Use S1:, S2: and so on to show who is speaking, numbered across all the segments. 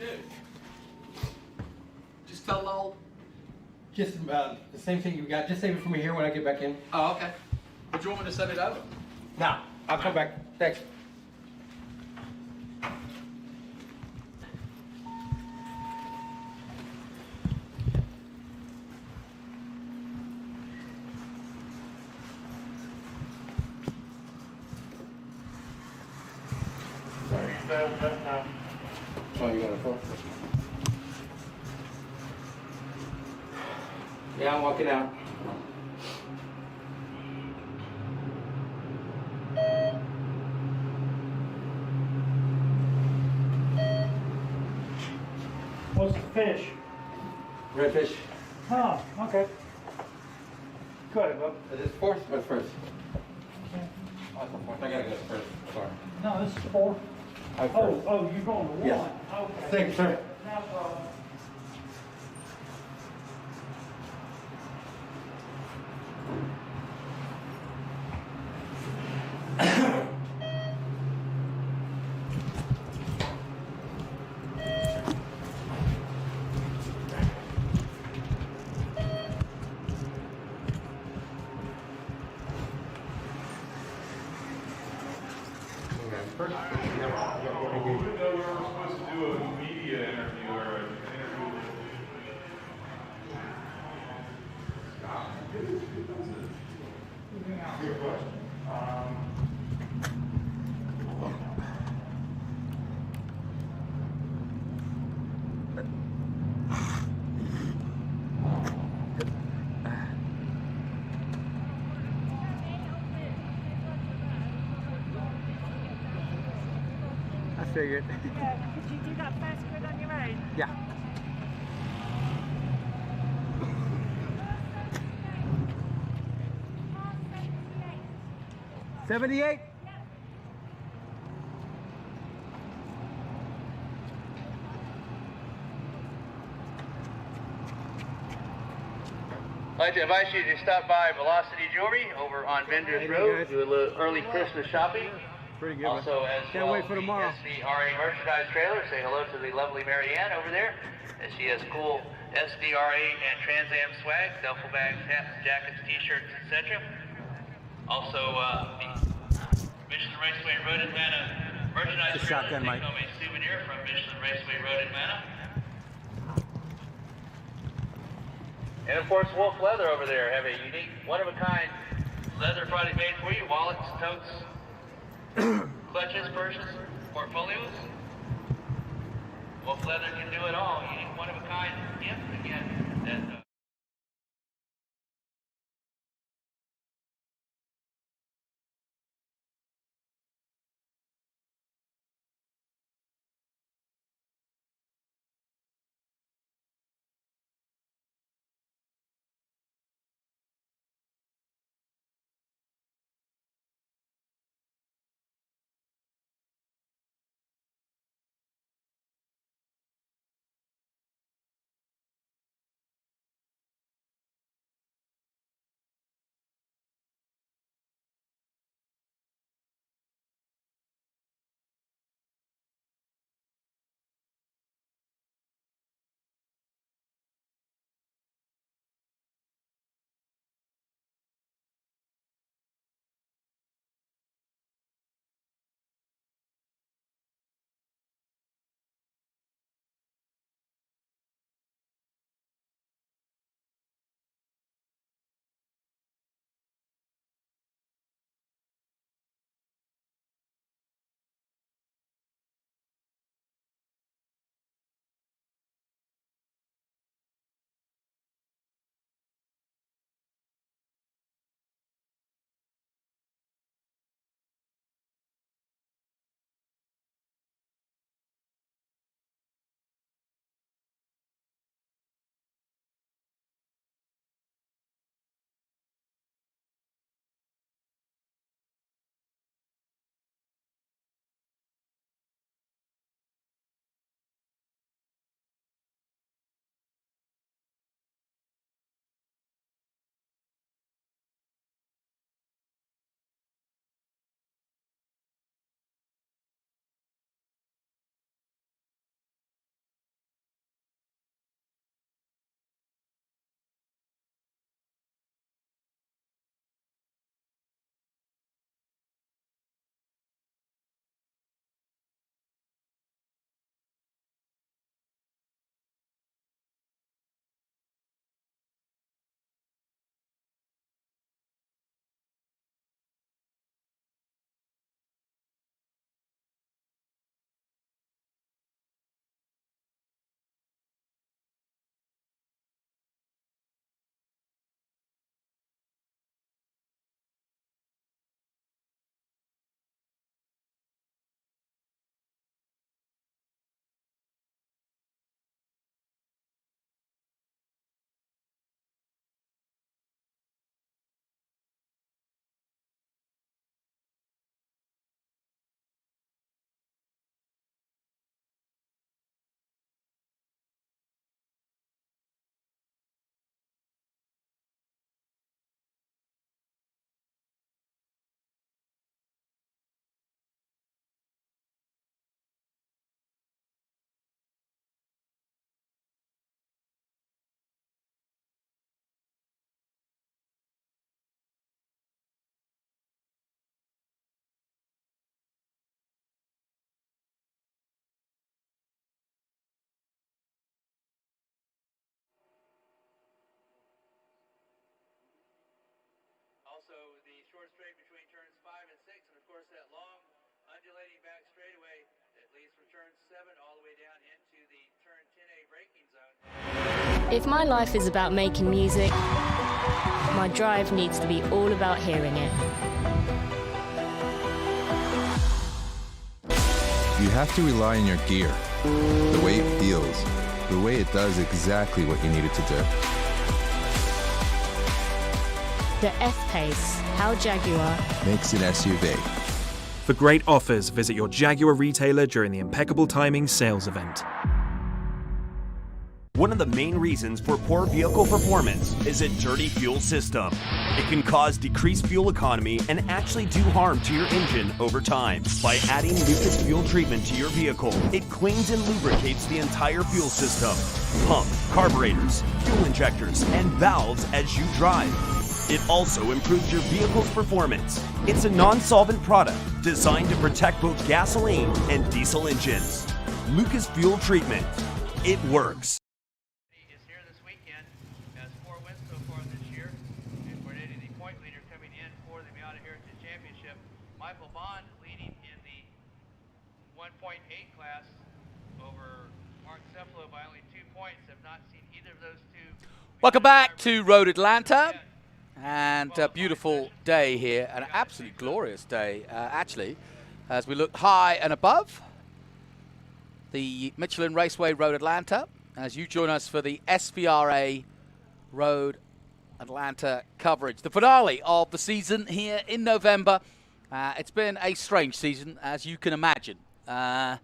S1: do? Just felt old?
S2: Just the same thing you got. Just save it for me here when I get back in.
S1: Oh, okay. Would you want me to set it over?
S2: Nah, I'll come back. Thanks. Oh, you got a phone? Yeah, I'm walking out.
S3: What's the fish?
S2: Redfish.
S3: Oh, okay. Go ahead, bub.
S2: Is this fourth or first? Oh, it's the fourth. I gotta go first. Sorry.
S3: No, this is 4.
S2: I'm
S3: Oh,
S2: first.
S3: oh, you're going to 1.
S2: Yes.
S3: Okay.
S2: Thank you, sir.
S3: No problem.
S4: We were supposed to do a media interview or an interview. Good question.
S2: I figured.
S5: Yeah, could you do that first grid on your own?
S2: Yeah.
S5: Oh,
S2: 78?
S6: I'd like to invite you to stop by Velocity Jewelry over on Vendors Road, do a little early Christmas shopping.
S2: Pretty good.
S6: Also, as
S2: Can't
S6: well,
S2: wait for tomorrow.
S6: the SVRA merchandise trailer. Say hello to the lovely Marianne over there. And she has cool SVRA and Trans Am swag, duffel bags, hats, jackets, t-shirts, etc. Also, the Michelin Raceway Road Atlanta merchandise
S2: It's a
S6: trailer.
S2: shotgun,
S6: Take
S2: Mike.
S6: home a souvenir from Michelin Raceway Road Atlanta. And of course, Wolf Leather over there have a unique, one-of-a-kind leather product made for you. Wallets, totes, clutches, purses, portfolios. Wolf Leather can do it all. Unique, one-of-a-kind gift, again, that short straight between turns 5 and 6, and of course that long undulating back straightaway that leads from turn 7 all the way down into the turn 10A braking zone.
S7: If my life is about making music, my drive needs to be all about hearing it.
S8: You have to rely on your gear, the way it feels, the way it does exactly what you need it to do.
S7: The F-Pace, how Jaguar
S8: Makes an SUV.
S9: For great offers, visit your Jaguar retailer during the Impeccable Timing sales event.
S10: One of the main reasons for poor vehicle performance is a dirty fuel system. It can cause decreased fuel economy and actually do harm to your engine over time. By adding Lucas fuel treatment to your vehicle, it cleans and lubricates the entire fuel system, pump, carburetors, fuel injectors, and valves as you drive. It also improves your vehicle's performance. It's a non-solvent product designed to protect both gasoline and diesel engines. Lucas Fuel Treatment. It works.
S6: Is here this weekend, has 4 wins so far this year, and coordinating the point leader coming in for the Miata Heritage Championship. Michael Bond leading in the 1.8 class over Mark Cephalo by only 2 points. Have not seen either of those two.
S11: Welcome back to Road Atlanta. And a beautiful day here, an absolutely glorious day, actually, as we look high and above the Michelin Raceway Road Atlanta, as you join us for the SVRA Road Atlanta coverage. The finale of the season here in November. It's been a strange season, as you can imagine. But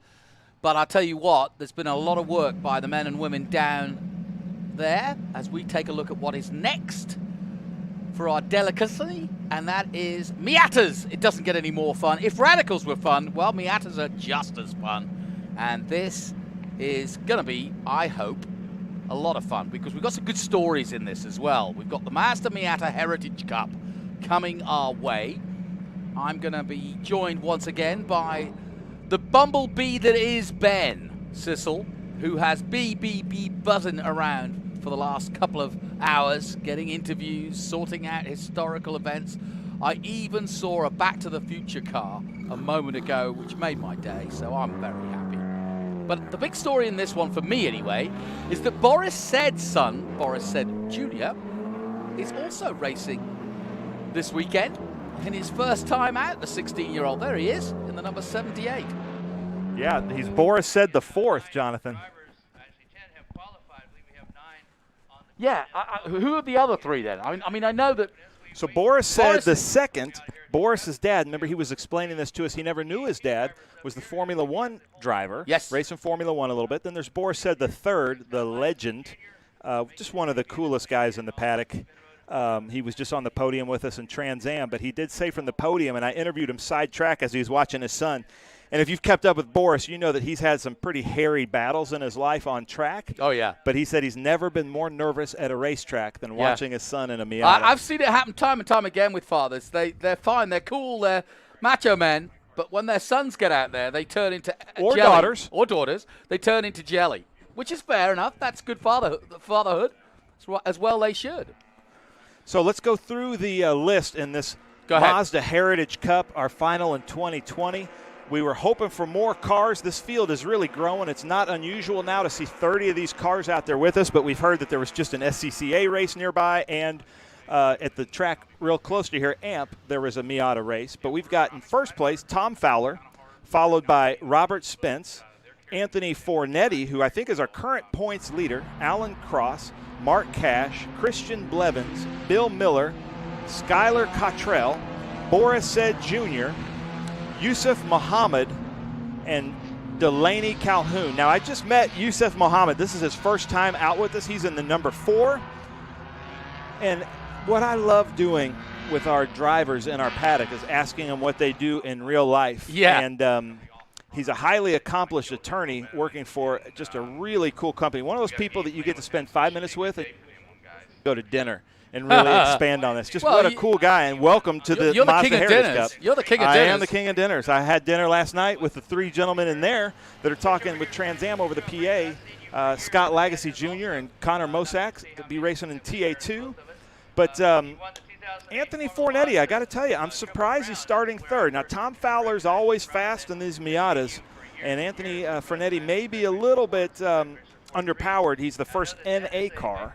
S11: I'll tell you what, there's been a lot of work by the men and women down there as we take a look at what is next for our delicacy, and that is Miatas. It doesn't get any more fun. If Radicals were fun, well, Miatas are just as fun. And this is going to be, I hope, a lot of fun, because we've got some good stories in this as well. We've got the Mazda Miata Heritage Cup coming our way. I'm going to be joined once again by the bumblebee that is Ben Sissel, who has buzzing around for the last couple of hours, getting interviews, sorting out historical events. I even saw a Back to the Future car a moment ago, which made my day, so I'm very happy. But the big story in this one, for me anyway, is that Boris Said's son, Boris Said Jr., is also racing this weekend in his first time out, the 16-year-old. There he is, in the number 78.
S12: Yeah, he's Boris Said the fourth, Jonathan.
S11: Yeah, who are the other 3 then? I mean, I know that.
S12: So Boris Said the second, Boris's dad, remember he was explaining this to us, he never knew his dad, was the Formula One driver.
S11: Yes.
S12: Racing Formula One a little bit. Then there's Boris Said the third, the legend, just one of the coolest guys in the paddock. He was just on the podium with us in Trans Am, but he did say from the podium, and I interviewed him sidetrack as he was watching his son. And if you've kept up with Boris, you know that he's had some pretty hairy battles in his life on track.
S11: Oh, yeah.
S12: But he said he's never been more nervous at a racetrack than watching his son in a Miata.
S11: I've seen it happen time and time again with fathers. They're fine, they're cool, they're macho men, but when their sons get out there, they turn into
S12: or
S11: jelly.
S12: daughters.
S11: Or daughters. They turn into jelly, which is fair enough. That's good fatherhood, as well they should.
S12: So let's go through the list in this Mazda Heritage Cup, our final in 2020. We were hoping for more cars. This field is really growing. It's not unusual now to see 30 of these cars out there with us, but we've heard that there was just an SCCA race nearby, and at the track real close to here, AMP, there was a Miata race. But we've got in first place Tom Fowler, followed by Robert Spence, Anthony Fornetti, who I think is our current points leader, Alan Cross, Mark Cash, Christian Blevins, Bill Miller, Skylar Cottrell, Boris Said Jr., Yusuf Muhammad, and Delaney Calhoun. Now, I just met Yusuf Muhammad. This is his first time out with us. He's in the number 4. And what I love doing with our drivers in our paddock is asking them what they do in real life.
S11: Yeah.
S12: And he's a highly accomplished attorney working for just a really cool company. One of those people that you get to spend 5 minutes with and go to dinner and really expand on this. Just what a cool guy, and welcome to the Mazda Heritage Cup.
S11: You're the king of dinners.
S12: I am the king of dinners. I had dinner last night with the 3 gentlemen in there that are talking with Trans Am over the PA, Scott Lagacy Jr. and Connor Mosack to be racing in TA2. But Anthony Fornetti, I got to tell you, I'm surprised he's starting third. Now, Tom Fowler's always fast in these Miatas, and Anthony Fornetti may be a little bit underpowered. He's the first NA car.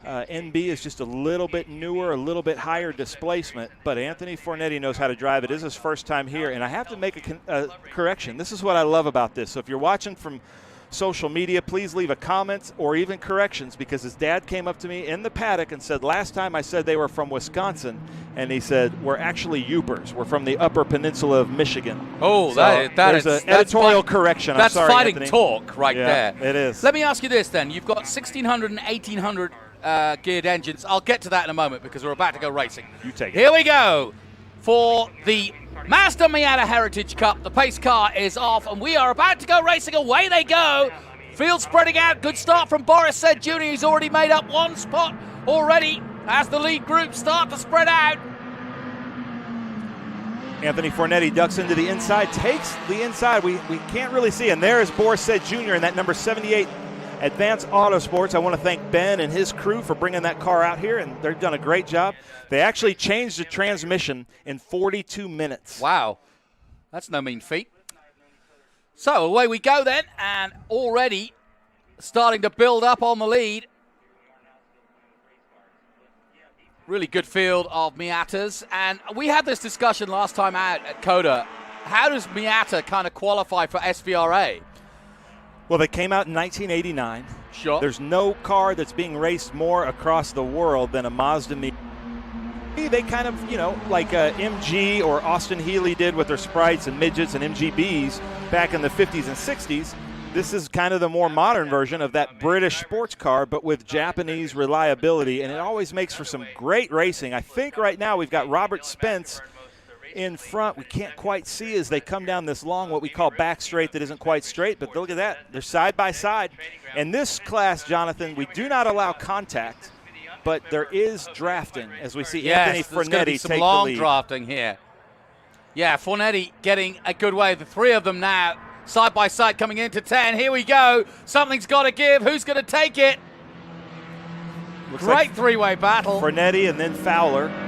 S12: NB is just a little bit newer, a little bit higher displacement, but Anthony Fornetti knows how to drive. It is his first time here, and I have to make a correction. This is what I love about this. So if you're watching from social media, please leave a comment or even corrections, because his dad came up to me in the paddock and said, last time I said they were from Wisconsin, and he said, we're actually Yoopers. We're from the Upper Peninsula of Michigan.
S11: Oh,
S12: so
S11: that is
S12: an editorial correction.
S11: That's
S12: I'm sorry,
S11: fighting
S12: Anthony.
S11: talk right
S12: Yeah,
S11: there.
S12: it is.
S11: Let me ask you this then. You've got 1,600 and 1,800 geared engines. I'll get to that in a moment because we're about to go racing.
S12: You take it.
S11: Here we go for the Mazda Miata Heritage Cup. The pace car is off, and we are about to go racing. Away they go. Field spreading out. Good start from Boris Said Jr. He's already made up one spot already as the lead group start to spread out.
S12: Anthony Fornetti ducks into the inside, takes the inside. We can't really see. And there is Boris Said Jr. in that number 78 Advanced Autosports. I want to thank Ben and his crew for bringing that car out here, and they've done a great job. They actually changed the transmission in 42 minutes.
S11: Wow. That's no mean feat. So away we go then, and already starting to build up on the lead. Really good field of Miatas, and we had this discussion last time out at COTA. How does Miata kind of qualify for SVRA?
S12: Well, they came out in 1989.
S11: Sure.
S12: There's no car that's being raced more across the world than a Mazda Miata. They kind of, like MG or Austin Healey did with their Sprites and Midgets and MGBs back in the 50s and 60s. This is kind of the more modern version of that British sports car, but with Japanese reliability, and it always makes for some great racing. I think right now we've got Robert Spence in front. We can't quite see as they come down this long, what we call back straight that isn't quite straight, but look at that. They're side by side. In this class, Jonathan, we do not allow contact, but there is drafting as we see Anthony Fornetti take
S11: some long
S12: the lead.
S11: drafting here. Yeah, Fornetti getting a good way. The three of them now side by side coming into 10. Here we go. Something's got to give. Who's going to take it?
S12: Looks
S11: Great
S12: like
S11: three-way battle.
S12: Fornetti and then Fowler.
S11: Well,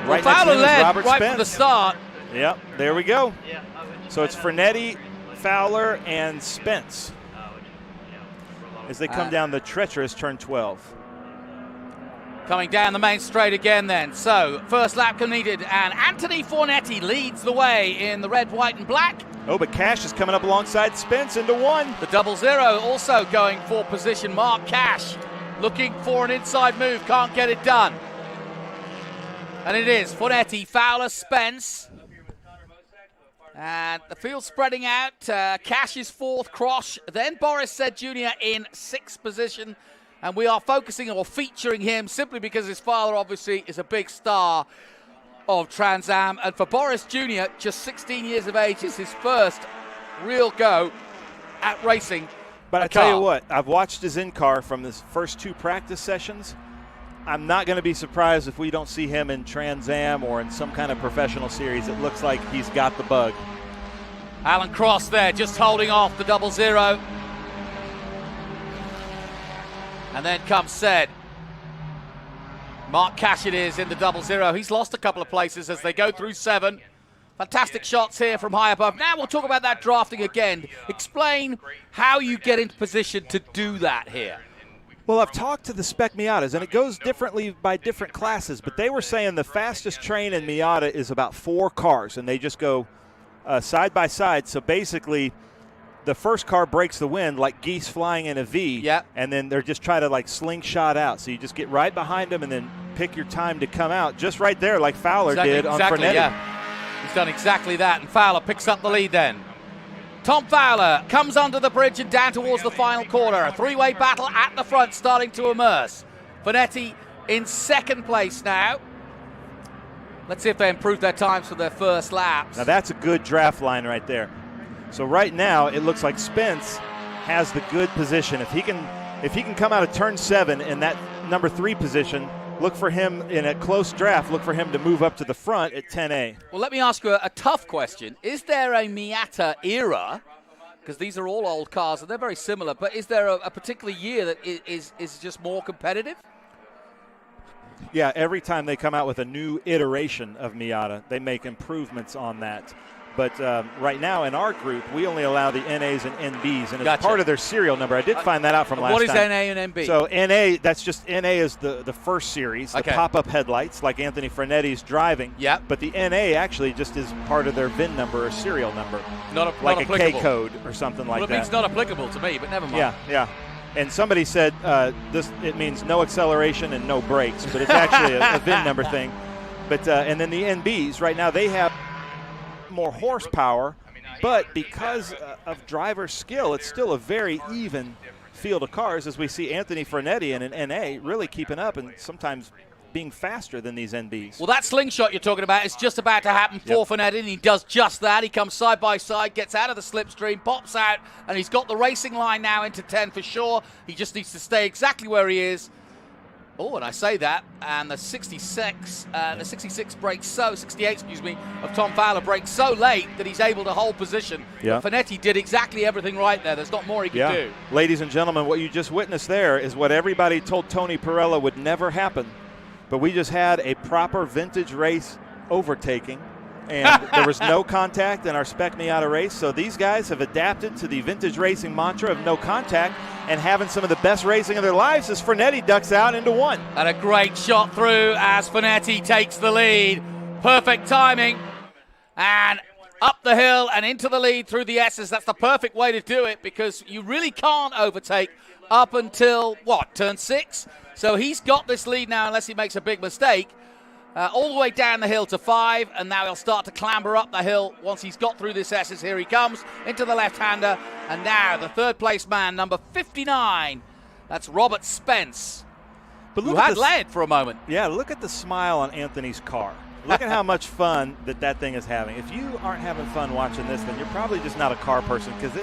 S12: Right next to
S11: Fowler
S12: him is
S11: led
S12: Robert
S11: right
S12: Spence.
S11: from the start.
S12: Yep, there we go. So it's Fornetti, Fowler, and Spence as they come down the treacherous turn 12.
S11: Coming down the main straight again then. So, first lap completed, and Anthony Fornetti leads the way in the red, white, and black.
S12: Oh, but Cash is coming up alongside Spence into one.
S11: The 00 also going for position. Mark Cash looking for an inside move, can't get it done. And it is Fornetti, Fowler, Spence. And the field spreading out. Cash is fourth, Crosh. Then Boris Said Jr. in sixth position. And we are focusing or featuring him simply because his father obviously is a big star of Trans Am. And for Boris Jr., just 16 years of age, is his first real go at racing.
S12: But I tell you what, I've watched his in-car from his first two practice sessions. I'm not going to be surprised if we don't see him in Trans Am or in some kind of professional series. It looks like he's got the bug.
S11: Alan Cross there, just holding off the 00. And then comes Said. Mark Cash it is in the 00. He's lost a couple of places as they go through 7. Fantastic shots here from high above. Now we'll talk about that drafting again. Explain how you get into position to do that here.
S12: Well, I've talked to the Spec Miatas, and it goes differently by different classes, but they were saying the fastest train in Miata is about 4 cars, and they just go side by side. So basically, the first car breaks the wind like geese flying in a V, and then they're just trying to like slingshot out. So you just get right behind them and then pick your time to come out just right there like Fowler did on Fornetti.
S11: Yeah. He's done exactly that, and Fowler picks up the lead then. Tom Fowler comes under the bridge and down towards the final corner. A three-way battle at the front starting to immerse. Fornetti in second place now. Let's see if they improve their times for their first laps.
S12: Now that's a good draft line right there. So right now it looks like Spence has the good position. If he can come out of turn 7 in that number 3 position, look for him in a close draft. Look for him to move up to the front at 10A.
S11: Well, let me ask you a tough question. Is there a Miata era, because these are all old cars and they're very similar, but is there a particular year that is just more competitive?
S12: Yeah, every time they come out with a new iteration of Miata, they make improvements on that. But right now in our group, we only allow the NAs and NBs, and it's part of their serial number. I did find that out from last time.
S11: What is NA and NB?
S12: So NA, that's just NA is the first series, the pop-up headlights, like Anthony Frenetti's driving.
S11: Yeah.
S12: But the NA actually just is part of their VIN number or serial number.
S11: Not
S12: like
S11: applicable.
S12: a K code or something like that.
S11: Well, it means not applicable to me, but never mind.
S12: Yeah, yeah. And somebody said it means no acceleration and no brakes, but it's actually a VIN number thing. But and then the NBs, right now they have more horsepower, but because of driver skill, it's still a very even field of cars, as we see Anthony Fernetti in an NA really keeping up and sometimes being faster than these NBs.
S11: Well, that slingshot you're talking about is just about to happen for Fernetti, and he does just that. He comes side by side, gets out of the slipstream, pops out, and he's got the racing line now into 10 for sure. He just needs to stay exactly where he is. Oh, and I say that, and the 66 breaks 68, excuse me, of Tom Fowler breaks so late that he's able to hold position.
S12: Yeah.
S11: Fernetti did exactly everything right there. There's not more he can do.
S12: Ladies and gentlemen, what you just witnessed there is what everybody told Tony Perella would never happen. But we just had a proper vintage race overtaking, and there was no contact in our Spec Miata race. So these guys have adapted to the vintage racing mantra of no contact and having some of the best racing of their lives as Fernetti ducks out into one.
S11: And a great shot through as Fernetti takes the lead. Perfect timing. And up the hill and into the lead through the S's. That's the perfect way to do it because you really can't overtake up until, turn 6? So he's got this lead now unless he makes a big mistake. All the way down the hill to 5, and now he'll start to clamber up the hill once he's got through this S's. Here he comes into the left-hander, and now the third-place man, number 59. That's Robert Spence, who had led for a moment.
S12: Yeah, look at the smile on Anthony's car. Look at how much fun that thing is having. If you aren't having fun watching this, then you're probably just not a car person because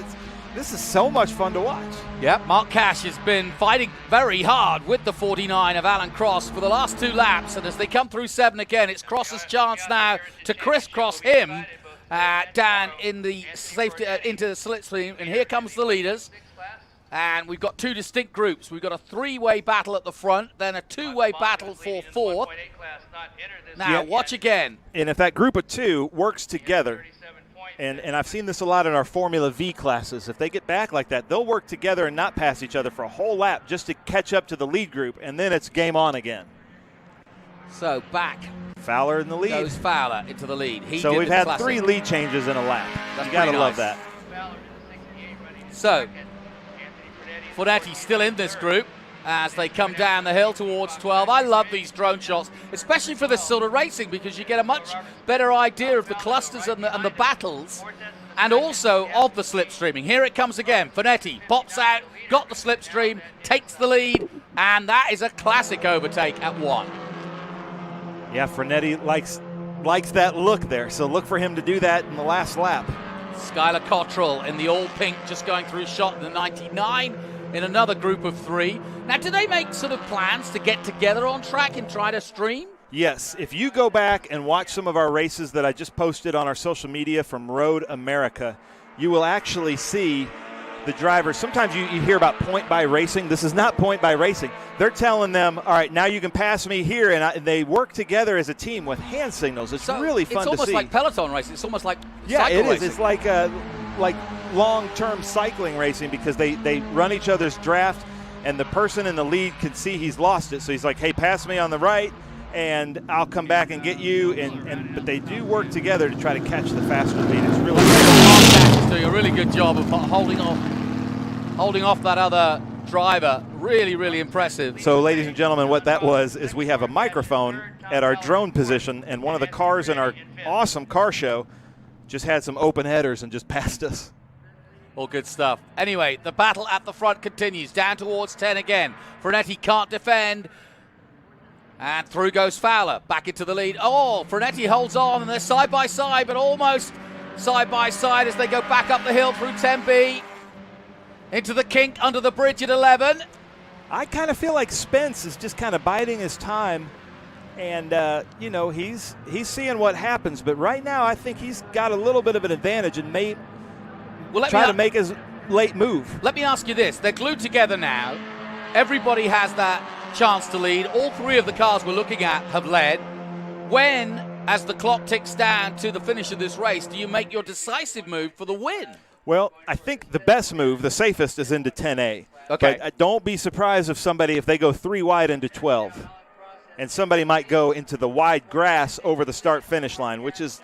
S12: this is so much fun to watch.
S11: Yep, Mark Cash has been fighting very hard with the 49 of Alan Cross for the last 2 laps, and as they come through 7 again, it's Cross's chance now to crisscross him down in the safety into the slipstream, and here comes the leaders. And we've got 2 distinct groups. We've got a 3-way battle at the front, then a 2-way battle for 4th. Now, watch again.
S12: And if that group of 2 works together, and I've seen this a lot in our Formula V classes, if they get back like that, they'll work together and not pass each other for a whole lap just to catch up to the lead group, and then it's game on again.
S11: So back.
S12: Fowler in the lead.
S11: Goes Fowler into the lead.
S12: So we've had 3 lead changes in a lap.
S11: That's
S12: you got to
S11: nice.
S12: love that.
S11: So, Fernetti still in this group as they come down the hill towards 12. I love these drone shots, especially for this sort of racing, because you get a much better idea of the clusters and the battles, and also of the slipstreaming. Here it comes again. Fernetti pops out, got the slipstream, takes the lead, and that is a classic overtake at 1.
S12: Yeah, Fernetti likes that look there, so look for him to do that in the last lap.
S11: Skylar Cottrell in the all pink, just going through a shot in the 99 in another group of 3. Now, do they make sort of plans to get together on track and try to stream?
S12: Yes, if you go back and watch some of our races that I just posted on our social media from Road America, you will actually see the drivers. Sometimes you hear about point by racing. This is not point by racing. They're telling them, all right, now you can pass me here, and they work together as a team with hand signals. It's really fun to see.
S11: It's almost like peloton racing. It's almost like
S12: cycle
S11: racing.
S12: It's like long-term cycling racing because they run each other's draft, and the person in the lead can see he's lost it. So he's like, hey, pass me on the right, and I'll come back and get you. But they do work together to try to catch the faster lead. It's really
S11: good. Doing a really good job of holding off that other driver. Really, really impressive.
S12: So, ladies and gentlemen, what that was is we have a microphone at our drone position, and one of the cars in our awesome car show just had some open headers and just passed us.
S11: All good stuff. Anyway, the battle at the front continues. Down towards 10 again. Fernetti can't defend. And through goes Fowler. Back into the lead. Oh, Fernetti holds on, and they're side by side, but almost side by side as they go back up the hill through 10B. Into the kink under the bridge at 11.
S12: I kind of feel like Spence is just kind of biding his time. And, he's seeing what happens. But right now I think he's got a little bit of an advantage and may try to make his late move.
S11: Let me ask you this. They're glued together now. Everybody has that chance to lead. All three of the cars we're looking at have led. When, as the clock ticks down to the finish of this race, do you make your decisive move for the win?
S12: Well, I think the best move, the safest, is into 10A.
S11: Okay.
S12: But don't be surprised if they go 3 wide into 12. And somebody might go into the wide grass over the start-finish line, which is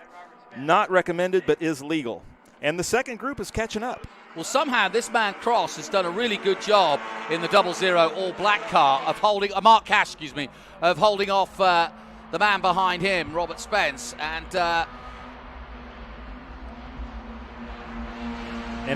S12: not recommended but is legal. And the second group is catching up.
S11: Well, somehow this man Cross has done a really good job in the 00 all-black car of holding, Mark Cash, excuse me, of holding off the man behind him, Robert Spence.
S12: And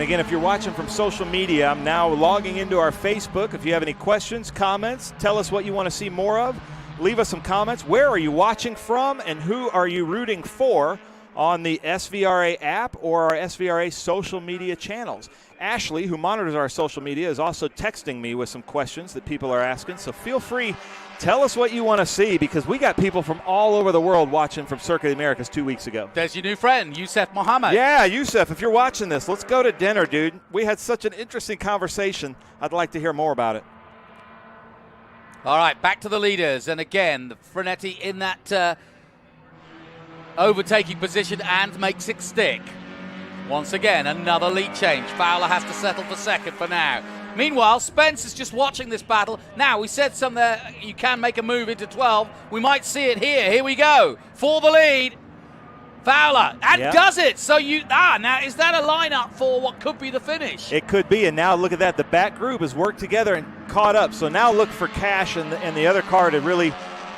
S12: again, if you're watching from social media, I'm now logging into our Facebook. If you have any questions, comments, tell us what you want to see more of. Leave us some comments. Where are you watching from, and who are you rooting for on the SVRA app or our SVRA social media channels? Ashley, who monitors our social media, is also texting me with some questions that people are asking. So feel free, tell us what you want to see, because we got people from all over the world watching from Circuit of the Americas 2 weeks ago.
S11: There's your new friend, Youssef Mohammed.
S12: Yeah, Youssef, if you're watching this, let's go to dinner, dude. We had such an interesting conversation. I'd like to hear more about it.
S11: All right, back to the leaders. And again, Frenetti in that overtaking position and makes it stick. Once again, another lead change. Fowler has to settle for second for now. Meanwhile, Spence is just watching this battle. Now, we said you can make a move into 12. We might see it here. Here we go. For the lead. Fowler. And does it. So now, is that a lineup for what could be the finish?
S12: It could be. And now look at that. The back group has worked together and caught up. So now look for Cash and the other car to really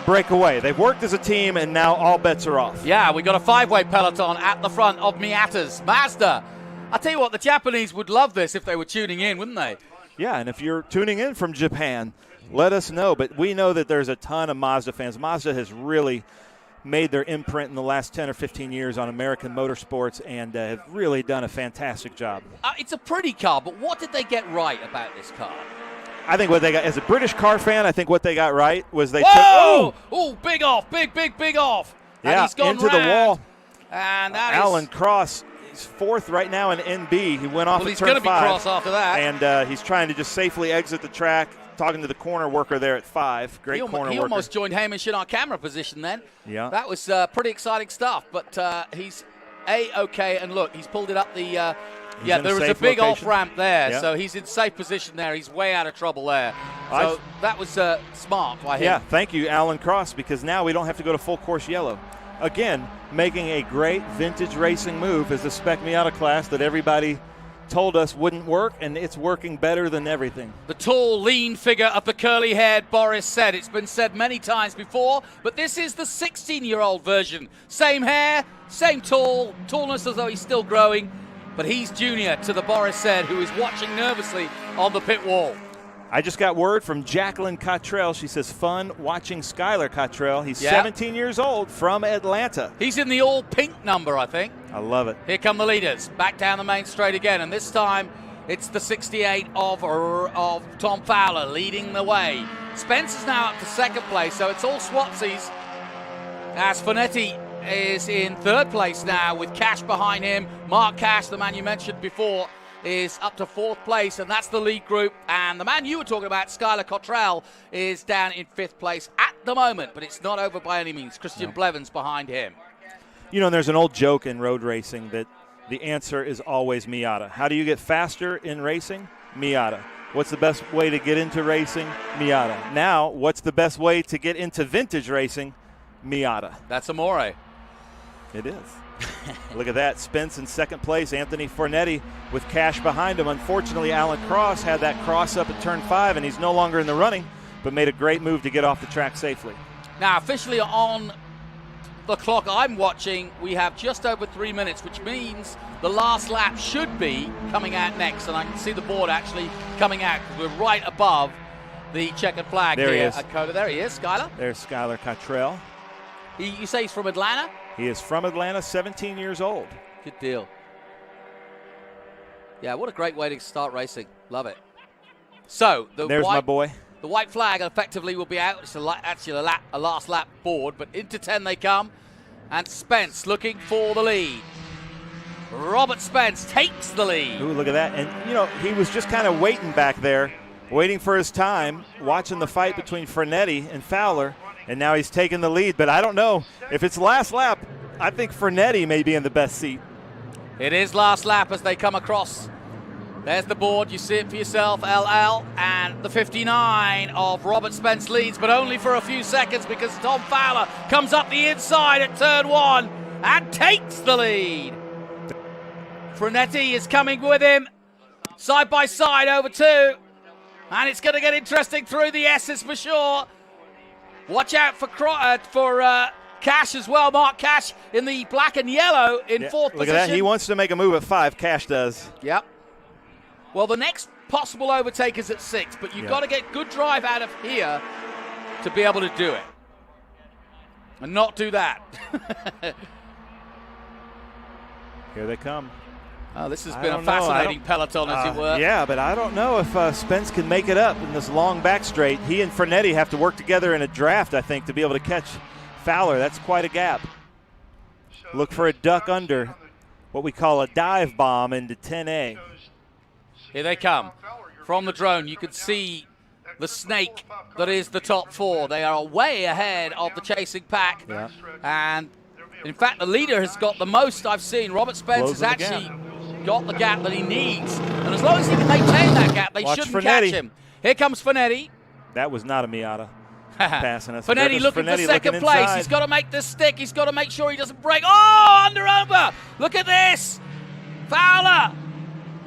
S12: break away. They've worked as a team, and now all bets are off.
S11: Yeah, we got a 5-way peloton at the front of Miata's Mazda. I'll tell you what, the Japanese would love this if they were tuning in, wouldn't they?
S12: Yeah, and if you're tuning in from Japan, let us know. But we know that there's a ton of Mazda fans. Mazda has really made their imprint in the last 10 or 15 years on American motorsports and have really done a fantastic job.
S11: It's a pretty car, but what did they get right about this car?
S12: I think what they got, as a British car fan, I think what they got right was they
S11: took.
S12: Oh,
S11: big off, big off.
S12: Yeah,
S11: and he's gone
S12: into the wall.
S11: And that
S12: Alan Cross, he's fourth right now in NB. He went off at turn 5.
S11: He's going to be Cross after that.
S12: And he's trying to just safely exit the track, talking to the corner worker there at 5. Great corner worker.
S11: He almost joined Hamish in our camera position then.
S12: Yeah.
S11: That was pretty exciting stuff, but he's A-okay, and look, he's pulled it up the there was a big off-ramp there, so he's in safe position there. He's way out of trouble there. So that was smart by him.
S12: Yeah, thank you, Alan Cross, because now we don't have to go to full course yellow. Again, making a great vintage racing move is the Spec Miata class that everybody told us wouldn't work, and it's working better than everything.
S11: The tall, lean figure of the curly-haired Boris said. It's been said many times before, but this is the 16-year-old version. Same hair, same tallness as though he's still growing, but he's junior to the Boris said, who is watching nervously on the pit wall.
S12: I just got word from Jacqueline Cottrell. She says, fun watching Skylar Cottrell. He's 17 years old from Atlanta.
S11: He's in the all-pink number, I think.
S12: I love it.
S11: Here come the leaders. Back down the main straight again, and this time it's the 68 of Tom Fowler leading the way. Spence is now up to second place, so it's all swapsies. As Frenetti is in third place now with Cash behind him. Mark Cash, the man you mentioned before, is up to fourth place, and that's the lead group. And the man you were talking about, Skylar Cottrell, is down in fifth place at the moment, but it's not over by any means. Christian Blevins behind him.
S12: You know, there's an old joke in road racing that the answer is always Miata. How do you get faster in racing? Miata. What's the best way to get into racing? Miata. Now, what's the best way to get into vintage racing? Miata.
S11: That's Amore.
S12: It is. Look at that. Spence in second place. Anthony Frenetti with Cash behind him. Unfortunately, Alan Cross had that cross up at turn 5, and he's no longer in the running, but made a great move to get off the track safely.
S11: Now, officially on the clock I'm watching, we have just over 3 minutes, which means the last lap should be coming out next. And I can see the board actually coming out. We're right above the checkered flag
S12: there
S11: here
S12: he is.
S11: at Coda. There he is, Skylar.
S12: There's Skylar Cottrell.
S11: You say he's from Atlanta?
S12: He is from Atlanta, 17 years old.
S11: Good deal. Yeah, what a great way to start racing. Love it. So,
S12: there's my boy.
S11: The white flag effectively will be out. It's actually a last lap board, but into 10 they come. And Spence looking for the lead. Robert Spence takes the lead.
S12: Ooh, look at that. And, you know, he was just kind of waiting back there waiting for his time, watching the fight between Frenetti and Fowler, and now he's taking the lead. But I don't know if it's last lap. I think Frenetti may be in the best seat.
S11: It is last lap as they come across. There's the board, you see it for yourself, LL, and the 59 of Robert Spence leads, but only for a few seconds because Tom Fowler comes up the inside at turn 1 and takes the lead. Frenetti is coming with him, side by side over 2, and it's going to get interesting through the S's for sure. Watch out for Cash as well. Mark Cash in the black and yellow in 4th position.
S12: Look at that. He wants to make a move at 5. Cash does.
S11: Yep. Well, the next possible overtake is at 6, but you've got to get good drive out of here to be able to do it. And not do that.
S12: Here they come.
S11: Oh, this has been a fascinating peloton, as it were.
S12: Yeah, but I don't know if Spence can make it up in this long back straight. He and Frenetti have to work together in a draft, I think, to be able to catch Fowler. That's quite a gap. Look for a duck under, what we call a dive bomb into 10A.
S11: Here they come. From the drone, you can see the snake that is the top 4. They are way ahead of the chasing pack.
S12: Yeah.
S11: And, in fact, the leader has got the most I've seen. Robert Spence has actually got the gap that he needs. And as long as he can maintain that gap, they shouldn't catch him. Here comes Frenetti.
S12: That was not a Miata passing us.
S11: Frenetti looking for second place. He's got to make this stick. He's got to make sure he doesn't break. Oh, under over. Look at this. Fowler.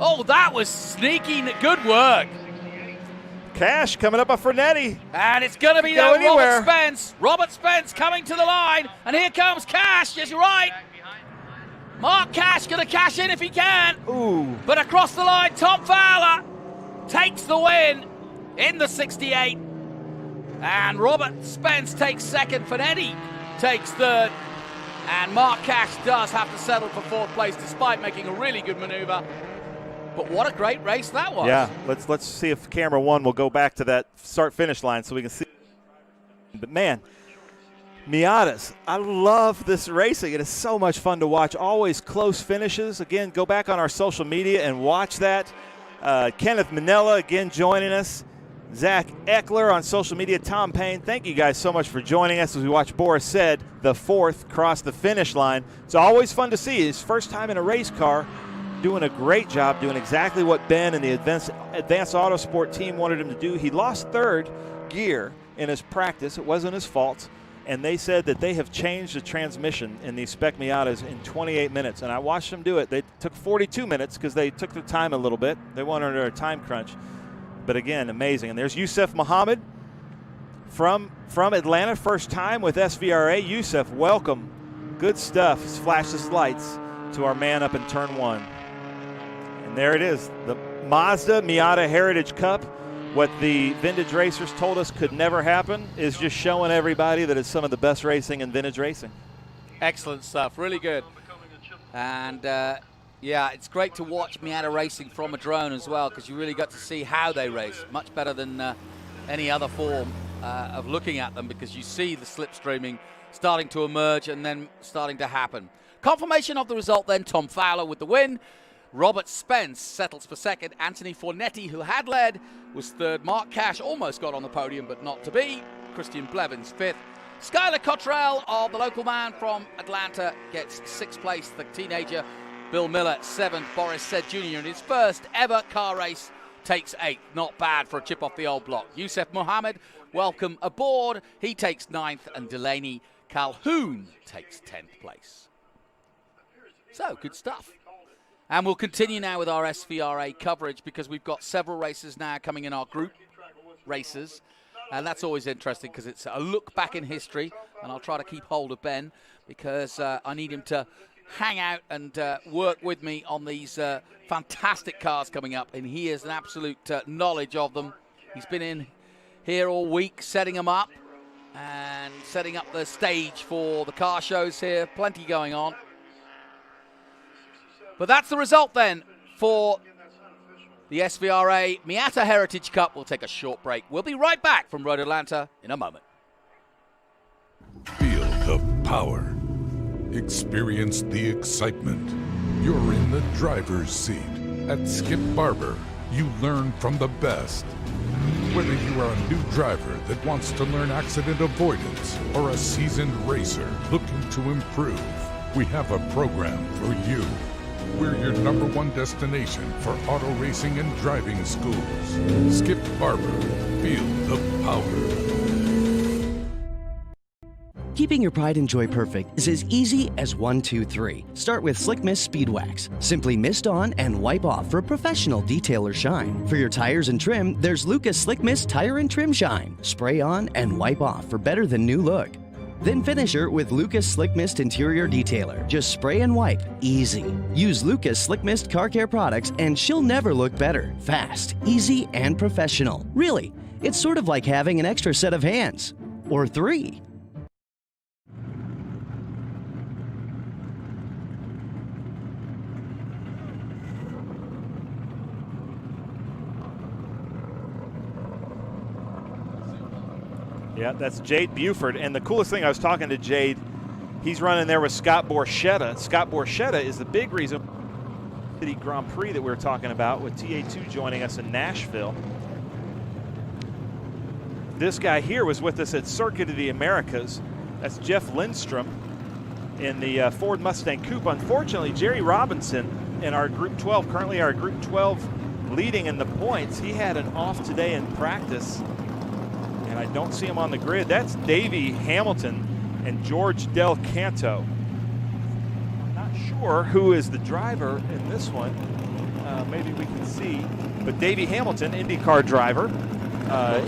S11: Oh, that was sneaky good work.
S12: Cash coming up on Frenetti.
S11: And it's going to be Robert Spence. Robert Spence coming to the line. And here comes Cash. Yes, you're right. Mark Cash going to cash in if he can.
S12: Ooh.
S11: But across the line, Tom Fowler takes the win in the 68. And Robert Spence takes second. Frenetti takes third. And Mark Cash does have to settle for 4th place despite making a really good maneuver. But what a great race that was.
S12: Yeah, let's see if camera 1 will go back to that start-finish line so we can see. But, man, Miatas, I love this racing. It is so much fun to watch. Always close finishes. Again, go back on our social media and watch that. Kenneth Manella, again, joining us. Zach Eckler on social media. Tom Payne, thank you guys so much for joining us as we watch Boris Said, the 4th, cross the finish line. It's always fun to see. His first time in a race car. Doing a great job, doing exactly what Ben and the Advanced Autosport team wanted him to do. He lost 3rd gear in his practice. It wasn't his fault. And they said that they have changed the transmission in these Spec Miatas in 28 minutes. And I watched them do it. They took 42 minutes because they took their time a little bit. They went under a time crunch. But again, amazing. And there's Yusuf Muhammad from Atlanta, first time with SVRA. Yusuf, welcome. Good stuff. Flash the lights to our man up in turn 1. And there it is, the Mazda Miata Heritage Cup. What the vintage racers told us could never happen is just showing everybody that it's some of the best racing in vintage racing.
S11: Excellent stuff, really good. And yeah, it's great to watch Miata racing from a drone as well because you really got to see how they race, much better than any other form of looking at them because you see the slipstreaming starting to emerge and then starting to happen. Confirmation of the result then, Tom Fowler with the win. Robert Spence settles for second. Anthony Fornetti, who had led, was third. Mark Cash almost got on the podium, but not to be. Christian Blevins, fifth. Skylar Cottrell, of the local man from Atlanta, gets 6th place. The teenager, Bill Miller, 7th. Boris Said Jr. in his first ever car race takes 8th. Not bad for a chip off the old block. Yusuf Muhammad, welcome aboard. He takes 9th, and Delaney Calhoun takes 10th place. So, good stuff. And we'll continue now with our SVRA coverage because we've got several races now coming in our group races. And that's always interesting because it's a look back in history. And I'll try to keep hold of Ben because I need him to hang out and work with me on these fantastic cars coming up. And he has an absolute knowledge of them. He's been in here all week setting them up and setting up the stage for the car shows here. Plenty going on. But that's the result then for the SVRA Miata Heritage Cup. We'll take a short break. We'll be right back from Road Atlanta in a moment.
S13: Feel the power. Experience the excitement. You're in the driver's seat at Skip Barber, you learn from the best. Whether you are a new driver that wants to learn accident avoidance or a seasoned racer looking to improve, we have a program for you. We're your #1 destination for auto racing and driving schools. Skip Barber, feel the power.
S14: Keeping your pride and joy perfect is as easy as 1, 2, 3. Start with Slick Mist Speed Wax. Simply mist on and wipe off for a professional detailer shine. For your tires and trim, there's Lucas Slick Mist Tire and Trim Shine. Spray on and wipe off for better than new look. Then finish her with Lucas Slick Mist Interior Detailer. Just spray and wipe. Easy. Use Lucas Slick Mist Car Care products and she'll never look better. Fast, easy, and professional. Really, it's sort of like having an extra set of hands. Or 3.
S12: Yeah, that's Jade Buford. And the coolest thing, I was talking to Jade, he's running there with Scott Borchetta. Scott Borchetta is the big reason the Grand Prix that we were talking about with TA2 joining us in Nashville. This guy here was with us at Circuit of the Americas. That's Jeff Lindstrom in the Ford Mustang Coupe. Unfortunately, Jerry Robinson in our Group 12, currently our Group 12 leading in the points, he had an off today in practice. And I don't see him on the grid. That's Davey Hamilton and George Del Canto. I'm not sure who is the driver in this one. Maybe we can see. But Davey Hamilton, IndyCar driver,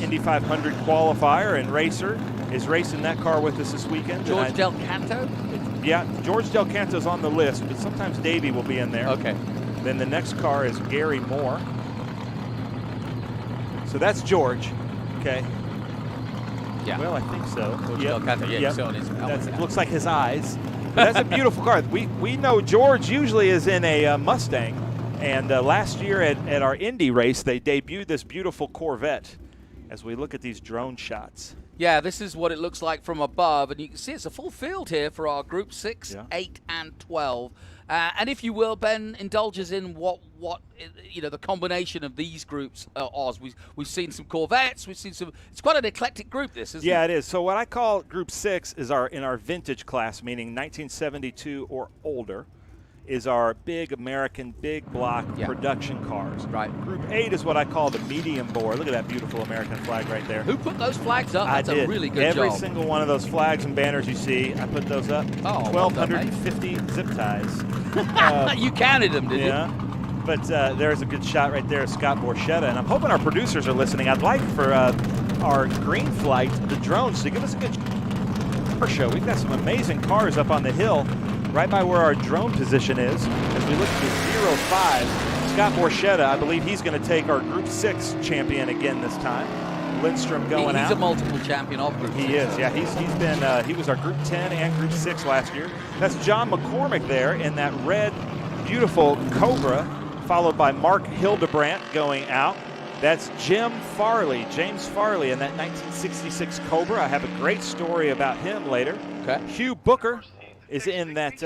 S12: Indy 500 qualifier and racer, is racing that car with us this weekend.
S11: George Del Canto?
S12: Yeah, George Del Canto's on the list, but sometimes Davey will be in there.
S11: Okay.
S12: Then the next car is Gary Moore. So that's George. Okay.
S11: Yeah.
S12: Well, I think so.
S11: It
S12: looks like his eyes. But that's a beautiful car. We know George usually is in a Mustang, and last year at our Indy race, they debuted this beautiful Corvette as we look at these drone shots.
S11: Yeah, this is what it looks like from above, and you can see it's a full field here for our Group 6, 8, and 12. And if you will, Ben indulges in what the combination of these groups are. We've seen some Corvettes, we've seen some. It's quite an eclectic group. This, isn't it?
S12: Yeah, it is. So what I call Group 6 is in our vintage class, meaning 1972 or older, is our big American big block production cars.
S11: Right.
S12: Group 8 is what I call the medium bore. Look at that beautiful American flag right there.
S11: Who put those flags up? That's a really good
S12: Every
S11: job.
S12: single one of those flags and banners you see, I put those up.
S11: Oh,
S12: 1,250 zip ties.
S11: You counted them, did you?
S12: Yeah. But there's a good shot right there of Scott Borchetta. And I'm hoping our producers are listening. I'd like for our green flight, the drones, to give us a good car show. We've got some amazing cars up on the hill right by where our drone position is. As we look at the 05, Scott Borchetta, I believe he's going to take our Group 6 champion again this time. Lindstrom going out.
S11: He's a multiple champion of Group 6.
S12: He is, yeah. He's been, he was our Group 10 and Group 6 last year. That's John McCormick there in that red, beautiful Cobra, followed by Mark Hildebrandt going out. That's James Farley in that 1966 Cobra. I have a great story about him later.
S11: Okay.
S12: Hugh Booker is in that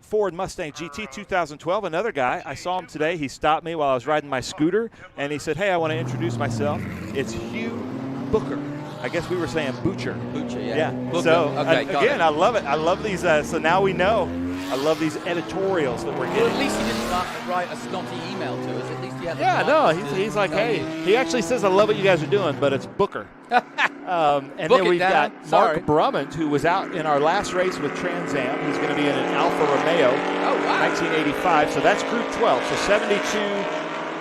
S12: Ford Mustang GT 2012. Another guy, I saw him today. He stopped me while I was riding my scooter, and he said, hey, I want to introduce myself. It's Hugh Booker. I guess we were saying Butcher.
S11: Butcher, yeah.
S12: Booker. So, again, I love it. I love these. So now we know. I love these editorials that we're getting.
S11: Well, at least he didn't write a snotty email to us. At least he had
S12: he's like, hey, he actually says, I love what you guys are doing, but it's Booker. And then we've got Mark Brummond, who was out in our last race with Trans Am. He's going to be in an Alfa Romeo 1985. So that's Group 12. So 72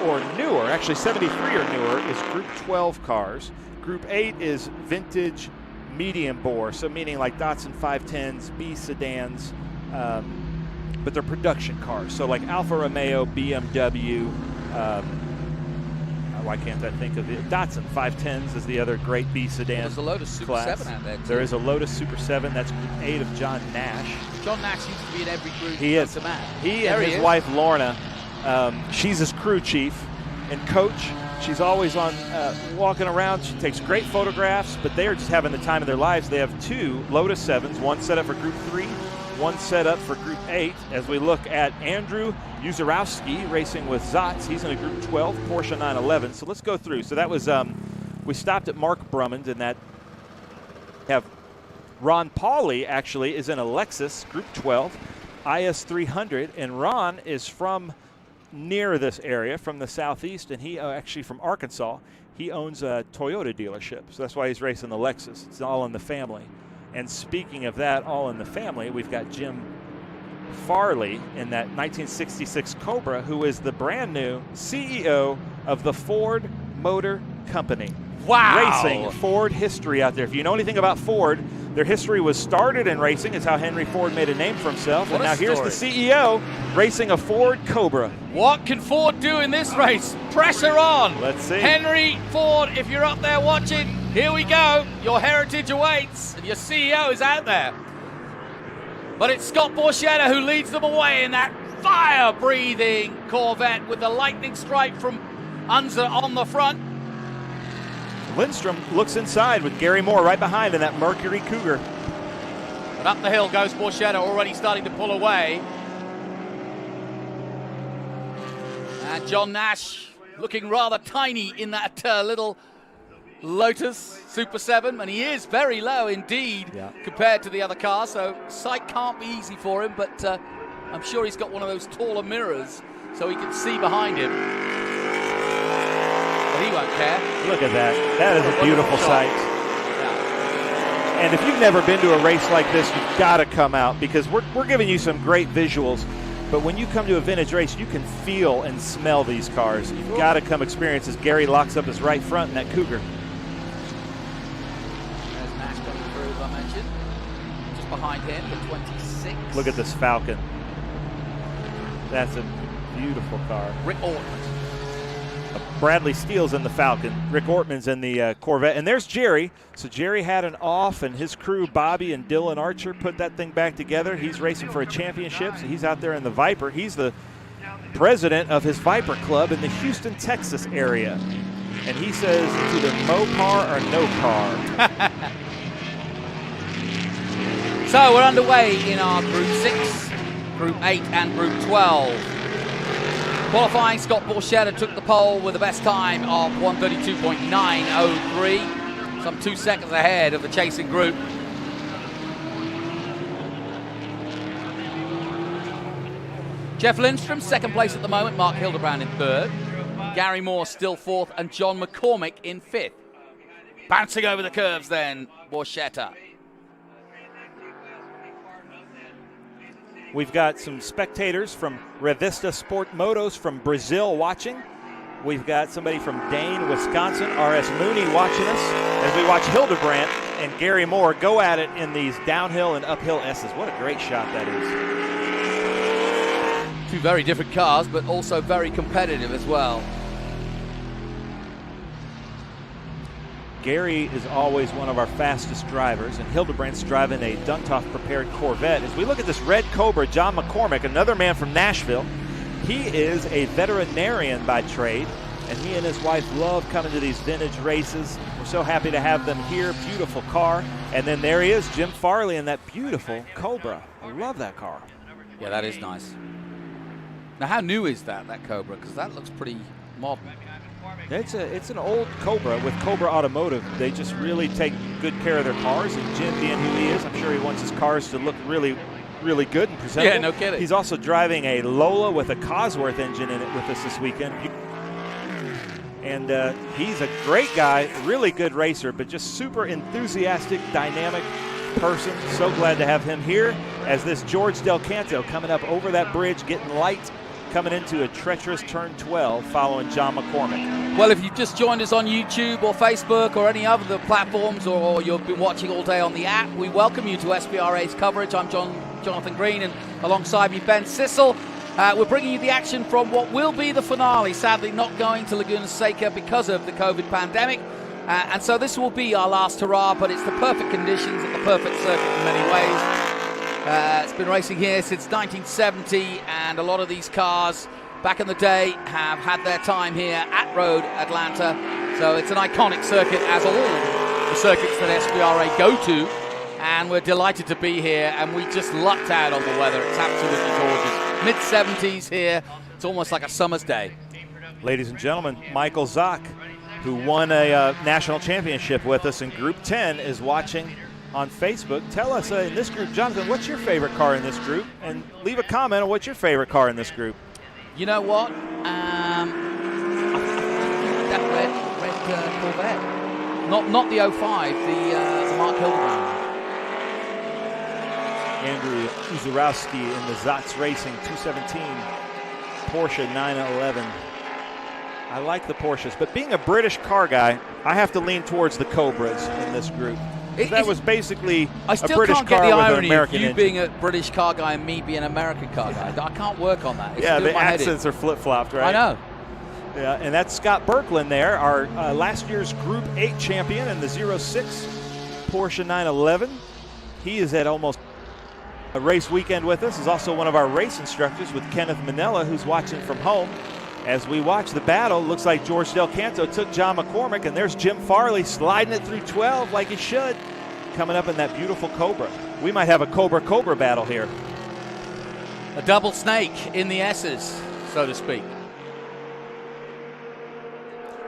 S12: or newer, actually 73 or newer, is Group 12 cars. Group 8 is vintage medium bore, so meaning like Datsun 510s, B sedans, but they're production cars. So like Alfa Romeo, BMW, why can't I think of it? Datsun 510s is the other great B sedan.
S11: There's a Lotus Super 7 out there too.
S12: There is a Lotus Super 7. That's Group 8 of John Nash.
S11: John Nash seems to be in every group.
S12: He is. He and his wife Lorna, she's his crew chief and coach. She's always on walking around. She takes great photographs, but they are just having the time of their lives. They have two Lotus 7s, one set up for Group 3, one setup for Group 8 as we look at Andrew Uzarowski racing with Zotz. He's in a Group 12 Porsche 911. So let's go through. So that was, we stopped at Mark Brummond, and that have Ron Pauley actually is in a Lexus Group 12 IS300, and Ron is from near this area, from the southeast, and he actually from Arkansas. He owns a Toyota dealership, so that's why he's racing the Lexus. It's all in the family. And speaking of that, all in the family, we've got Jim Farley in that 1966 Cobra, who is the brand new CEO of the Ford Motor Company.
S11: Wow!
S12: Racing Ford history out there. If you know anything about Ford, their history was started in racing. It's how Henry Ford made a name for himself.
S11: What
S12: and now
S11: story.
S12: here's the CEO racing a Ford Cobra.
S11: What can Ford do in this race? Pressure on.
S12: Let's see.
S11: Henry Ford, if you're up there watching, here we go. Your heritage awaits, and your CEO is out there. But it's Scott Borchetta who leads them away in that fire-breathing Corvette with the lightning strike from Unser on the front.
S12: Lindstrom looks inside with Gary Moore right behind in that Mercury Cougar.
S11: And up the hill goes Borchetta, already starting to pull away. And John Nash looking rather tiny in that little Lotus Super 7, and he is very low indeed compared to the other cars, so sight can't be easy for him, but I'm sure he's got one of those taller mirrors so he can see behind him. But he won't care.
S12: Look at that. That is a beautiful sight. And if you've never been to a race like this, you've got to come out, because we're giving you some great visuals. But when you come to a vintage race, you can feel and smell these cars. You've got to come experience as Gary locks up his right front in that Cougar.
S11: There's Nash coming through, as I mentioned. Just behind him, the 26.
S12: Look at this Falcon. That's a beautiful car.
S11: Rick Ortman.
S12: Bradley Steele's in the Falcon. Rick Ortman's in the Corvette. And there's Jerry. So Jerry had an off, and his crew, Bobby and Dylan Archer, put that thing back together. He's racing for a championship, so he's out there in the Viper. He's the president of his Viper Club in the Houston, Texas area. And he says it's either Mopar or no car.
S11: So we're underway in our Group 6, Group 8 and Group 12. Qualifying, Scott Borchetta took the pole with the best time of 1:32.903, some 2 seconds ahead of the chasing group. Jeff Lindstrom, second place at the moment, Mark Hildebrand in third, Gary Moore still fourth, and John McCormick in fifth. Bouncing over the curves then, Borchetta.
S12: We've got some spectators from Revista Sport Motos from Brazil watching. We've got somebody from Dane, Wisconsin, R.S. Mooney, watching us as we watch Hildebrandt and Gary Moore go at it in these downhill and uphill S's. What a great shot that is.
S11: Two very different cars, but also very competitive as well.
S12: Gary is always one of our fastest drivers, and Hildebrandt's driving a Duntov-prepared Corvette. As we look at this red Cobra, John McCormick, another man from Nashville, he is a veterinarian by trade, and he and his wife love coming to these vintage races. We're so happy to have them here. Beautiful car. And then there he is, Jim Farley, in that beautiful Cobra. I love that car.
S11: Yeah, that is nice. Now, how new is that Cobra? Because that looks pretty modern.
S12: It's an old Cobra with Cobra Automotive. They just really take good care of their cars, and Jim, being who he is, I'm sure he wants his cars to look really, really good and presentable.
S11: Yeah, no kidding.
S12: He's also driving a Lola with a Cosworth engine in it with us this weekend. And he's a great guy, really good racer, but just super enthusiastic, dynamic person. So glad to have him here as this George Del Canto coming up over that bridge, getting light, coming into a treacherous turn 12 following John McCormick.
S11: Well, if you've just joined us on YouTube or Facebook or any other platforms, or you've been watching all day on the app, we welcome you to SVRA's coverage. I'm Jonathan Green, and alongside me, Ben Sissel. We're bringing you the action from what will be the finale, sadly not going to Laguna Seca because of the COVID pandemic. And so this will be our last hurrah, but it's the perfect conditions and the perfect circuit in many ways. It's been racing here since 1970, and a lot of these cars back in the day have had their time here at Road Atlanta. So it's an iconic circuit, as all the circuits that SVRA go to. and we're delighted to be here, and we just lucked out on the weather. It's absolutely gorgeous. Mid-70s here. It's almost like a summer's day.
S12: Ladies and gentlemen, Michael Zock, who won a national championship with us in Group 10, is watching on Facebook. Tell us in this group, Jonathan, what's your favorite car in this group? And leave a comment on what's your favorite car in this group.
S11: You know what? That red Corvette. Not the 05, the Mark Hildebrand.
S12: Andrew Uzurowski in the Zotz Racing 217 Porsche 911. I like the Porsches, but being a British car guy, I have to lean towards the Cobras in this group. That was basically
S11: I
S12: a
S11: still
S12: British
S11: can't
S12: car
S11: get the
S12: with an
S11: irony
S12: American
S11: of you
S12: engine.
S11: being a British car guy and me being an American car guy. I can't work on that. It's
S12: Yeah,
S11: doing
S12: the
S11: my head in.
S12: accents are flip-flopped, right?
S11: I know.
S12: Yeah, and that's Scott Birkland there, our last year's Group 8 champion in the 06 Porsche 911. He is at almost a race weekend with us. He's also one of our race instructors with Kenneth Manella, who's watching from home. As we watch the battle, looks like George Del Canto took John McCormick, and there's Jim Farley sliding it through 12 like he should, coming up in that beautiful Cobra. We might have a Cobra battle here.
S11: A double snake in the S's, so to speak.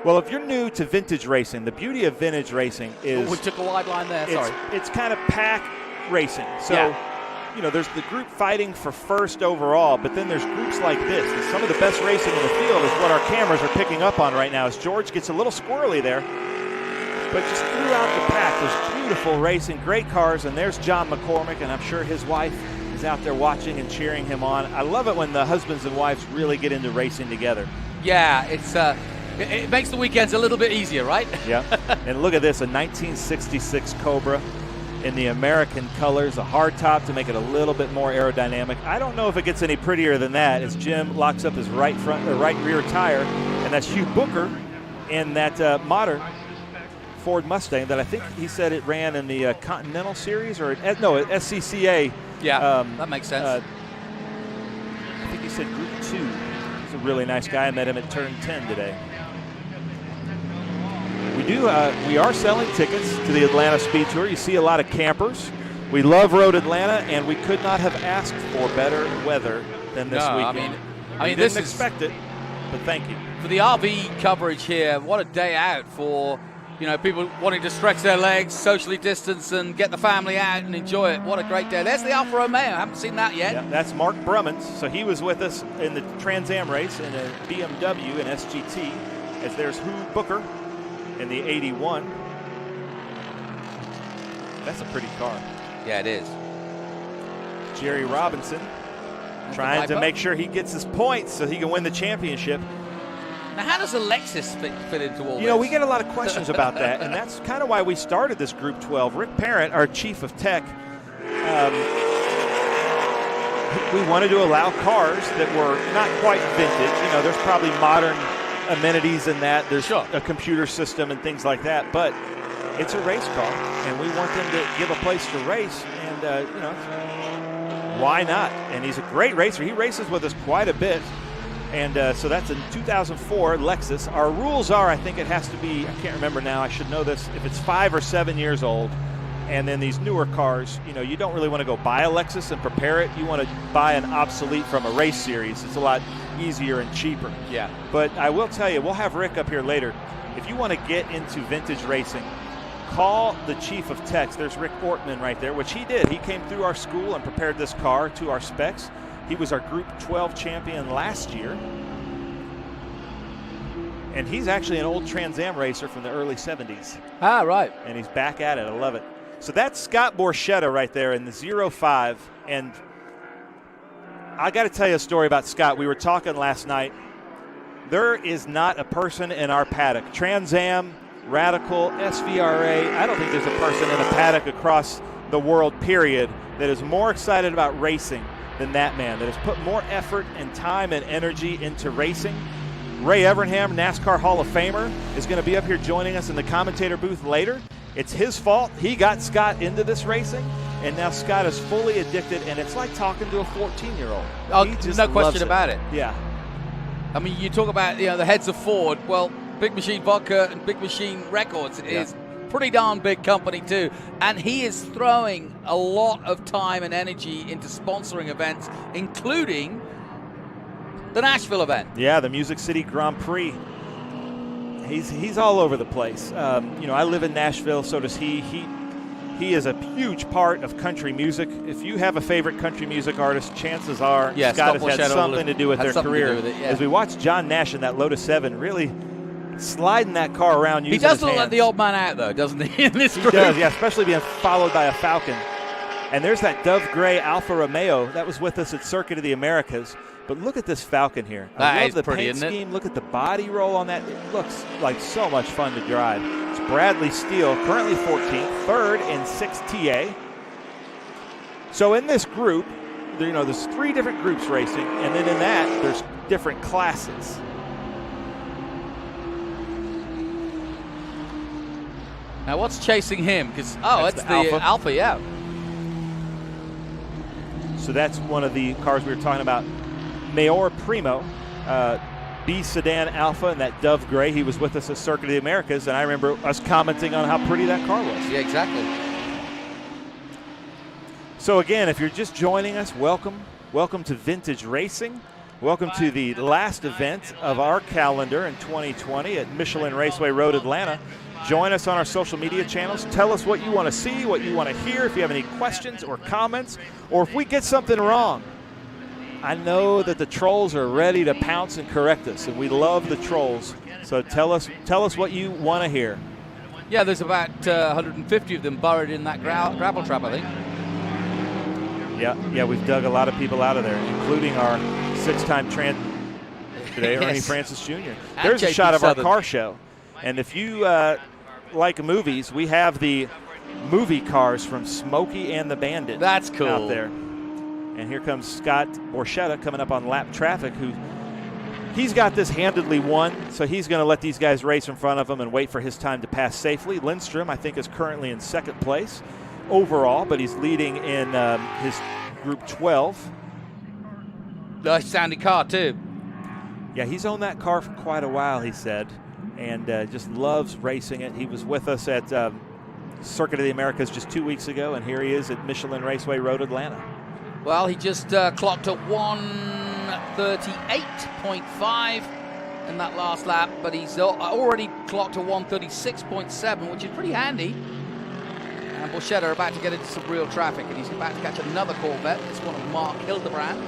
S12: Well, if you're new to vintage racing, the beauty of vintage racing is...
S11: we took a wide line there, sorry.
S12: It's kind of pack racing. So,
S11: yeah.
S12: you know, there's the group fighting for first overall, but then there's groups like this. And some of the best racing in the field is what our cameras are picking up on right now as George gets a little squirrely there. But just throughout the pack, there's beautiful racing, great cars, and there's John McCormick, and I'm sure his wife is out there watching and cheering him on. I love it when the husbands and wives really get into racing together.
S11: Yeah, it makes the weekends a little bit easier, right?
S12: Yeah, and look at this, a 1966 Cobra in the American colors, a hard top to make it a little bit more aerodynamic. I don't know if it gets any prettier than that as Jim locks up his right rear tire, and that's Hugh Booker in that modern Ford Mustang that I think he said it ran in the Continental Series or SCCA.
S11: Yeah, that makes sense.
S12: I think he said Group 2. He's a really nice guy. I met him at Turn 10 today. We are selling tickets to the Atlanta SpeedTour. You see a lot of campers. We love Road Atlanta, and we could not have asked for better weather than this weekend. I mean, didn't expect it, but thank you.
S11: For the RV coverage here, what a day out for, you know, people wanting to stretch their legs, socially distance, and get the family out and enjoy it. What a great day. There's the Alfa Romeo. I haven't seen that yet.
S12: Yeah, that's Mark Brummins. So he was with us in the Trans Am race in a BMW and SGT. As there's Hugh Booker in the 81. That's a pretty car.
S11: Yeah, it is.
S12: Jerry Robinson trying to make sure he gets his points so he can win the championship.
S11: Now, how does a Lexus fit into all this?
S12: You know, we get a lot of questions about that, and that's kind of why we started this Group 12. Rick Parent, our chief of tech, we wanted to allow cars that were not quite vintage. You know, there's probably modern amenities in that. There's a computer system and things like that, but it's a race car, and we want them to give a place to race, and, you know, why not? And he's a great racer. He races with us quite a bit. And so that's a 2004 Lexus. Our rules are, I think it has to be, I can't remember now, I should know this, if it's 5 or 7 years old. And then these newer cars, you know, you don't really want to go buy a Lexus and prepare it. You want to buy an obsolete from a race series. It's a lot easier and cheaper.
S11: Yeah.
S12: But I will tell you, we'll have Rick up here later. If you want to get into vintage racing, call the chief of techs. There's Rick Ortman right there, which he did. He came through our school and prepared this car to our specs. He was our Group 12 champion last year. And he's actually an old Trans Am racer from the early 70s.
S11: Ah, right.
S12: And he's back at it. I love it. So that's Scott Borchetta right there in the 05. And I got to tell you a story about Scott. We were talking last night. There is not a person in our paddock, Trans Am, Radical, SVRA, I don't think there's a person in a paddock across the world, period, that is more excited about racing than that man, that has put more effort and time and energy into racing. Ray Evernham, NASCAR Hall of Famer, is going to be up here joining us in the commentator booth later. It's his fault. He got Scott into this racing, and now Scott is fully addicted, and it's like talking to a 14-year-old.
S11: Oh, no question about it.
S12: Yeah.
S11: I mean, you talk about, you know, the heads of Ford. Well, Big Machine Vodka and Big Machine Records is pretty darn big company too, and he is throwing a lot of time and energy into sponsoring events, including the Nashville event.
S12: Yeah, the Music City Grand Prix. He's all over the place. You know, I live in Nashville, so does he. He is a huge part of country music. If you have a favorite country music artist, chances are Scott has had something to do with their career. As we watch John Nash in that Lotus 7 really sliding that car around using his hands.
S11: He does look like the old man out, though, doesn't he, in this
S12: He
S11: group?
S12: does, yeah, especially being followed by a Falcon. And there's that Dove Gray Alfa Romeo that was with us at Circuit of the Americas. But look at this Falcon here. I love the paint scheme. Look at the body roll on that. It looks like so much fun to drive. It's Bradley Steele, currently 14th, third in 6th TA. So in this group, you know, there's 3 different groups racing, and then in that, there's different classes.
S11: Now, what's chasing him? Because it's the Alpha, yeah.
S12: So that's one of the cars we were talking about. Mayor Primo, B Sedan Alpha, and that Dove Gray. He was with us at Circuit of the Americas, and I remember us commenting on how pretty that car was.
S11: Yeah, exactly.
S12: So again, if you're just joining us, welcome. Welcome to Vintage Racing. Welcome to the last event of our calendar in 2020 at Michelin Raceway Road, Atlanta. Join us on our social media channels. Tell us what you want to see, what you want to hear, if you have any questions or comments, or if we get something wrong. I know that the trolls are ready to pounce and correct us, and we love the trolls. So tell us what you want to hear.
S11: Yeah, there's about 150 of them buried in that gravel trap, I think.
S12: Yeah, we've dug a lot of people out of there, including our 6-time Trans today, Ernie Francis Jr. There's a shot of our car show. And if you like movies, we have the movie cars from Smokey and the Bandit.
S11: That's cool.
S12: Out there. And here comes Scott Borchetta coming up on lap traffic, he's got this handedly won, so he's going to let these guys race in front of him and wait for his time to pass safely. Lindstrom, I think, is currently in 2nd place overall, but he's leading in his Group 12.
S11: Nice sounding car, too.
S12: Yeah, he's owned that car for quite a while, he said, and just loves racing it. He was with us at Circuit of the Americas just 2 weeks ago, and here he is at Michelin Raceway Road, Atlanta.
S11: Well, he just clocked at 138.5 in that last lap, but he's already clocked at 136.7, which is pretty handy. And Borchetta about to get into some real traffic, and he's about to catch another Corvette. This one of Mark Hildebrand.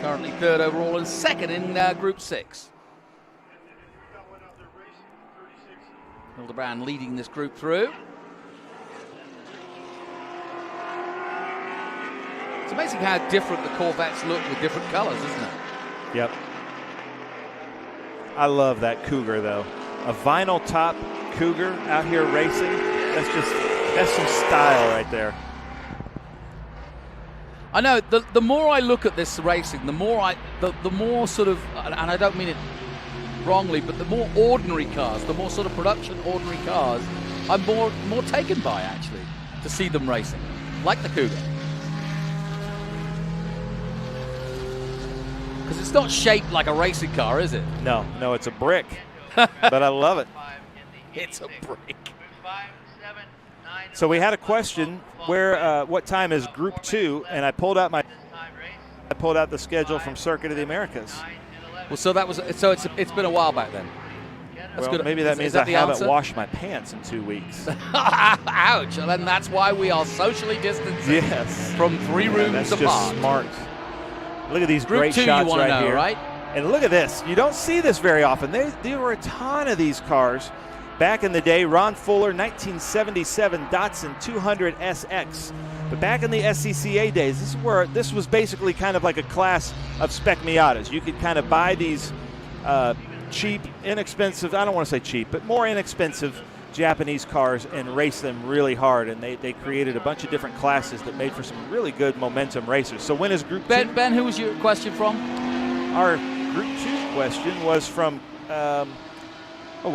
S11: Currently 3rd overall and 2nd in Group 6. Hildebrand leading this group through. It's amazing how different the Corvettes look with different colors, isn't it?
S12: Yep. I love that Cougar, though. A vinyl top Cougar out here racing. That's some style right there.
S11: I know. The more I look at this racing, the more sort of, and I don't mean it wrongly, but the more ordinary cars, the more sort of production ordinary cars, I'm more taken by, actually, to see them racing, like the Cougar. Because it's not shaped like a racing car, is it?
S12: No, it's a brick. But I love it.
S11: It's a brick.
S12: So we had a question where, what time is Group 2? And I pulled out the schedule from Circuit of the Americas.
S11: Well, so it's been a while back then. That's
S12: well,
S11: good.
S12: Maybe that means I haven't washed my pants in 2 weeks.
S11: Ouch! And then that's why we are socially distancing.
S12: Yes.
S11: From 3 rooms
S12: that's
S11: apart.
S12: Just smart. Look at these
S11: Group
S12: great
S11: 2
S12: shots
S11: you
S12: right
S11: know,
S12: here.
S11: Right?
S12: And look at this. You don't see this very often. There were a ton of these cars back in the day. Ron Fuller, 1977 Datsun 200 SX. But back in the SCCA days, this was basically kind of like a class of spec Miatas. You could kind of buy these cheap, inexpensive, I don't want to say cheap, but more inexpensive Japanese cars and race them really hard. And they created a bunch of different classes that made for some really good momentum racers. So when is Group 2?
S11: Ben, who was your question from?
S12: Our Group 2 question was from,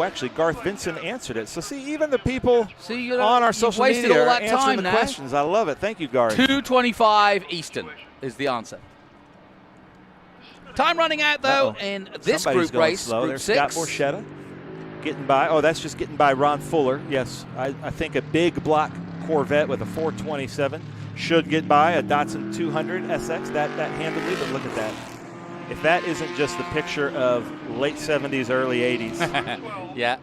S12: actually, Garth Vinson answered it. So see, even the people on our social media are answering the questions. I love it. Thank you, Garth.
S11: 2:25 Eastern is the answer. Time running out, though, in this group race,
S12: slow.
S11: Group
S12: There's
S11: 6.
S12: Scott Borchetta. getting by. Oh, that's just getting by Ron Fuller. Yes, I think a big block Corvette with a 427 should get by a Datsun 200 SX that handedly, but look at that. If that isn't just the picture of late 70s, early 80s.
S11: Yeah.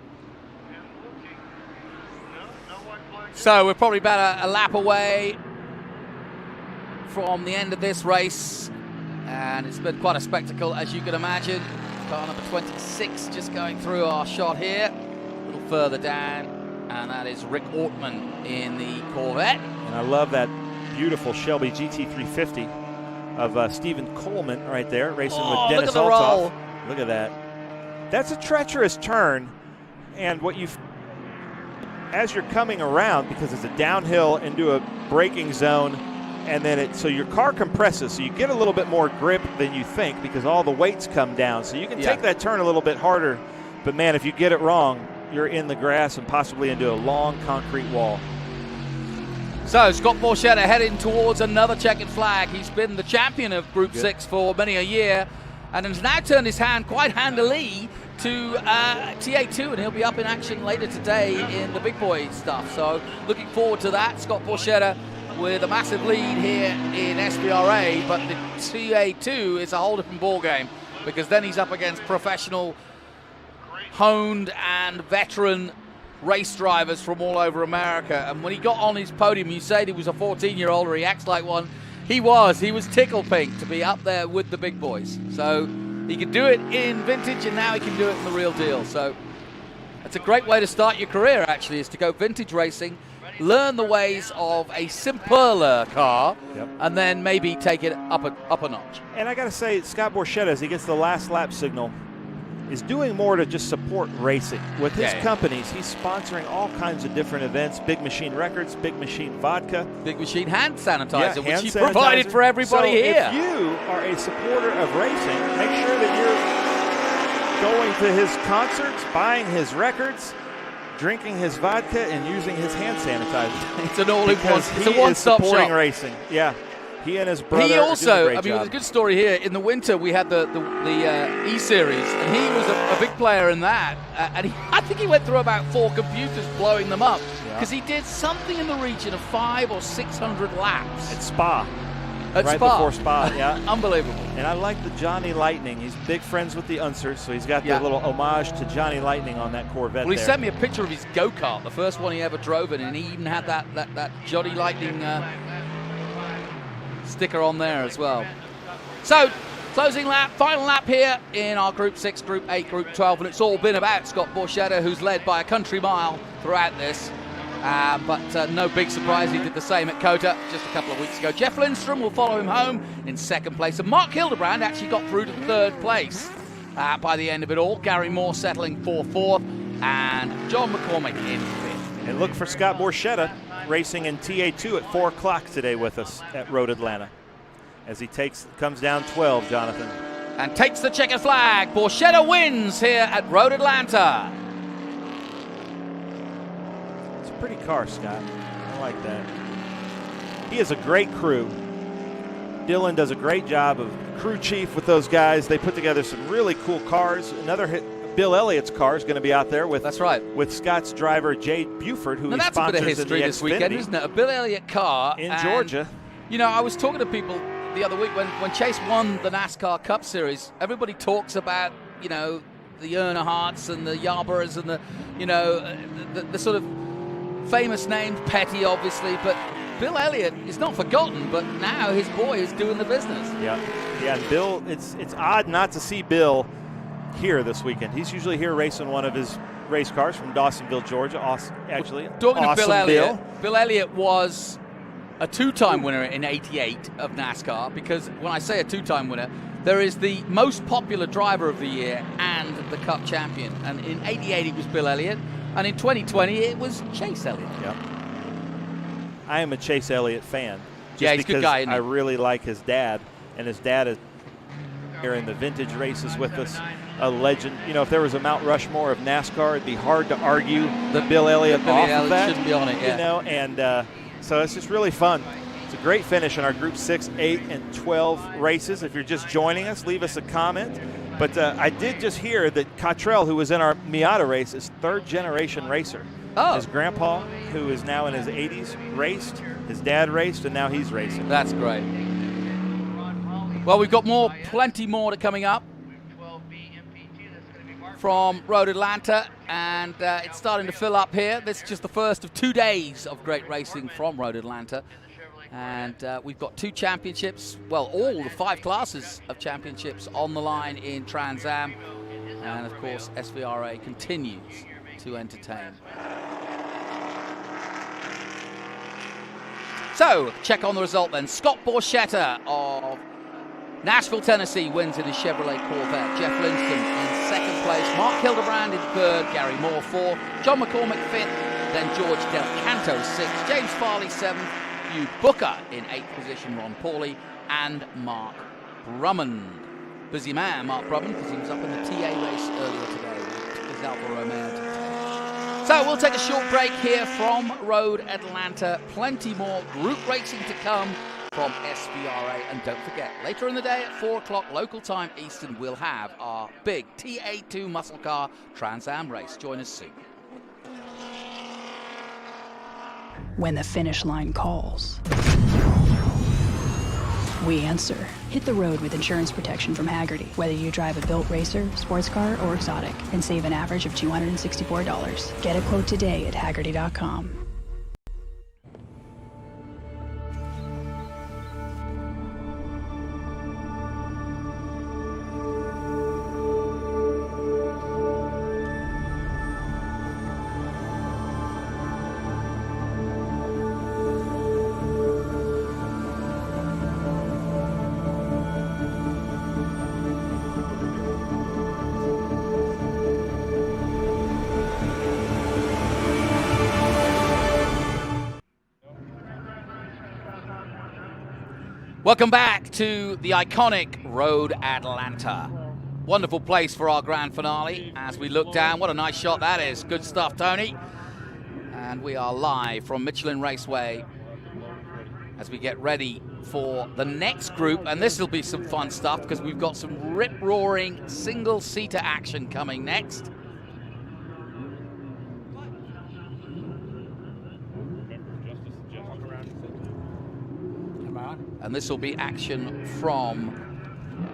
S11: So we're probably about a lap away from the end of this race, and it's been quite a spectacle, as you can imagine. Car number 26 just going through our shot here, a little further down, and that is Rick Ortman in the Corvette.
S12: And I love that beautiful Shelby GT350 of Stephen Coleman right there, racing with Dennis Althoff. Look at that. That's a treacherous turn, and as you're coming around, because it's a downhill into a braking zone, and then so your car compresses, so you get a little bit more grip than you think because all the weights come down. So you can take that turn a little bit harder, but man, if you get it wrong, you're in the grass and possibly into a long concrete wall.
S11: So Scott Borchetta heading towards another checkered flag. He's been the champion of Group 6 for many a year and has now turned his hand quite handily to TA2, and he'll be up in action later today in the big boy stuff. So looking forward to that. Scott Borchetta with a massive lead here in SVRA, but the TA2 is a whole different ballgame because then he's up against professional, honed and veteran race drivers from all over America. And when he got on his podium, you said he was a 14-year-old or he acts like one. He was tickle pink to be up there with the big boys. So he could do it in vintage, and now he can do it in the real deal. So it's a great way to start your career, actually, is to go vintage racing, learn the ways of a simpler car, and then maybe take it up a notch.
S12: And I got to say, Scott Borchetta, as he gets the last lap signal, is doing more to just support racing. With his companies, he's sponsoring all kinds of different events, Big Machine Records, Big Machine Vodka.
S11: Big Machine hand sanitizer, which he provided for everybody here.
S12: If you are a supporter of racing, make sure that you're going to his concerts, buying his records, drinking his vodka, and using his hand sanitizer.
S11: It's an all-in-one. It's a one-stop shop.
S12: Supporting racing. Yeah. He and his brother.
S11: He also,
S12: I mean,
S11: there's a good story here. In the winter, we had the E-Series, and he was a big player in that. And I think he went through about 4 computers blowing them up because he did something in the region of 500 or 600 laps.
S12: At Spa.
S11: Right
S12: before Spa, yeah.
S11: Unbelievable.
S12: And I like the Johnny Lightning. He's big friends with the Unsers, so he's got the little homage to Johnny Lightning on that Corvette.
S11: Well, he sent me a picture of his go-kart, the first one he ever drove in, and he even had that Johnny Lightning sticker on there as well. So, closing lap, final lap here in our Group 6, Group 8, Group 12, and it's all been about Scott Borchetta, who's led by a country mile throughout this. But no big surprise, he did the same at COTA just a couple of weeks ago. Jeff Lindstrom will follow him home in 2nd place, and Mark Hildebrand actually got through to 3rd place by the end of it all. Gary Moore settling for 4th, and John McCormick in 5th.
S12: And look for Scott Borchetta racing in TA2 at 4 o'clock today with us at Road Atlanta as he comes down 12, Jonathan.
S11: And takes the checkered flag. Borchetta wins here at Road Atlanta.
S12: It's a pretty car, Scott. I like that. He has a great crew. Dylan does a great job of crew chief with those guys. They put together some really cool cars. Another hit. Bill Elliott's car is going to be out there with with Scott's driver Jade Buford, who he sponsors in the Xfinity.
S11: That's a bit of history this weekend, isn't it? A Bill Elliott car
S12: in Georgia.
S11: You know, I was talking to people the other week when Chase won the NASCAR Cup Series. Everybody talks about, you know, the Earnhardts and the Yarboroughs and the sort of famous names, Petty obviously, but Bill Elliott is not forgotten, but now his boy is doing the business.
S12: Yeah, and Bill, it's odd not to see Bill here this weekend. He's usually here racing one of his race cars from Dawsonville, Georgia.
S11: Talking to Bill Elliott, Bill Elliott was a 2-time winner in '88 of NASCAR, because when I say a 2-time winner, there is the most popular driver of the year and the Cup champion. And in '88 it was Bill Elliott, and in 2020 it was Chase Elliott.
S12: Yep. I am a Chase Elliott fan.
S11: Yeah, he's a good guy, isn't he?
S12: I really like his dad, and his dad is here in the vintage races with us. A legend. You know, if there was a Mount Rushmore of NASCAR, it'd be hard to argue that Bill Elliott off of that.
S11: Shouldn't be on it, yeah.
S12: You know, and so it's just really fun. It's a great finish in our Group 6, 8, and 12 races. If you're just joining us, leave us a comment. But I did just hear that Cottrell, who was in our Miata race, is third-generation racer.
S11: Oh.
S12: His grandpa, who is now in his 80s, raced. His dad raced, and now he's racing.
S11: That's great. Well, we've got plenty more coming up from Road Atlanta, and it's starting to fill up here. This is just the first of 2 days of great racing from Road Atlanta. And we've got 2 championships, well, all the 5 classes of championships on the line in Trans Am. And, of course, SVRA continues to entertain. So, check on the result then. Scott Borchetta of Nashville, Tennessee wins in his Chevrolet Corvette. Jeff Linston in second place. Mark Hildebrand in third. Gary Moore fourth. John McCormick fifth. Then George Del Canto sixth. James Farley seventh. Hugh Booker in eighth position. Ron Pauly and Mark Drummond. Busy man, Mark Drummond, because he was up in the TA race earlier today. Took his Alfa Romeo to 10. So we'll take a short break here from Road Atlanta. Plenty more group racing to come from SVRA. And don't forget, later in the day at 4 o'clock local time Eastern, we'll have our big TA2 muscle car Trans Am race. Join us soon.
S15: When the finish line calls, we answer. Hit the road with insurance protection from Hagerty. Whether you drive a built racer, sports car, or exotic, and save an average of $264. Get a quote today at Hagerty.com.
S11: Welcome back to the iconic Road Atlanta. Wonderful place for our grand finale. As we look down, what a nice shot that is. Good stuff, Tony. And we are live from Michelin Raceway as we get ready for the next group. And this will be some fun stuff because we've got some rip-roaring single-seater action coming next. And this will be action from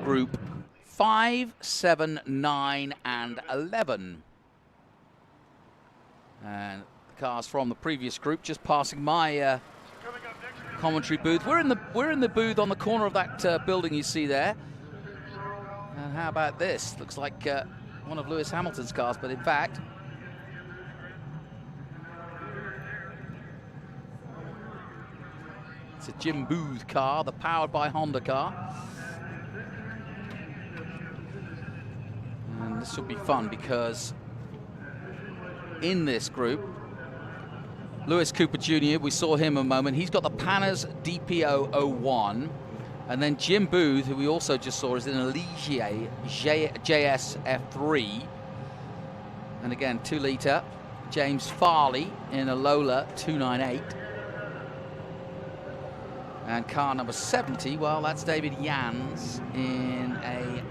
S11: Group 5, 7, 9, and 11. And the cars from the previous group just passing my commentary booth. We're in the booth on the corner of that building you see there. And how about this? Looks like one of Lewis Hamilton's cars, but in fact, it's a Jim Booth car, the Powered by Honda car. And this will be fun because in this group, Lewis Cooper Jr., we saw him a moment. He's got the Panners DPO 01. And then Jim Booth, who we also just saw, is in a Ligier JS F3. And again, 2-litre. James Farley in a Lola 298. And car number 70, well, that's David Yans in a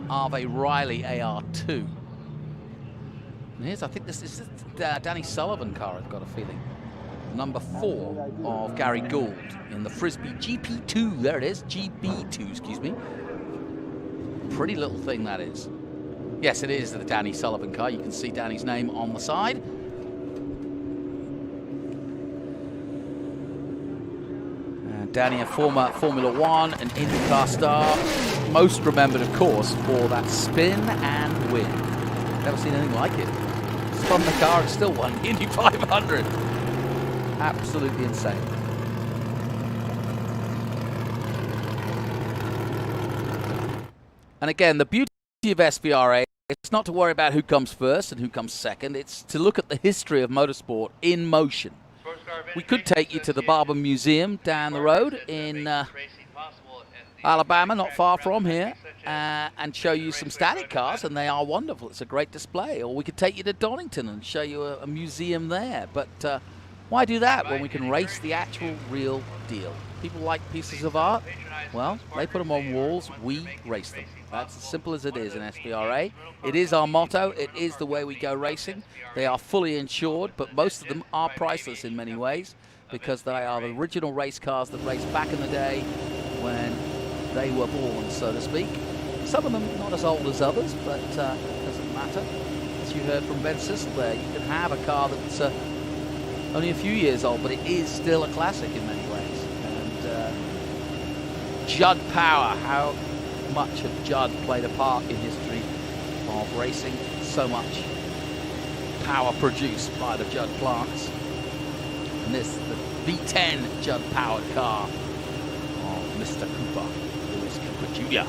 S11: Arve Riley AR2. And here's, I think this is Danny Sullivan car, I've got a feeling. Number 4 of Gary Gould in the Frisbee GP2. There it is, GB2, excuse me. Pretty little thing that is. Yes, it is the Danny Sullivan car. You can see Danny's name on the side. Danny, a former Formula One and IndyCar star, most remembered, of course, for that spin and win. Never seen anything like it. Spun the car and still won Indy 500. Absolutely insane. And again, the beauty of SVRA, it's not to worry about who comes first and who comes second. It's to look at the history of motorsport in motion. We could take you to the Barber Museum down the road in Alabama, not far from here, and show you some static cars, and they are wonderful. It's a great display. Or we could take you to Donington and show you a museum there. But Why do that when we can race the actual real deal? People like pieces of art. Well, they put them on walls, we race them. That's as simple as it is in SVRA. It is our motto, it is the way we go racing. They are fully insured, but most of them are priceless in many ways because they are the original race cars that raced back in the day when they were born, so to speak. Some of them not as old as others, but it doesn't matter. As you heard from Ben Sissel there, you can have a car that's only a few years old, but it is still a classic in many ways. And Judd Power, how much have Judd played a part in history of racing? So much power produced by the Judd plants. And this, the V10 Judd powered car of Mr. Cooper, Lewis Cooper Jr.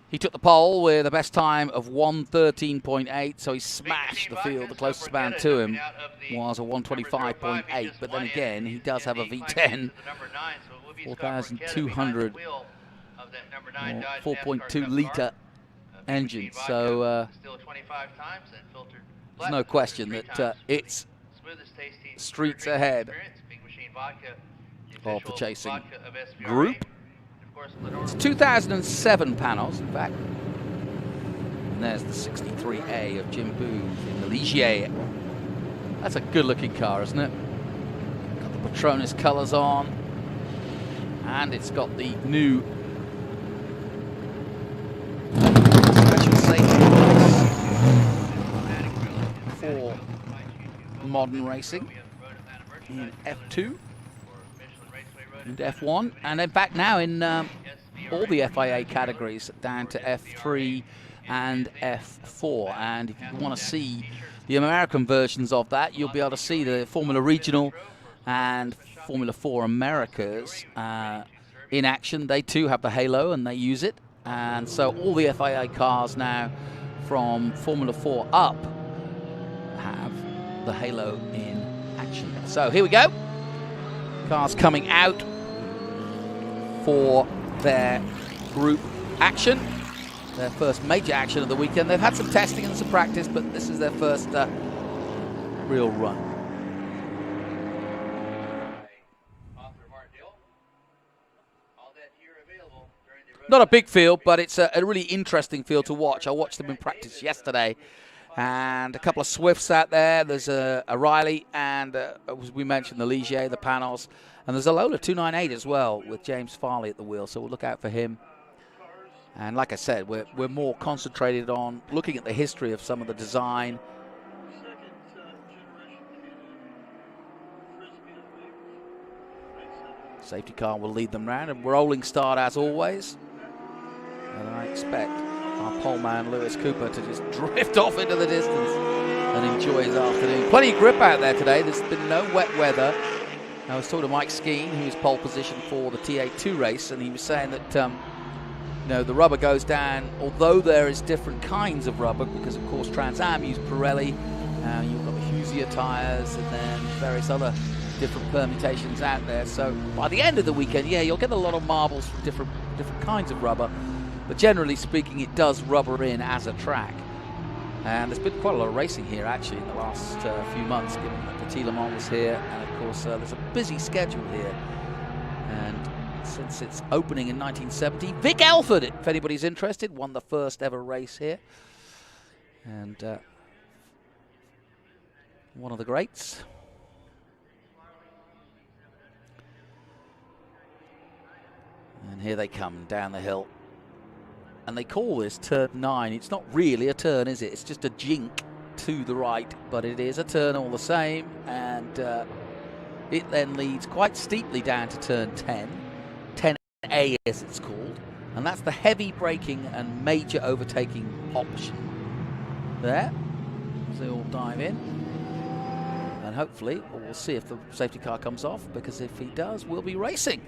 S11: He took the pole with a best time of 1:13.8, so he smashed the field. The closest man to him was a 1:25.8, but then again, he does have a V10, 4,200, 4.2 litre engine, so there's no question that it's streets ahead of the chasing group. It's 2007 panels, in fact. And there's the 63A of Jim Booth in the Ligier. That's a good-looking car, isn't it? Got the Petronas colours on. And it's got the new special safety device for modern racing in F2. And F1, and in fact now in all the FIA categories down to F3 and F4. And if you want to see the American versions of that, you'll be able to see the Formula Regional and Formula 4 Americas in action. They too have the halo and they use it, and so all the FIA cars now from Formula 4 up have the halo in action. So here we go. Cars coming out for their group action, their first major action of the weekend. They've had some testing and some practice, but this is their first real run. Not a big field, but it's a really interesting field to watch. I watched them in practice yesterday, and a couple of Swifts out there. There's a Riley, and as we mentioned, the Ligier, the panels, and there's a Lola 298 as well with James Farley at the wheel, so we'll look out for him. And like I said, we're more concentrated on looking at the history of some of the design. Safety car will lead them round, and rolling start as always. And I expect our pole man Lewis Cooper to just drift off into the distance and enjoy his afternoon. Plenty of grip out there today. There's been no wet weather. I was talking to Mike Skeen, who's pole position for the TA2 race, and he was saying that you know, the rubber goes down, although there is different kinds of rubber, because of course Trans Am use Pirelli, you've got the Husia tyres, and then various other different permutations out there. So by the end of the weekend, yeah, you'll get a lot of marbles from different kinds of rubber, but generally speaking, it does rubber in as a track. And there's been quite a lot of racing here actually in the last few months, given that Petit Le Mans was here, and of course there's a busy schedule here. And since its opening in 1970, Vic Elford, if anybody's interested, won the first ever race here. And one of the greats. And here they come down the hill. And they call this turn 9. It's not really a turn, is it? It's just a jink to the right, but it is a turn all the same. And it then leads quite steeply down to turn 10. 10A as it's called. And that's the heavy braking and major overtaking option. There. As they all dive in. And hopefully, we'll see if the safety car comes off, because if he does, we'll be racing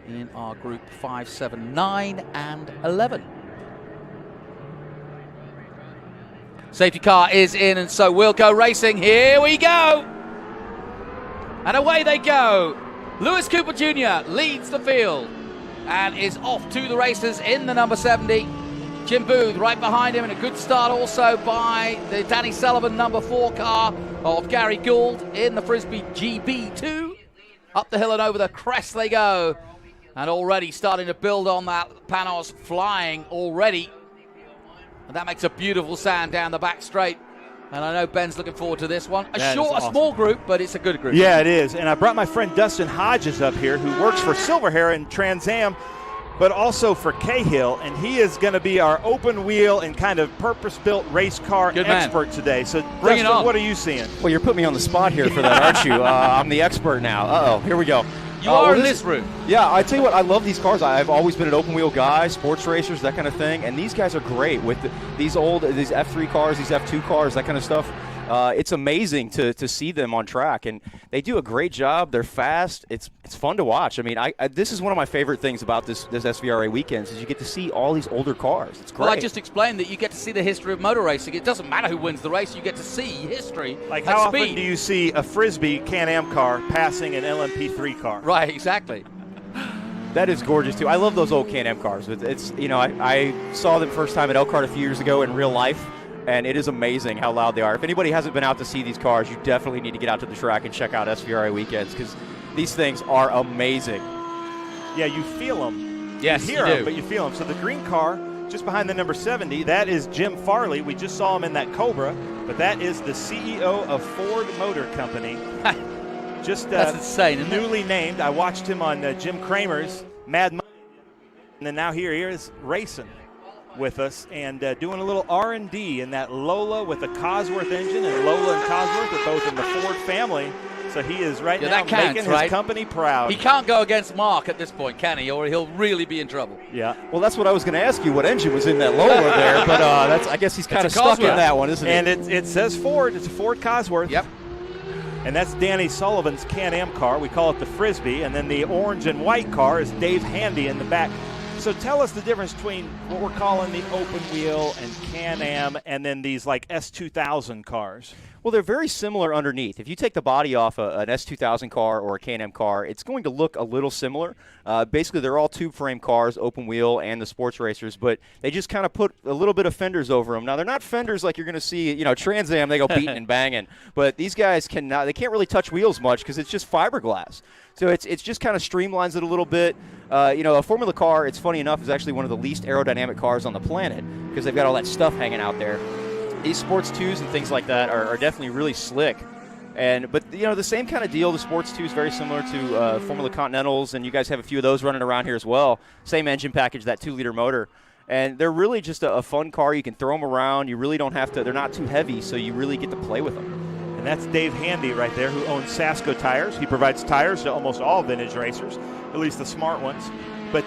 S11: in our group 5, 7, 9, and 11. Safety car is in, and so we'll go racing. Here we go! And away they go. Lewis Cooper Jr. leads the field and is off to the races in the number 70. Jim Booth right behind him, and a good start also by the Danny Sullivan number 4 car of Gary Gould in the Frisbee GB2. Up the hill and over the crest they go. And already starting to build on that. Panos flying already. And that makes a beautiful sound down the back straight. And I know Ben's looking forward to this one. A small group, but it's a good group.
S12: Yeah, it is. And I brought my friend Dustin Hodges up here, who works for Silverhair and Trans Am, but also for Cahill. And he is going to be our open wheel and kind of purpose-built race car expert today. So,
S11: Bring
S12: Dustin,
S11: it on.
S12: what are you seeing?
S16: Well, you're putting me on the spot here for that, aren't you? I'm the expert now. Uh-oh, here we go.
S11: You are in this room.
S16: Yeah, I tell you what, I love these cars. I've always been an open wheel guy, sports racers, that kind of thing. And these guys are great with these F3 cars, these F2 cars, that kind of stuff. It's amazing to see them on track, and they do a great job. They're fast. It's fun to watch. I mean, this is one of my favorite things about this SVRA weekends is you get to see all these older cars. It's great.
S11: Well, I just explained that you get to see the history of motor racing. It doesn't matter who wins the race. You get to see history.
S12: Like
S11: at
S12: how
S11: speed.
S12: often do you see a Frisbee Can-Am car passing an LMP3 car?
S11: Right, exactly.
S16: That is gorgeous too. I love those old Can-Am cars. It's I saw them first time at Elkhart a few years ago in real life. And it is amazing how loud they are. If anybody hasn't been out to see these cars, you definitely need to get out to the track and check out SVRA weekends because these things are amazing.
S12: Yeah, you feel them.
S11: Yes,
S12: you hear
S11: you
S12: them,
S11: do.
S12: but you feel them. So the green car, just behind the number 70, that is Jim Farley. We just saw him in that Cobra, but that is the CEO of Ford Motor Company. Just
S11: That's insane, isn't it?
S12: newly named. I watched him on Jim Cramer's Mad Money, and then now here he is racing with us and doing a little R&D in that Lola with the Cosworth engine, and Lola and Cosworth are both in the Ford family. So he is now
S11: that counts,
S12: making
S11: right?
S12: his company proud.
S11: He can't go against Mark at this point, can he? Or he'll really be in trouble.
S12: Yeah.
S16: Well, that's what I was going to ask you. What engine was in that Lola there? But I guess he's kind of stuck in that one, isn't he?
S12: And it says Ford. It's a Ford Cosworth.
S11: Yep.
S12: And that's Danny Sullivan's Can-Am car. We call it the Frisbee. And then the orange and white car is Dave Handy in the back. So tell us the difference between what we're calling the open wheel and Can-Am and then these like S2000 cars.
S16: Well, they're very similar underneath. If you take the body off an S2000 car or a Can-Am car, it's going to look a little similar. Basically, they're all tube frame cars, open wheel, and the sports racers, but they just kind of put a little bit of fenders over them. Now, they're not fenders like you're going to see, Trans Am, they go beating and banging, but these guys can't really touch wheels much because it's just fiberglass. So it's just kind of streamlines it a little bit. A Formula car, it's funny enough, is actually one of the least aerodynamic cars on the planet because they've got all that stuff hanging out there. These Sports 2s and things like that are definitely really slick. But the same kind of deal, the Sports 2 is very similar to Formula Continentals, and you guys have a few of those running around here as well. Same engine package, that 2-liter motor. And they're really just a fun car. You can throw them around. You really don't have to. They're not too heavy, so you really get to play with them.
S12: And that's Dave Handy right there, who owns Sasco Tires. He provides tires to almost all vintage racers, at least the smart ones. But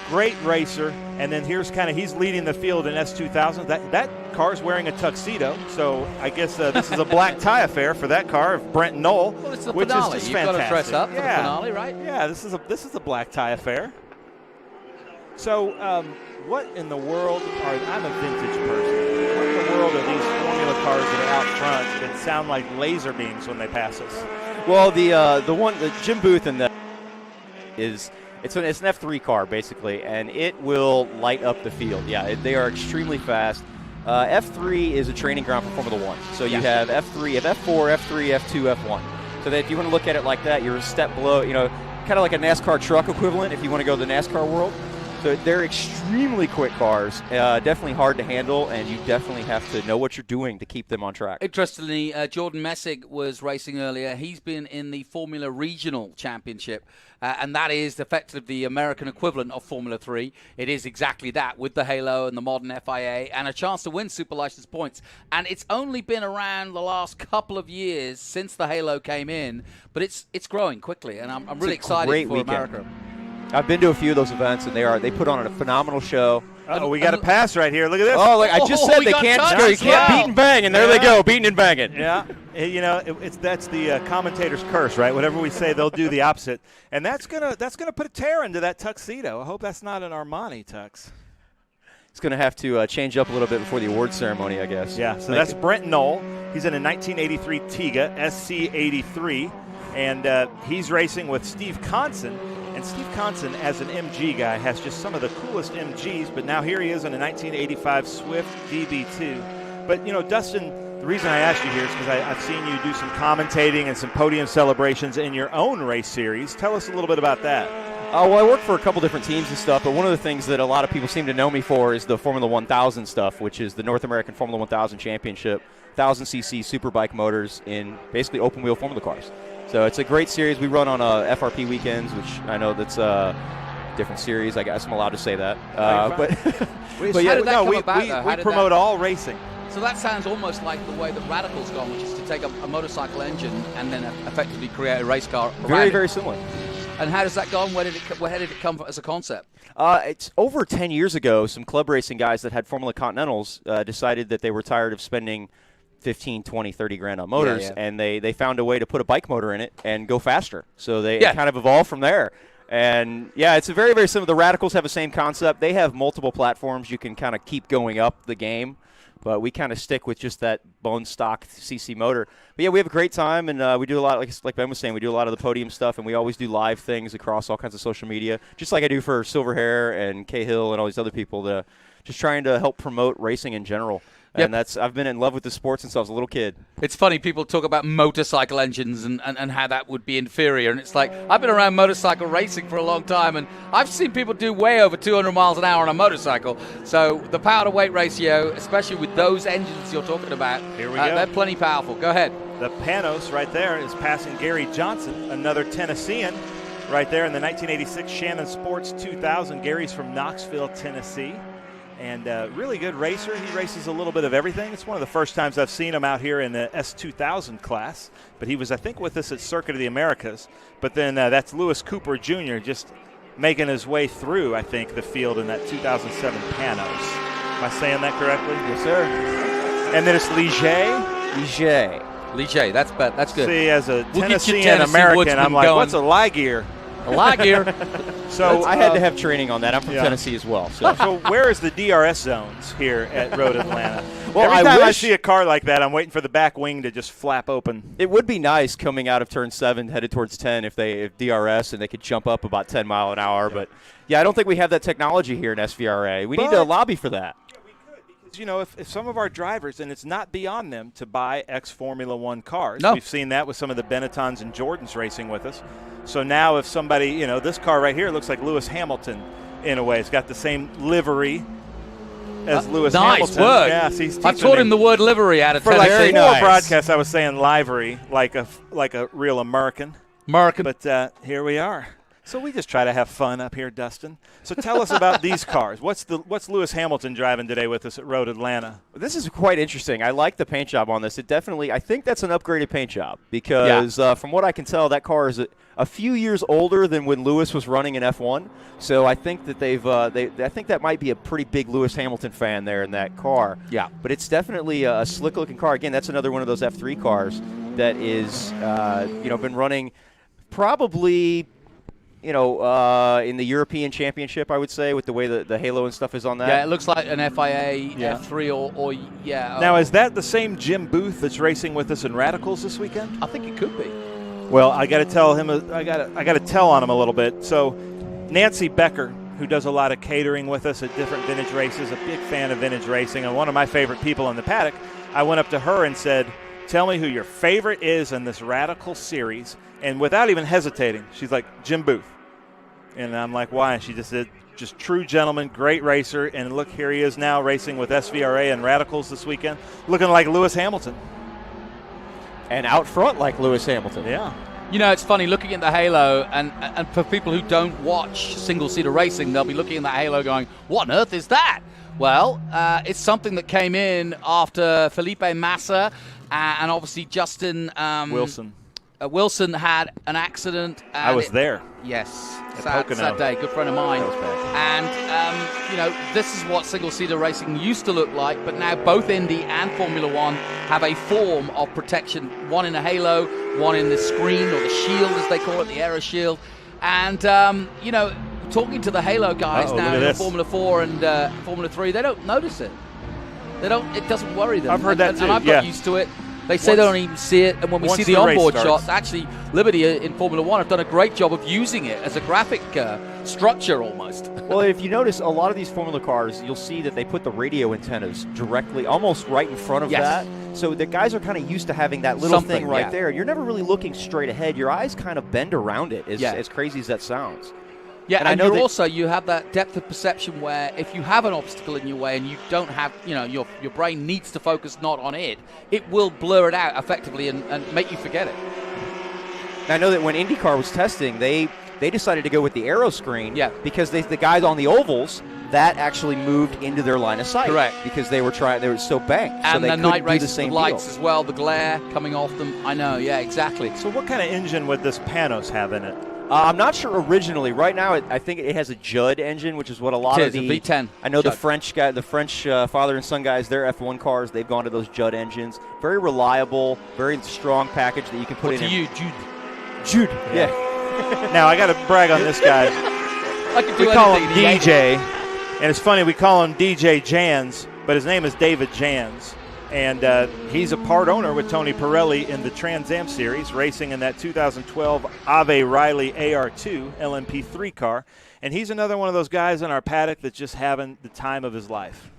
S12: great racer. And then he's leading the field in S2000. That car's wearing a tuxedo, so I guess this is a black tie affair for that car of Brent Knoll,
S11: Well, it's the
S12: which
S11: finale.
S12: is just
S11: You've
S12: fantastic.
S11: got to dress up for the finale, right?
S12: Yeah, this is a black tie affair. So, what in the world I'm a vintage person. What in the world are these Formula cars that are out front that sound like laser beams when they pass us?
S16: Well, the Jim Booth and it's an F3 car basically, and it will light up the field. Yeah, they are extremely fast. F3 is a training ground for Formula One. So you have F3, you have F4, F3, F2, F1. So that if you want to look at it like that, you're a step below. Kind of like a NASCAR truck equivalent if you want to go to the NASCAR world. So they're extremely quick cars, definitely hard to handle, and you definitely have to know what you're doing to keep them on track.
S11: Interestingly, Jordan Messig was racing earlier. He's been in the Formula Regional Championship, and that is effectively the American equivalent of Formula 3. It is exactly that, with the halo and the modern FIA, and a chance to win super license points. And it's only been around the last couple of years since the halo came in, but it's growing quickly, and I'm really excited for America.
S16: I've been to a few of those events, and they put on a phenomenal show.
S12: We got a pass right here. Look at this.
S16: Oh, I just said they can't go. You can't beat and bang, and there they go, beating and banging.
S12: Yeah, that's the commentator's curse, right? Whatever we say, they'll do the opposite, and that's gonna put a tear into that tuxedo. I hope that's not an Armani tux.
S16: It's going to have to change up a little bit before the award ceremony, I guess.
S12: Yeah. So that's Brent Knoll. He's in a 1983 Tiga SC83, and he's racing with Steve Conson. And And Steve Conson, as an MG guy, has just some of the coolest MGs, but now here he is in a 1985 Swift DB2. But, you know, Dustin, the reason I asked you here is because I've seen you do some commentating and some podium celebrations in your own race series. Tell us a little bit about that.
S16: Well, I work for a couple different teams and stuff, but one of the things that a lot of people seem to know me for is the Formula 1000 stuff, which is the North American Formula 1000 Championship, 1000cc superbike motors in basically open-wheel Formula cars. So it's a great series. We run on FRP weekends, which I know that's a different series. I guess I'm allowed to say that.
S11: But yeah,
S12: we promote all racing.
S11: So that sounds almost like the way that Radical's gone, which is to take a motorcycle engine and then effectively create a race car.
S16: Very similar.
S11: And how does that go? Where did it come as a concept?
S16: It's over 10 years ago. Some club racing guys that had Formula Continentals decided that they were tired of spending 15, 20, 30 grand on motors, and they found a way to put a bike motor in it and go faster. So they kind of evolved from there. And, yeah, it's a very, very similar. The Radicals have the same concept. They have multiple platforms. You can kind of keep going up the game. But we kind of stick with just that bone stock CC motor. But, yeah, we have a great time, and we do a lot, like Ben was saying, we do a lot of the podium stuff, and we always do live things across all kinds of social media, just like I do for Silver Hair and Cahill and all these other people, just trying to help promote racing in general.
S11: Yep.
S16: And I've been in love with the sport since I was a little kid.
S11: It's funny, people talk about motorcycle engines and how that would be inferior. And it's like, I've been around motorcycle racing for a long time, and I've seen people do way over 200 miles an hour on a motorcycle. So the power-to-weight ratio, especially with those engines you're talking about,
S12: here we go.
S11: They're plenty powerful. Go ahead.
S12: The Panos right there is passing Gary Johnson, another Tennessean, right there in the 1986 Shannon Sports 2000. Gary's from Knoxville, Tennessee. And really good racer. He races a little bit of everything. It's one of the first times I've seen him out here in the S2000 class. But he was, I think, with us at Circuit of the Americas. But then that's Lewis Cooper Jr. just making his way through, I think, the field in that 2007 Panos. Am I saying that correctly?
S16: Yes, sir.
S12: And then it's
S11: Ligier, that's good.
S12: See, as a Tennessean American, I'm like, what's a Ligier?
S11: A Ligier.
S12: So
S16: I had to have training on that. I'm from Tennessee as well.
S12: So where is the DRS zones here at Road Atlanta?
S16: Well,
S12: Every time I see a car like that, I'm waiting for the back wing to just flap open.
S16: It would be nice coming out of turn 7, headed towards 10, if DRS and they could jump up about 10 mile an hour. But yeah, I don't think we have that technology here in SVRA. We need to lobby for that.
S12: You know, if some of our drivers, and it's not beyond them to buy ex-Formula One cars.
S11: No.
S12: We've seen that with some of the Benettons and Jordans racing with us. So now if somebody, you know, this car right here looks like Lewis Hamilton in a way. It's got the same livery as Lewis Hamilton.
S11: Nice word.
S12: Yeah, see,
S11: I've taught him the word livery out of
S12: For like
S11: Tennessee.
S12: 4 broadcasts, I was saying livery, like a real American. But here we are. So we just try to have fun up here, Dustin. So tell us about these cars. What's Lewis Hamilton driving today with us at Road Atlanta?
S16: This is quite interesting. I like the paint job on this. I think that's an upgraded paint job because from what I can tell, that car is a few years older than when Lewis was running in F1. So I think that I think that might be a pretty big Lewis Hamilton fan there in that car.
S11: Yeah.
S16: But it's definitely a slick-looking car. Again, that's another one of those F3 cars that is, been running probably – in the European Championship, I would say, with the way the halo and stuff is on that.
S11: Yeah, it looks like an FIA F3 or.
S12: Now, is that the same Jim Booth that's racing with us in Radicals this weekend?
S11: I think it could be.
S12: Well, I got to tell him. I got to tell on him a little bit. So, Nancy Becker, who does a lot of catering with us at different vintage races, a big fan of vintage racing, and one of my favorite people in the paddock. I went up to her and said, "Tell me who your favorite is in this Radical series." And without even hesitating, she's like, "Jim Booth." And I'm like, why? And she just said, just true gentleman, great racer. And look, here he is now racing with SVRA and Radicals this weekend, looking like Lewis Hamilton.
S16: And out front like Lewis Hamilton.
S12: Yeah.
S11: You know, it's funny looking at the halo, and for people who don't watch single-seater racing, they'll be looking at the halo going, what on earth is that? Well, it's something that came in after Felipe Massa and obviously Justin
S12: Wilson.
S11: Wilson had an accident.
S12: I was there.
S11: Yes.
S12: Sad
S11: day. Good friend of mine. And, this is what single-seater racing used to look like, but now both Indy and Formula One have a form of protection, one in a halo, one in the screen or the shield, as they call it, the aero shield. And, talking to the halo guys now in Formula 4 and Formula 3, they don't notice it. It doesn't worry them.
S12: I've heard that too.
S11: And I've got used to it. They say they don't even see it, and when we see the onboard shots, actually, Liberty in Formula One have done a great job of using it as a graphic structure almost.
S16: Well, if you notice, a lot of these Formula cars, you'll see that they put the radio antennas directly, almost right in front of that. So the guys are kind of used to having that little thing right there. You're never really looking straight ahead. Your eyes kind of bend around it, as crazy as that sounds.
S11: Yeah, and I know you have that depth of perception where if you have an obstacle in your way and you don't have, your brain needs to focus not on it, it will blur it out effectively and make you forget it.
S16: I know that when IndyCar was testing, they decided to go with the aero screen because the guys on the ovals, that actually moved into their line of sight.
S11: Correct.
S16: Because they were so banked.
S11: And
S16: so they
S11: the night race,
S16: do the same
S11: lights
S16: deal.
S11: as well, the glare coming off them. I know, yeah, exactly.
S12: So what kind of engine would this Panos have in it?
S16: I'm not sure originally. Right now, I think it has a Judd engine, which is what a lot of the
S11: V10.
S16: I know
S11: Judd.
S16: the French father and son guys, their F1 cars, they've gone to those Judd engines. Very reliable, very strong package that you can put in. Jude. Yeah.
S12: Now I got to brag on this guy. We call him DJ, and it's funny we call him DJ Jans, but his name is David Jans. And he's a part owner with Tony Pirelli in the Trans Am series, racing in that 2012 Ave Riley AR2 LMP3 car. And he's another one of those guys in our paddock that's just having the time of his life.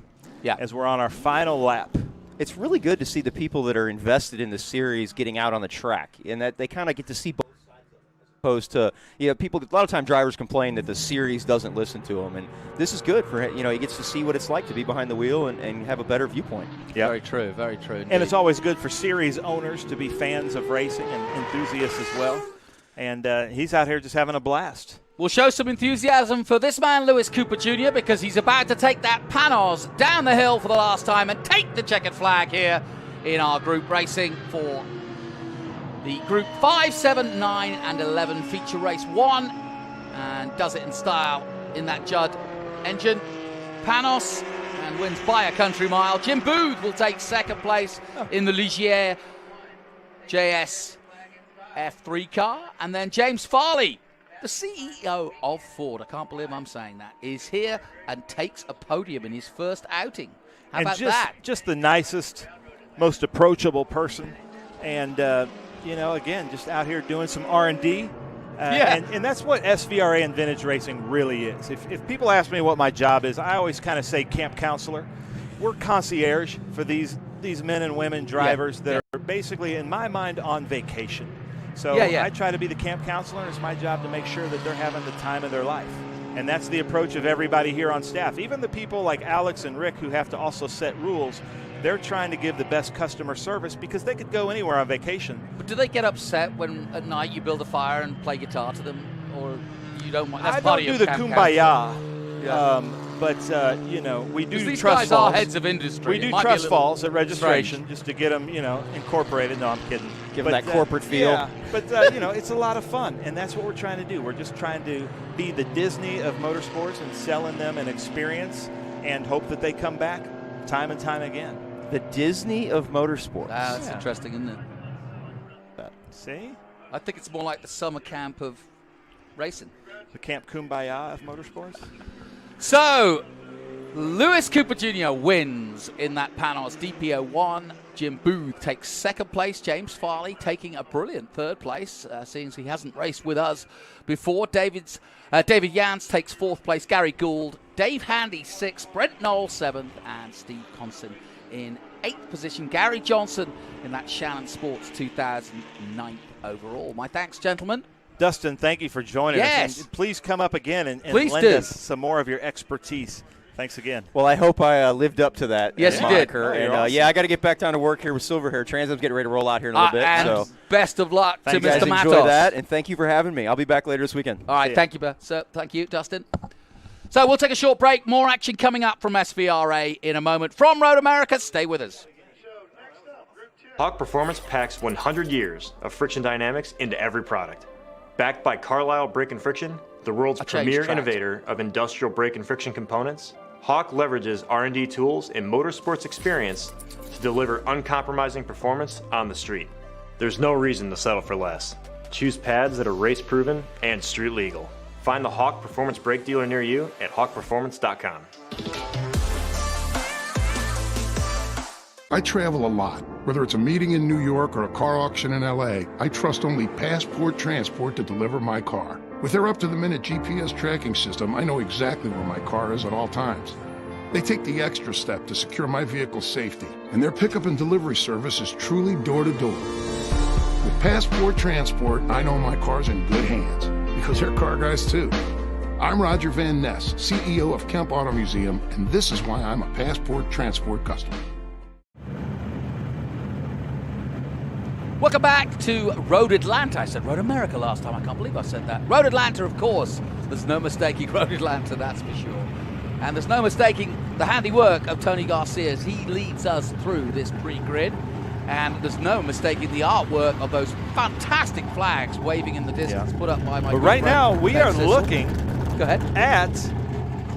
S11: Yeah.
S12: As we're on our final lap.
S16: It's really good to see the people that are invested in the series getting out on the track, and that they kind of get to see both sides of it, as opposed to people. A lot of time drivers complain that the series doesn't listen to them, and this is good for him. He gets to see what it's like to be behind the wheel and have a better viewpoint.
S12: Yep.
S11: Very true, very true. Indeed.
S12: And it's always good for series owners to be fans of racing and enthusiasts as well. And he's out here just having a blast.
S11: We'll show some enthusiasm for this man, Lewis Cooper Jr., because he's about to take that Panos down the hill for the last time and take the checkered flag here in our group racing for the Group 5, 7, 9, and 11 feature race 1, and does it in style in that Judd engine. Panos, and wins by a country mile. Jim Booth will take second place in the Ligier JS F3 car, and then James Farley, the CEO of Ford, I can't believe I'm saying that, is here and takes a podium in his first outing. How about that?
S12: Just the nicest, most approachable person. And, again, just out here doing some R&D. And that's what SVRA and vintage racing really is. If people ask me what my job is, I always kind of say camp counselor. We're concierge for these men and women drivers that are basically, in my mind, on vacation. So I try to be the camp counselor, and it's my job to make sure that they're having the time of their life. And that's the approach of everybody here on staff. Even the people like Alex and Rick who have to also set rules, they're trying to give the best customer service because they could go anywhere on vacation.
S11: But do they get upset when at night you build a fire and play guitar to them? Or you don't want that's part of your
S12: I don't do the
S11: camp
S12: kumbaya. But we do
S11: these
S12: trust
S11: guys
S12: falls.
S11: are heads of industry.
S12: We do trust falls at registration just to get them, incorporated. No, I'm kidding.
S16: Give them that corporate feel.
S12: Yeah, but it's a lot of fun, and that's what we're trying to do. We're just trying to be the Disney of motorsports and selling them an experience, and hope that they come back time and time again.
S16: The Disney of motorsports.
S11: That's interesting, isn't it?
S12: See?
S11: I think it's more like the summer camp of racing.
S12: The Camp Kumbaya of motorsports?
S11: So, Lewis Cooper Jr. wins in that Panos DP01. Jim Booth takes second place. James Farley taking a brilliant third place, seeing as he hasn't raced with us before. David Yance takes fourth place. Gary Gould, Dave Handy sixth, Brent Knoll seventh, and Steve Conston in eighth position. Gary Johnson in that Shannon Sports 2009 overall. My thanks, gentlemen.
S12: Dustin, thank you for joining us. And please come up again and lend us some more of your expertise. Thanks again.
S16: Well, I hope I lived up to that.
S11: Yes, you did.
S16: And awesome. I got to get back down to work here with Silver Hair. Trans Am's getting ready to roll out here in a little bit.
S11: And
S16: so
S11: best of luck to Mr. Matos.
S16: Enjoy that, and thank you for having me. I'll be back later this weekend.
S11: All right, thank you, sir. Thank you, Dustin. So we'll take a short break. More action coming up from SVRA in a moment. From Road America, stay with us.
S17: Hawk Performance packs 100 years of friction dynamics into every product. Backed by Carlisle Brake and Friction, the world's premier innovator of industrial brake and friction components, Hawk leverages R&D tools and motorsports experience to deliver uncompromising performance on the street. There's no reason to settle for less. Choose pads that are race-proven and street legal. Find the Hawk Performance brake dealer near you at hawkperformance.com.
S18: I travel a lot. Whether it's a meeting in New York or a car auction in LA, I trust only Passport Transport to deliver my car. With their up-to-the-minute GPS tracking system, I know exactly where my car is at all times. They take the extra step to secure my vehicle's safety, and their pickup and delivery service is truly door-to-door. With Passport Transport, I know my car's in good hands, because they're car guys too. I'm Roger Van Ness, CEO of Kemp Auto Museum, and this is why I'm a Passport Transport customer.
S11: Welcome back to Road Atlanta. I said Road America last time. I can't believe I said that. Road Atlanta, of course. There's no mistaking Road Atlanta, that's for sure. And there's no mistaking the handiwork of Tony Garcia as he leads us through this pre-grid. And there's no mistaking the artwork of those fantastic flags waving in the distance put up by my
S12: But right now, we are looking at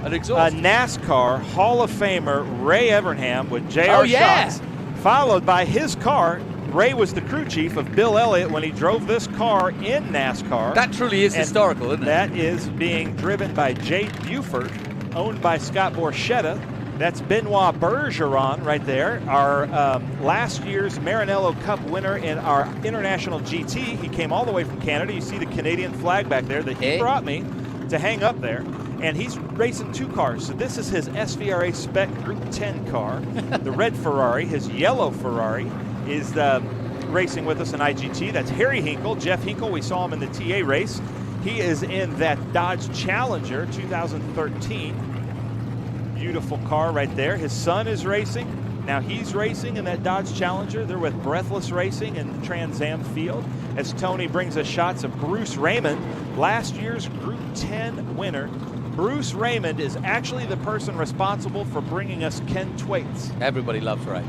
S11: an exhaust.
S12: A NASCAR Hall of Famer, Ray Evernham, with J.R.
S11: Oh, yeah.
S12: Schatz, followed by his car. Ray was the crew chief of Bill Elliott when he drove this car in NASCAR.
S11: That truly is historical, isn't it?
S12: That is being driven by Jade Buford, owned by Scott Borchetta. That's Benoit Bergeron right there, our last year's Maranello Cup winner in our International GT. He came all the way from Canada. You see the Canadian flag back there that he brought me to hang up there. And he's racing two cars. So this is his SVRA spec Group 10 car, the red Ferrari. His yellow Ferrari is racing with us in IGT. That's Harry Hinkle. Jeff Hinkle, we saw him in the TA race. He is in that Dodge Challenger 2013. Beautiful car right there. His son is racing. Now he's racing in that Dodge Challenger. They're with Breathless Racing in the Trans Am field. As Tony brings us shots of Bruce Raymond, last year's Group 10 winner. Bruce Raymond is actually the person responsible for bringing us Ken Twaits.
S11: Everybody loves Ray.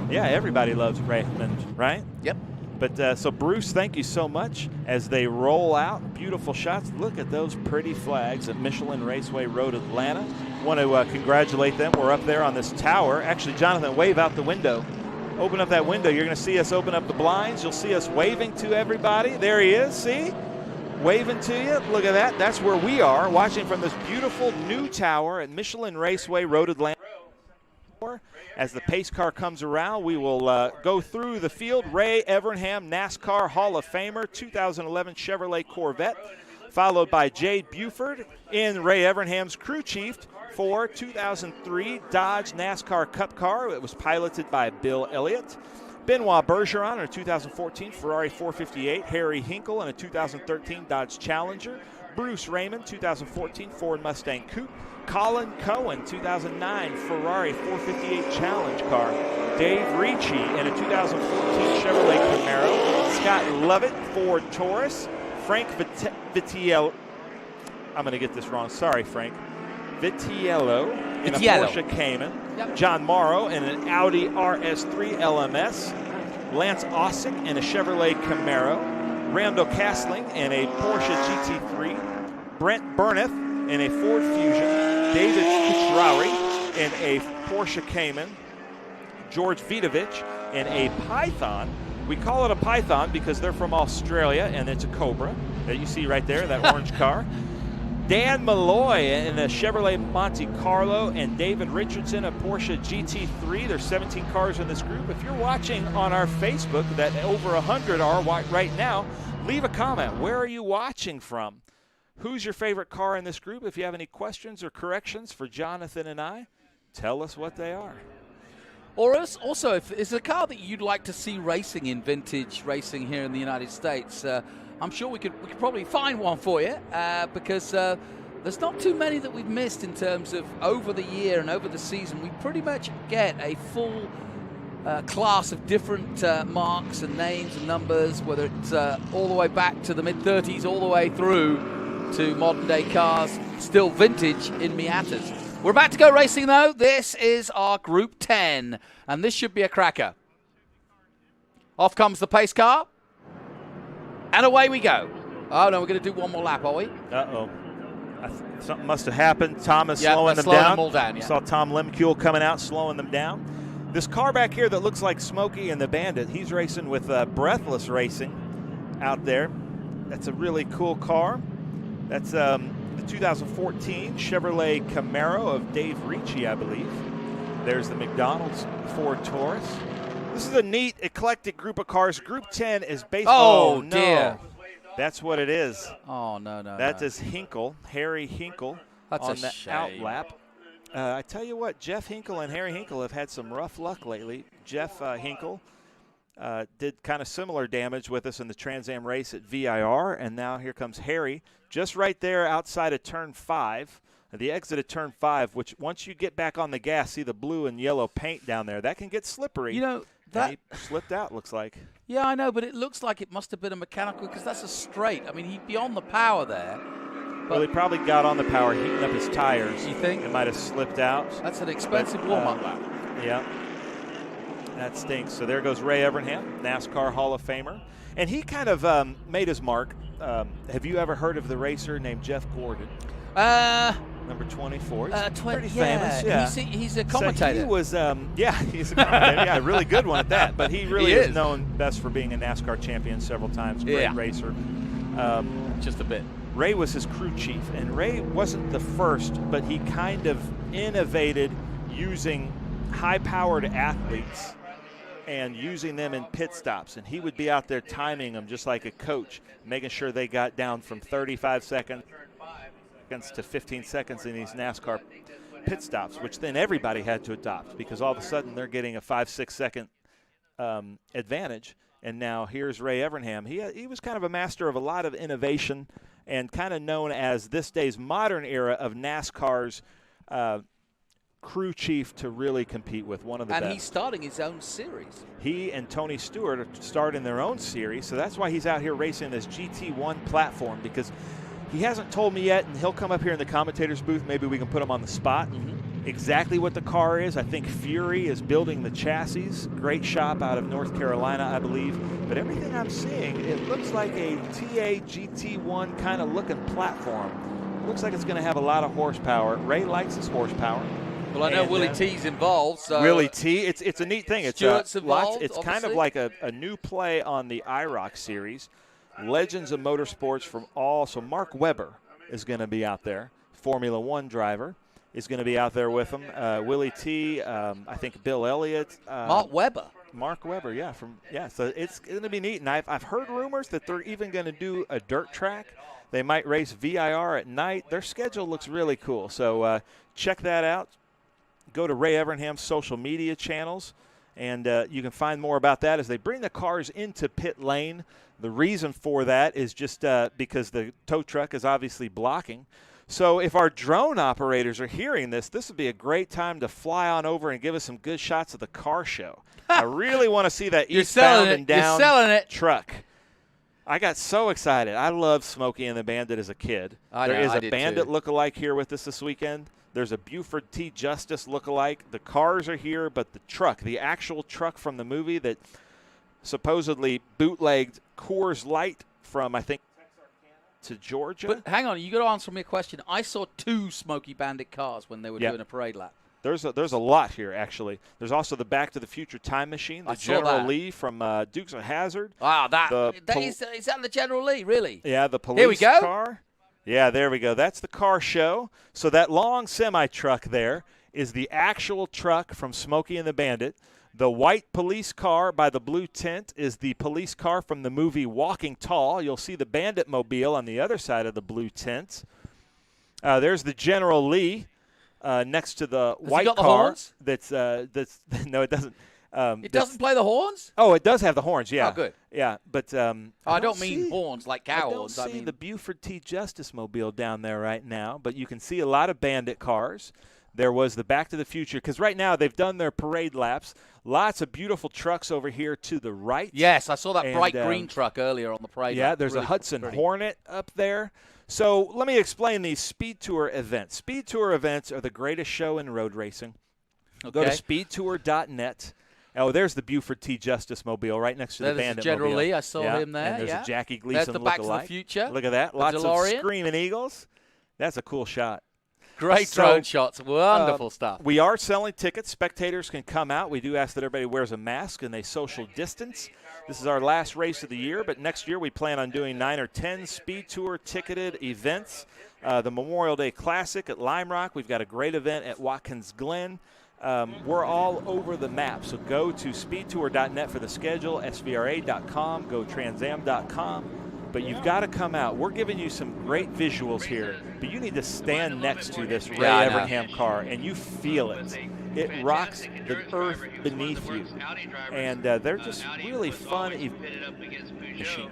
S12: Yeah, everybody loves Raymond, right?
S11: Yep.
S12: But so Bruce, thank you so much as they roll out. Beautiful shots. Look at those pretty flags at Michelin Raceway Road, Atlanta. Want to congratulate them. We're up there on this tower. Actually, Jonathan, wave out the window. Open up that window. You're going to see us open up the blinds. You'll see us waving to everybody. There he is. See? Waving to you. Look at that. That's where we are, watching from this beautiful new tower at Michelin Raceway Road, Atlanta. As the pace car comes around, we will go through the field. Ray Evernham, NASCAR Hall of Famer, 2011 Chevrolet Corvette, followed by Jade Buford in Ray Evernham's crew chief for 2003 Dodge NASCAR Cup car. It was piloted by Bill Elliott. Benoit Bergeron in a 2014 Ferrari 458. Harry Hinkle in a 2013 Dodge Challenger. Bruce Raymond, 2014 Ford Mustang Coupe. Colin Cohen, 2009 Ferrari 458 Challenge car. Dave Ricci in a 2014 Chevrolet Camaro. Scott Lovett, Ford Taurus. Frank Vitiello, I'm going to get this wrong, sorry Frank. Vitiello in a Porsche Cayman. Yep. John Morrow in an Audi RS3 LMS. Lance Ossick in a Chevrolet Camaro. Randall Castling in a Porsche GT3. Brent Burneth in a Ford Fusion. David Kuchrauri in a Porsche Cayman. George Vidovich in a Python. We call it a Python because they're from Australia and it's a Cobra that you see right there, that orange car. Dan Malloy in a Chevrolet Monte Carlo, and David Richardson, a Porsche GT3. There's 17 cars in this group. If you're watching on our Facebook, that over 100 are right now, leave a comment. Where are you watching from? Who's your favorite car in this group? If you have any questions or corrections for Jonathan and I, tell us what they are.
S11: Or also, if it's a car that you'd like to see racing in vintage racing here in the United States, I'm sure we could probably find one for you because there's not too many that we've missed in terms of over the year and over the season. We pretty much get a full class of different marks and names and numbers, whether it's all the way back to the mid-30s, all the way through to modern-day cars, still vintage in Miatas. We're about to go racing, though. This is our Group 10, and this should be a cracker. Off comes the pace car. And away we go. Oh, no, we're going to do one more lap, are we?
S12: Uh-oh. Something must have happened. Tom is
S11: slowing them down.
S12: Yeah. Saw Tom Lemkuhl coming out, slowing them down. This car back here that looks like Smokey and the Bandit, he's racing with Breathless Racing out there. That's a really cool car. That's the 2014 Chevrolet Camaro of Dave Ricci, I believe. There's the McDonald's Ford Taurus. This is a neat, eclectic group of cars. Group 10 is based.
S11: Oh,
S12: no.
S11: dear.
S12: That's what it is.
S11: Oh, no.
S12: That is Hinkle, Harry Hinkle,
S11: That's
S12: on
S11: a
S12: the
S11: shame.
S12: outlap. I tell you what, Jeff Hinkle and Harry Hinkle have had some rough luck lately. Jeff Hinkle did kind of similar damage with us in the Trans Am race at VIR, and now here comes Harry, just right there outside of Turn 5. The exit of Turn 5, which once you get back on the gas, see the blue and yellow paint down there. That can get slippery.
S11: You know, that
S12: he slipped out, looks like.
S11: Yeah, I know, but it looks like it must have been a mechanical, because that's a straight. I mean, he'd be on the power there.
S12: Well, he probably got on the power, heating up his tires.
S11: You think?
S12: It might have slipped out.
S11: That's an expensive warm-up lap.
S12: Yeah. That stinks. So there goes Ray Evernham, NASCAR Hall of Famer. And he kind of made his mark. Have you ever heard of the racer named Jeff Gordon? Number 24. He's pretty famous. Yeah.
S11: He's a commentator.
S12: So he was, he's a commentator. Yeah, a really good one at that. But he really is known best for being a NASCAR champion several times. Great racer.
S11: Just a bit.
S12: Ray was his crew chief, and Ray wasn't the first, but he kind of innovated using high-powered athletes and using them in pit stops. And he would be out there timing them just like a coach, making sure they got down from 35 seconds to 15 seconds in these NASCAR pit stops, which then everybody had to adopt because all of a sudden they're getting a 5-6 second advantage. And now here's Ray Evernham. He was kind of a master of a lot of innovation and kind of known as this day's modern era of NASCAR's crew chief to really compete with, one of the best.
S11: And he's starting his own series.
S12: He and Tony Stewart are starting their own series, so that's why he's out here racing this GT1 platform, because he hasn't told me yet, and he'll come up here in the commentator's booth. Maybe we can put him on the spot. Exactly what the car is. I think Fury is building the chassis. Great shop out of North Carolina, I believe. But everything I'm seeing, it looks like a TA GT1 kind of looking platform. Looks like it's going to have a lot of horsepower. Ray likes his horsepower.
S11: Well, I know Willie T's involved. So
S12: Willie T, it's a neat thing.
S11: Stewart's involved,
S12: it's kind of like a new play on the IROC series. Legends of motorsports from all. So Mark Webber is going to be out there. Formula One driver is going to be out there with him. Willie T, I think Bill Elliott.
S11: Mark Webber.
S12: Mark Webber, yeah. So it's going to be neat. And I've heard rumors that they're even going to do a dirt track. They might race VIR at night. Their schedule looks really cool. So check that out. Go to Ray Evernham's social media channels, and you can find more about that as they bring the cars into pit lane. The reason for that is just because the tow truck is obviously blocking. So if our drone operators are hearing this, this would be a great time to fly on over and give us some good shots of the car show. I really want to see that eastbound and down truck. I got so excited. I loved Smokey and the Bandit as a kid. There is a Bandit lookalike here with us this weekend. There's a Buford T. Justice lookalike. The cars are here, but the truck, the actual truck from the movie that supposedly bootlegged Coors Light from, I think, to Georgia.
S11: But hang on, you got to answer me a question. I saw 2 Smokey Bandit cars when they were doing a parade lap.
S12: There's a lot here, actually. There's also the Back to the Future time machine, the General Lee from Dukes of Hazzard.
S11: Wow, is that the General Lee, really?
S12: Yeah, the police car. Yeah, there we go. That's the car show. So that long semi-truck there is the actual truck from Smokey and the Bandit. The white police car by the blue tent is the police car from the movie Walking Tall. You'll see the Bandit mobile on the other side of the blue tent. There's the General Lee next to the white car.
S11: The horns?
S12: That's no, it doesn't.
S11: It doesn't play the horns?
S12: Oh, it does have the horns, yeah.
S11: Oh, good.
S12: Yeah, but
S11: I don't mean horns like cow horns.
S12: I don't see the Buford T. Justice mobile down there right now, but you can see a lot of Bandit cars. There was the Back to the Future, because right now they've done their parade laps. Lots of beautiful trucks over here to the right.
S11: Yes, I saw that bright green truck earlier on the parade lap.
S12: Yeah, there's a Hudson Hornet up there. So let me explain these Speed Tour events. Speed Tour events are the greatest show in road racing. Go to speedtour.net. Oh, there's the Buford T. Justice mobile right next to the Bandit
S11: General
S12: mobile.
S11: Lee, I saw him there.
S12: And there's a Jackie Gleason
S11: lookalike. There's the Back to the Future.
S12: Look at that. Lots
S11: DeLorean.
S12: of screaming eagles. That's a cool shot.
S11: Great drone shots. Wonderful stuff.
S12: We are selling tickets. Spectators can come out. We do ask that everybody wears a mask and they social distance. This is our last race of the year, but next year we plan on doing 9 or 10 Speed Tour ticketed events. The Memorial Day Classic at Lime Rock. We've got a great event at Watkins Glen. We're all over the map, so go to speedtour.net for the schedule, svra.com, go transam.com. But you've got to come out. We're giving you some great visuals here, but you need to stand next to this Ray Evernham car, and you feel it. It rocks the earth beneath you, and they're just really fun machine.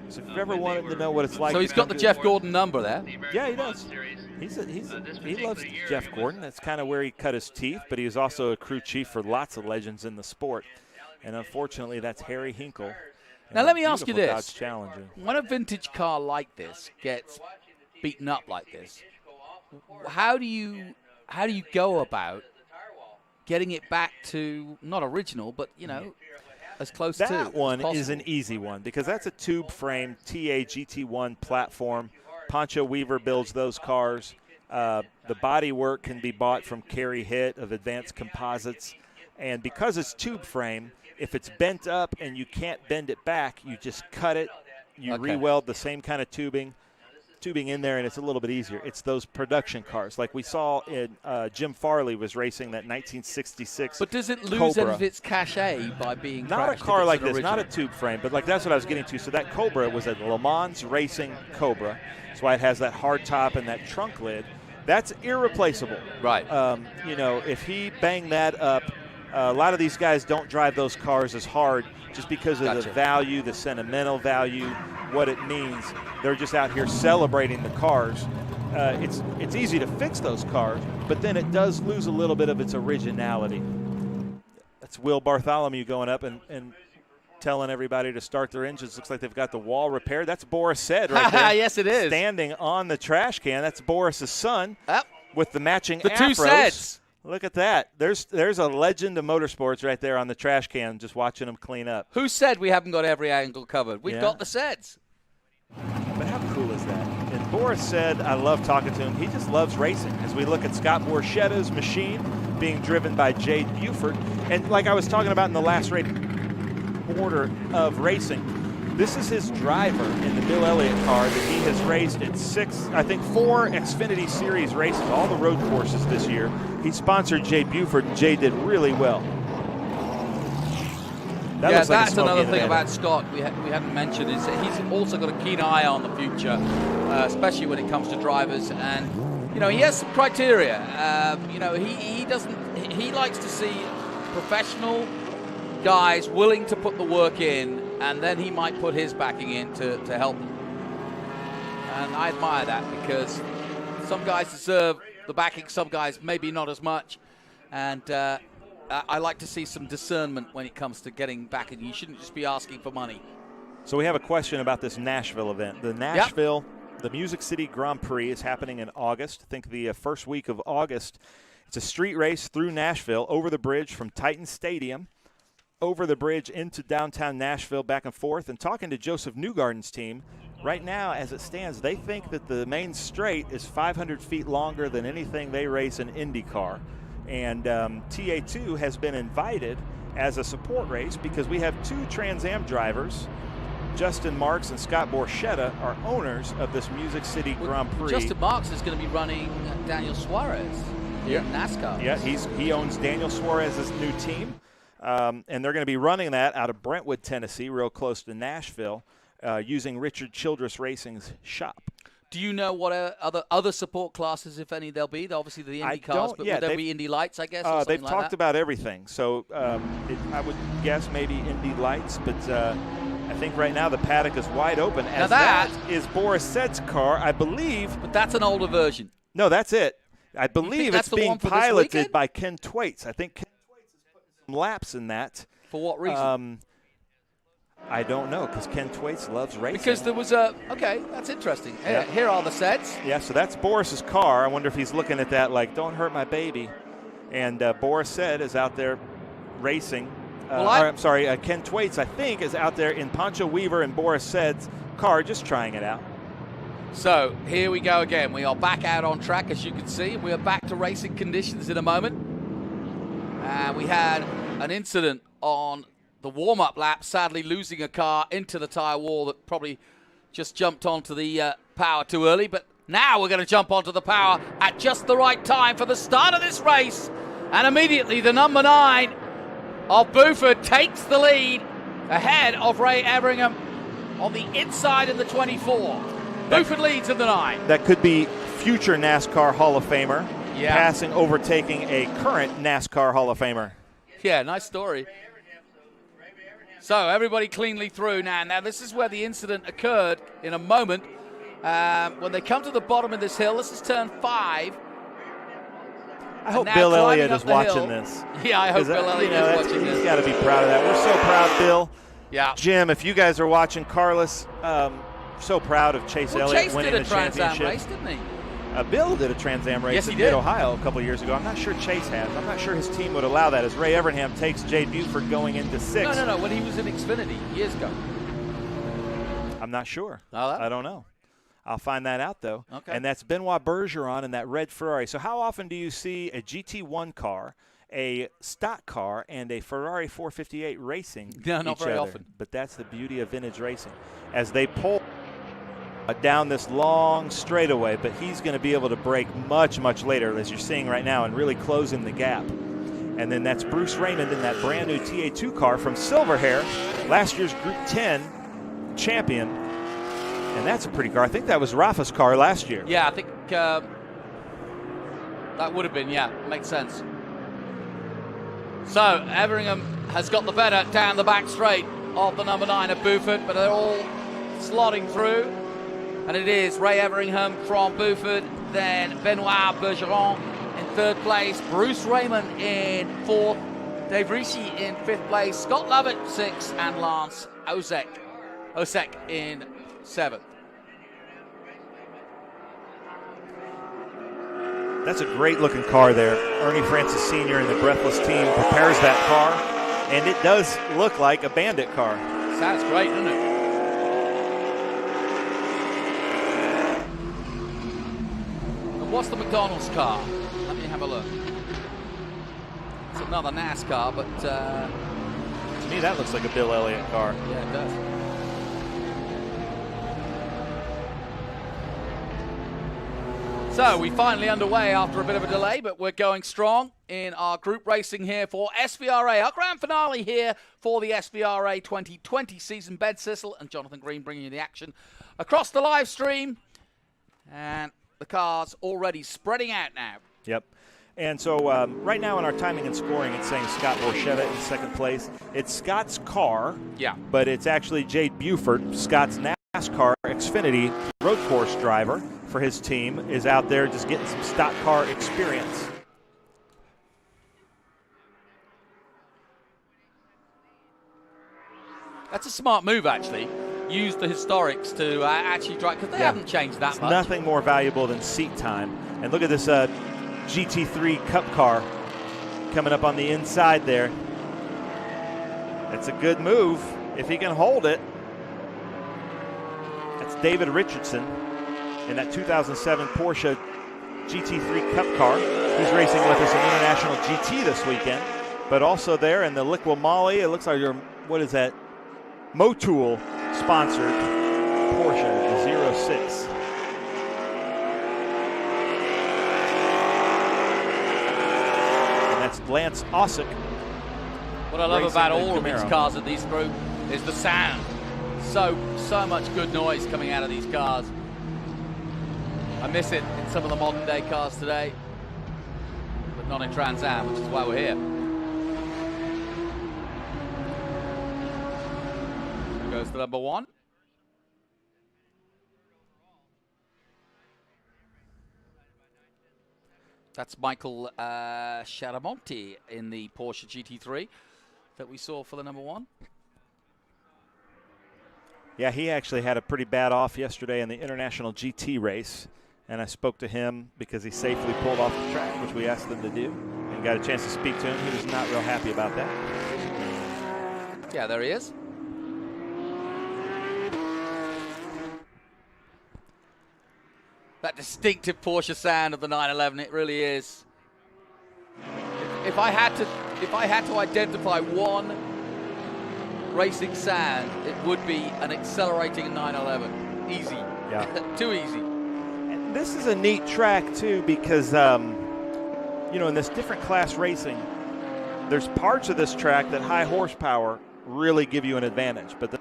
S12: So if you've ever wanted to know what it's like,
S11: so he's got the Jeff Gordon number there.
S12: Yeah, he does. He loves Jeff Gordon. That's kind of where he cut his teeth, but he was also a crew chief for lots of legends in the sport. And unfortunately, that's Harry Hinkle.
S11: Now let me ask you this:
S12: Dodge Challenger.
S11: When a vintage car like this gets beaten up like this, how do you go about getting it back to not original, but as close to
S12: that one
S11: as
S12: is an easy one because that's a tube frame TA GT1 platform. Poncho Weaver builds those cars. The body work can be bought from Kerry Hitt of Advanced Composites, and because it's tube frame, if it's bent up and you can't bend it back, you just cut it. You re-weld the same kind of tubing in there, and it's a little bit easier. It's those production cars like we saw in Jim Farley was racing that 1966
S11: But does it lose
S12: Cobra.
S11: any of its cachet by being
S12: not a
S11: crashed
S12: car
S11: if
S12: like
S11: it's an
S12: this, not a
S11: original?
S12: tube frame, but like that's what I was getting to. So that Cobra was a Le Mans racing Cobra. That's why it has that hard top and that trunk lid. That's irreplaceable.
S11: Right.
S12: If he banged that up, a lot of these guys don't drive those cars as hard just because of the value, the sentimental value, what it means. They're just out here celebrating the cars. It's easy to fix those cars, but then it does lose a little bit of its originality. That's Will Bartholomew going up and telling everybody to start their engines. Looks like they've got the wall repaired. That's Boris Said right there.
S11: Yes, it is.
S12: Standing on the trash can. That's Boris's son with the matching
S11: The
S12: afros.
S11: two Seds.
S12: Look at that. There's a legend of motorsports right there on the trash can, just watching them clean up.
S11: Who said we haven't got every angle covered? We've got the Seds.
S12: But how cool is that? And Boris Said, I love talking to him. He just loves racing. As we look at Scott Borchetta's machine being driven by Jade Buford. And like I was talking about in the last race order of racing, this is his driver in the Bill Elliott car that he has raced at 4 Xfinity Series races, all the road courses this year. He sponsored Jade Buford, and Jade did really well.
S11: That's another thing about Scott we hadn't mentioned is that he's also got a keen eye on the future, especially when it comes to drivers. And he has some criteria. He likes to see professional guys willing to put the work in, and then he might put his backing in to help them. And I admire that because some guys deserve the backing, some guys maybe not as much. And I like to see some discernment when it comes to getting backing. You shouldn't just be asking for money.
S12: So we have a question about this Nashville event. The Nashville, the Music City Grand Prix is happening in August. I think the first week of August. It's a street race through Nashville, over the bridge from Titan Stadium, over the bridge into downtown Nashville, back and forth. And talking to Joseph Newgarden's team, right now, as it stands, they think that the main straight is 500 feet longer than anything they race in IndyCar. And TA2 has been invited as a support race because we have two Trans Am drivers, Justin Marks and Scott Borchetta, are owners of this Music City Grand Prix.
S11: Justin Marks is going to be running Daniel Suarez in NASCAR.
S12: Yeah, he owns Daniel Suarez's new team. And they're going to be running that out of Brentwood, Tennessee, real close to Nashville, using Richard Childress Racing's shop.
S11: Do you know what other support classes, if any, there'll be? Obviously the Indy cars, but will there be Indy Lights, I guess? Or
S12: They've
S11: like
S12: talked
S11: that?
S12: about everything. So I would guess maybe Indy Lights, but I think right now the paddock is wide open. As that is Boris Sed's car, I believe.
S11: But that's an older version.
S12: No, that's it. I believe it's being piloted by Ken Twaits. I think Ken Twaits is putting some laps in that.
S11: For what reason?
S12: I don't know, because Ken Twaits loves racing.
S11: Because there was okay, that's interesting.
S12: Yeah.
S11: Here are the sets.
S12: Yeah, so that's Boris's car. I wonder if he's looking at that like, don't hurt my baby. And Boris Said is out there racing. Ken Twaits, I think, is out there in Poncho Weaver and Boris Said's car just trying it out.
S11: So here we go again. We are back out on track, as you can see. We are back to racing conditions in a moment. We had an incident on the warm-up lap, sadly losing a car into the tyre wall that probably just jumped onto the power too early. But now we're going to jump onto the power at just the right time for the start of this race. And immediately the number 9 of Buford takes the lead ahead of Ray Everingham on the inside of the 24. Buford leads in the 9.
S12: That could be future NASCAR Hall of Famer, passing, overtaking a current NASCAR Hall of Famer.
S11: Yeah, nice story. So everybody cleanly through now. Now this is where the incident occurred in a moment. When they come to the bottom of this hill, this is turn 5.
S12: I hope Bill Elliott is watching this.
S11: Yeah, I hope Bill Elliott is watching this.
S12: He's got to be proud of that. We're so proud, Bill.
S11: Yeah.
S12: Jim, if you guys are watching, Carlos, so proud of Chase Elliott winning the championship.
S11: Chase did a Trans Am race, didn't he?
S12: Bill did a Trans Am race in Mid-Ohio a couple years ago. I'm not sure Chase has. I'm not sure his team would allow that, as Ray Everingham takes Jade Buford going into 6th.
S11: No. When he was in Xfinity years ago.
S12: I'm not sure. I don't know. I'll find that out, though.
S11: Okay.
S12: And that's Benoit Bergeron in that red Ferrari. So how often do you see a GT1 car, a stock car, and a Ferrari 458 racing
S11: not very often.
S12: But that's the beauty of vintage racing. As they pull down this long straightaway, but he's going to be able to brake much, much later, as you're seeing right now, and really closing the gap. And then that's Bruce Raymond in that brand new TA2 car from Silverhair, last year's Group 10 champion. And that's a pretty car. I think that was Rafa's car last year.
S11: Yeah, I think that would have been, makes sense. So Everingham has got the better down the back straight of the number 9 of Buford, but they're all slotting through. And it is Ray Everingham from Buford, then Benoit Bergeron in 3rd place, Bruce Raymond in 4th, Dave Ricci in 5th place, Scott Lovett 6th, and Lance Osek in 7th.
S12: That's a great looking car there. Ernie Francis Sr. and the Breathless team prepares that car, and it does look like a Bandit car.
S11: Sounds great, doesn't it? And what's the McDonald's car? Let me have a look. It's another NASCAR, but
S12: to me that looks like a Bill Elliott car.
S11: Yeah, it does. So we finally underway after a bit of a delay, but we're going strong in our group racing here for SVRA. Our grand finale here for the SVRA 2020 season. Ben Sissel and Jonathan Green bringing you the action across the live stream. And the cars already spreading out now.
S12: Yep. And so right now in our timing and scoring, it's saying Scott Borchetta in 2nd place. It's Scott's car, but it's actually Jade Buford, Scott's NASCAR Xfinity road course driver for his team, is out there just getting some stock car experience.
S11: That's a smart move, actually. Use the historics to actually drive, because they haven't changed that much.
S12: Nothing more valuable than seat time. And look at this GT3 Cup car coming up on the inside there. It's a good move if he can hold it. That's David Richardson in that 2007 Porsche GT3 Cup car. He's racing with us in International GT this weekend, but also there in the Liqui Moly, it looks like your, what is that? Motul sponsored Porsche, the 06. And that's Lance Ossock.
S11: What I love about all of these cars in these group is the sound. So much good noise coming out of these cars. I miss it in some of the modern day cars today, but not in Trans Am, which is why we're here. Here goes the number 1. That's Michael Charamonti in the Porsche GT3 that we saw for the number 1.
S12: Yeah, he actually had a pretty bad off yesterday in the International GT race, and I spoke to him because he safely pulled off the track, which we asked him to do, and got a chance to speak to him. He was not real happy about that.
S11: Yeah, there he is. That distinctive Porsche sound of the 911, it really is. If I had to identify one racing sound, it would be an accelerating 911. Easy. Yeah. Too easy.
S12: And this is a neat track too, because you know, in this different class racing, there's parts of this track that high horsepower really give you an advantage, but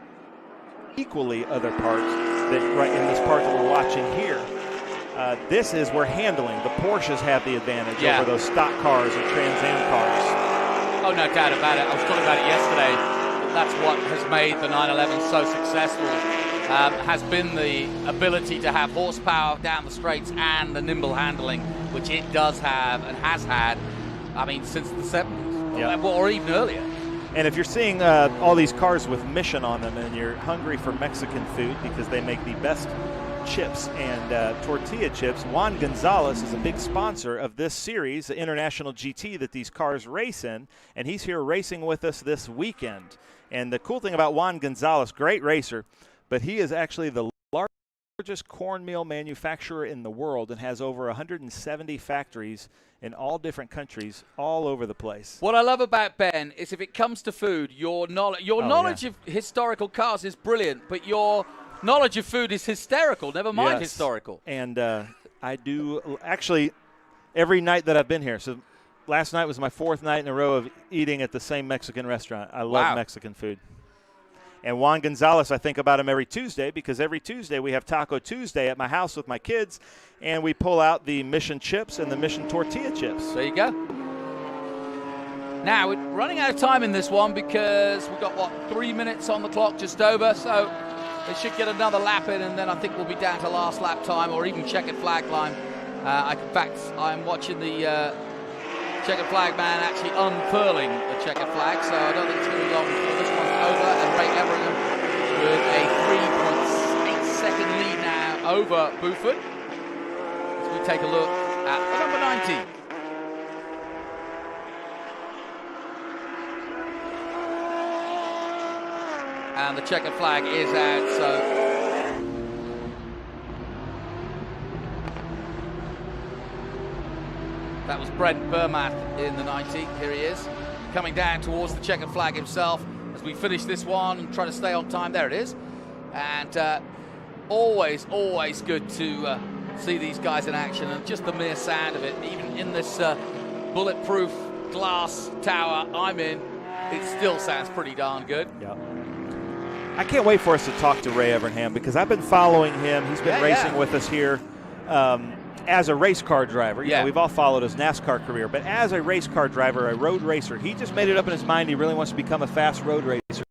S12: equally other parts that right in this part that we're watching here, this is where handling. The Porsches have the advantage over those stock cars and Trans Am cars.
S11: Oh, no doubt about it. I was talking about it yesterday. That's what has made the 911 so successful, has been the ability to have horsepower down the straights and the nimble handling, which it does have and has had, I mean, since the 70s, or even earlier.
S12: And if you're seeing all these cars with Mission on them and you're hungry for Mexican food because they make the best chips and tortilla chips, Juan Gonzalez is a big sponsor of this series, the International GT that these cars race in, and he's here racing with us this weekend. And the cool thing about Juan Gonzalez, great racer, but he is actually the largest cornmeal manufacturer in the world and has over 170 factories in all different countries all over the place.
S11: What I love about Ben is if it comes to food, your knowledge of historical cars is brilliant, but your knowledge of food is hysterical, never mind historical.
S12: And I do actually every night that I've been here. So last night was my 4th night in a row of eating at the same Mexican restaurant. I love Mexican food. And Juan Gonzalez, I think about him every Tuesday because every Tuesday we have Taco Tuesday at my house with my kids, and we pull out the Mission chips and the Mission tortilla chips.
S11: There you go. Now, we're running out of time in this one because we've got, 3 minutes on the clock, just over, so they should get another lap in, and then I think we'll be down to last lap time or even checkered flag line. In fact, I'm watching the checkered flag man actually unfurling the checkered flag, so I don't think it's going to be long before this one's over, and Ray Everingham with a 3.8-second lead now over Buford. As we take a look at the number 90. And the checkered flag is out, so that was Brent Bermath in the 90. Here he is, coming down towards the checkered flag himself as we finish this one and try to stay on time. There it is. And always good to see these guys in action, and just the mere sound of it, even in this bulletproof glass tower I'm in, it still sounds pretty darn good.
S12: Yeah. I can't wait for us to talk to Ray Everingham because I've been following him. He's been racing with us here as a race car driver. You know, we've all followed his NASCAR career, but as a race car driver, a road racer, he just made it up in his mind he really wants to become a fast road racer.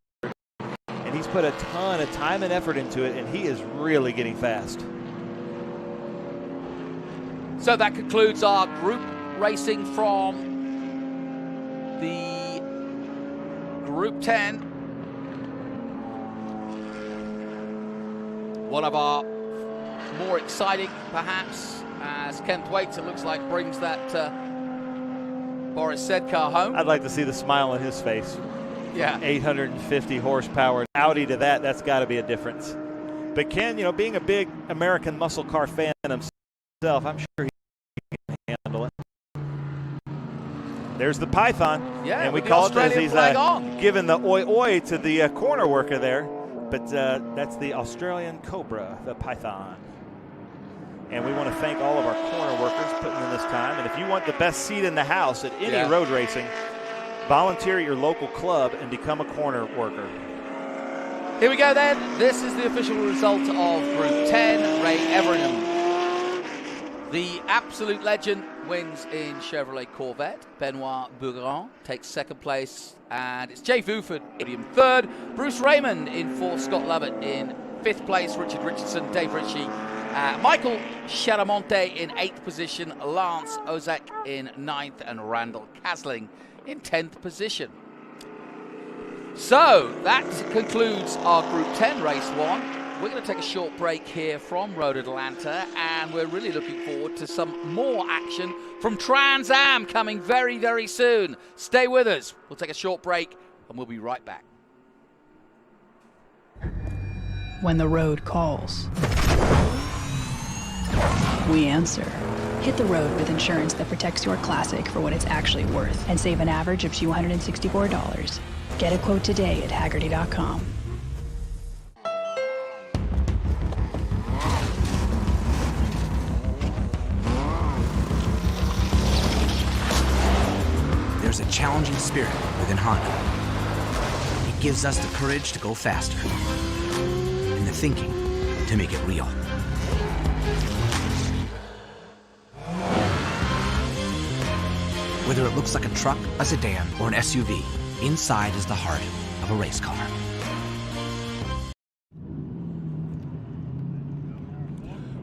S12: And he's put a ton of time and effort into it, and he is really getting fast.
S11: So that concludes our group racing from the Group 10. One of our more exciting, perhaps, as Ken Thwaites, it looks like, brings that Boris Said car home.
S12: I'd like to see the smile on his face.
S11: Yeah. 850
S12: horsepower. Audi to that, that's got to be a difference. But Ken, you know, being a big American muscle car fan himself, I'm sure he can handle it. There's the Python.
S11: Yeah,
S12: and we call it as he's
S11: on.
S12: giving the oi-oi to the corner worker there. But that's the Australian Cobra, the Python. And we want to thank all of our corner workers putting in this time. And if you want the best seat in the house at any road racing, volunteer at your local club and become a corner worker.
S11: Here we go then. This is the official result of Group 10. Ray Everingham, the absolute legend, wins in Chevrolet Corvette. Benoit Bouguerin takes 2nd place. And it's Jay Buford in 3rd. Bruce Raymond in 4th. Scott Lovett in 5th place. Richard Richardson, Dave Ritchie. Michael Charamonte in 8th position. Lance Ozak in 9th. And Randall Kasling in 10th position. So that concludes our Group 10 Race 1. We're going to take a short break here from Road Atlanta, and we're really looking forward to some more action from Trans Am coming very, very soon. Stay with us. We'll take a short break, and we'll be right back.
S15: When the road calls, we answer. Hit the road with insurance that protects your classic for what it's actually worth and save an average of $264. Get a quote today at Haggerty.com.
S19: challenging spirit within Honda. It gives us the courage to go faster and the thinking to make it real. Whether it looks like a truck, a sedan, or an SUV, inside is the heart of a race car.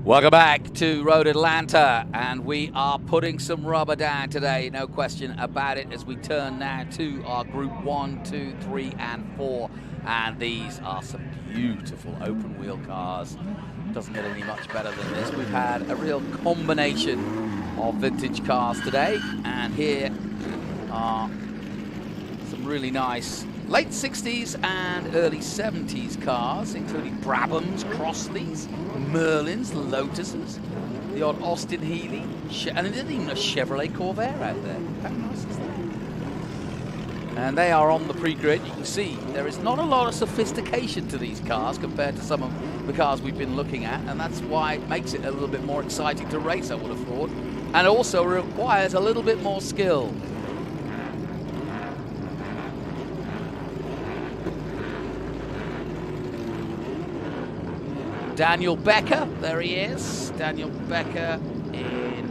S11: Welcome back to Road Atlanta, and we are putting some rubber down today, no question about it, as we turn now to our Group 1, 2, 3, and 4. And these are some beautiful open-wheel cars. Doesn't get any much better than this. We've had a real combination of vintage cars today, and here are some really nice late 60s and early 70s cars, including Brabhams, Crossleys, Merlins, Lotuses, the odd Austin Healey, and there's even a Chevrolet Corvair out there. How nice is that? And they are on the pre-grid. You can see there is not a lot of sophistication to these cars compared to some of the cars we've been looking at, and that's why it makes it a little bit more exciting to race, I would have thought, and also requires a little bit more skill. Daniel Becker, there he is. Daniel Becker in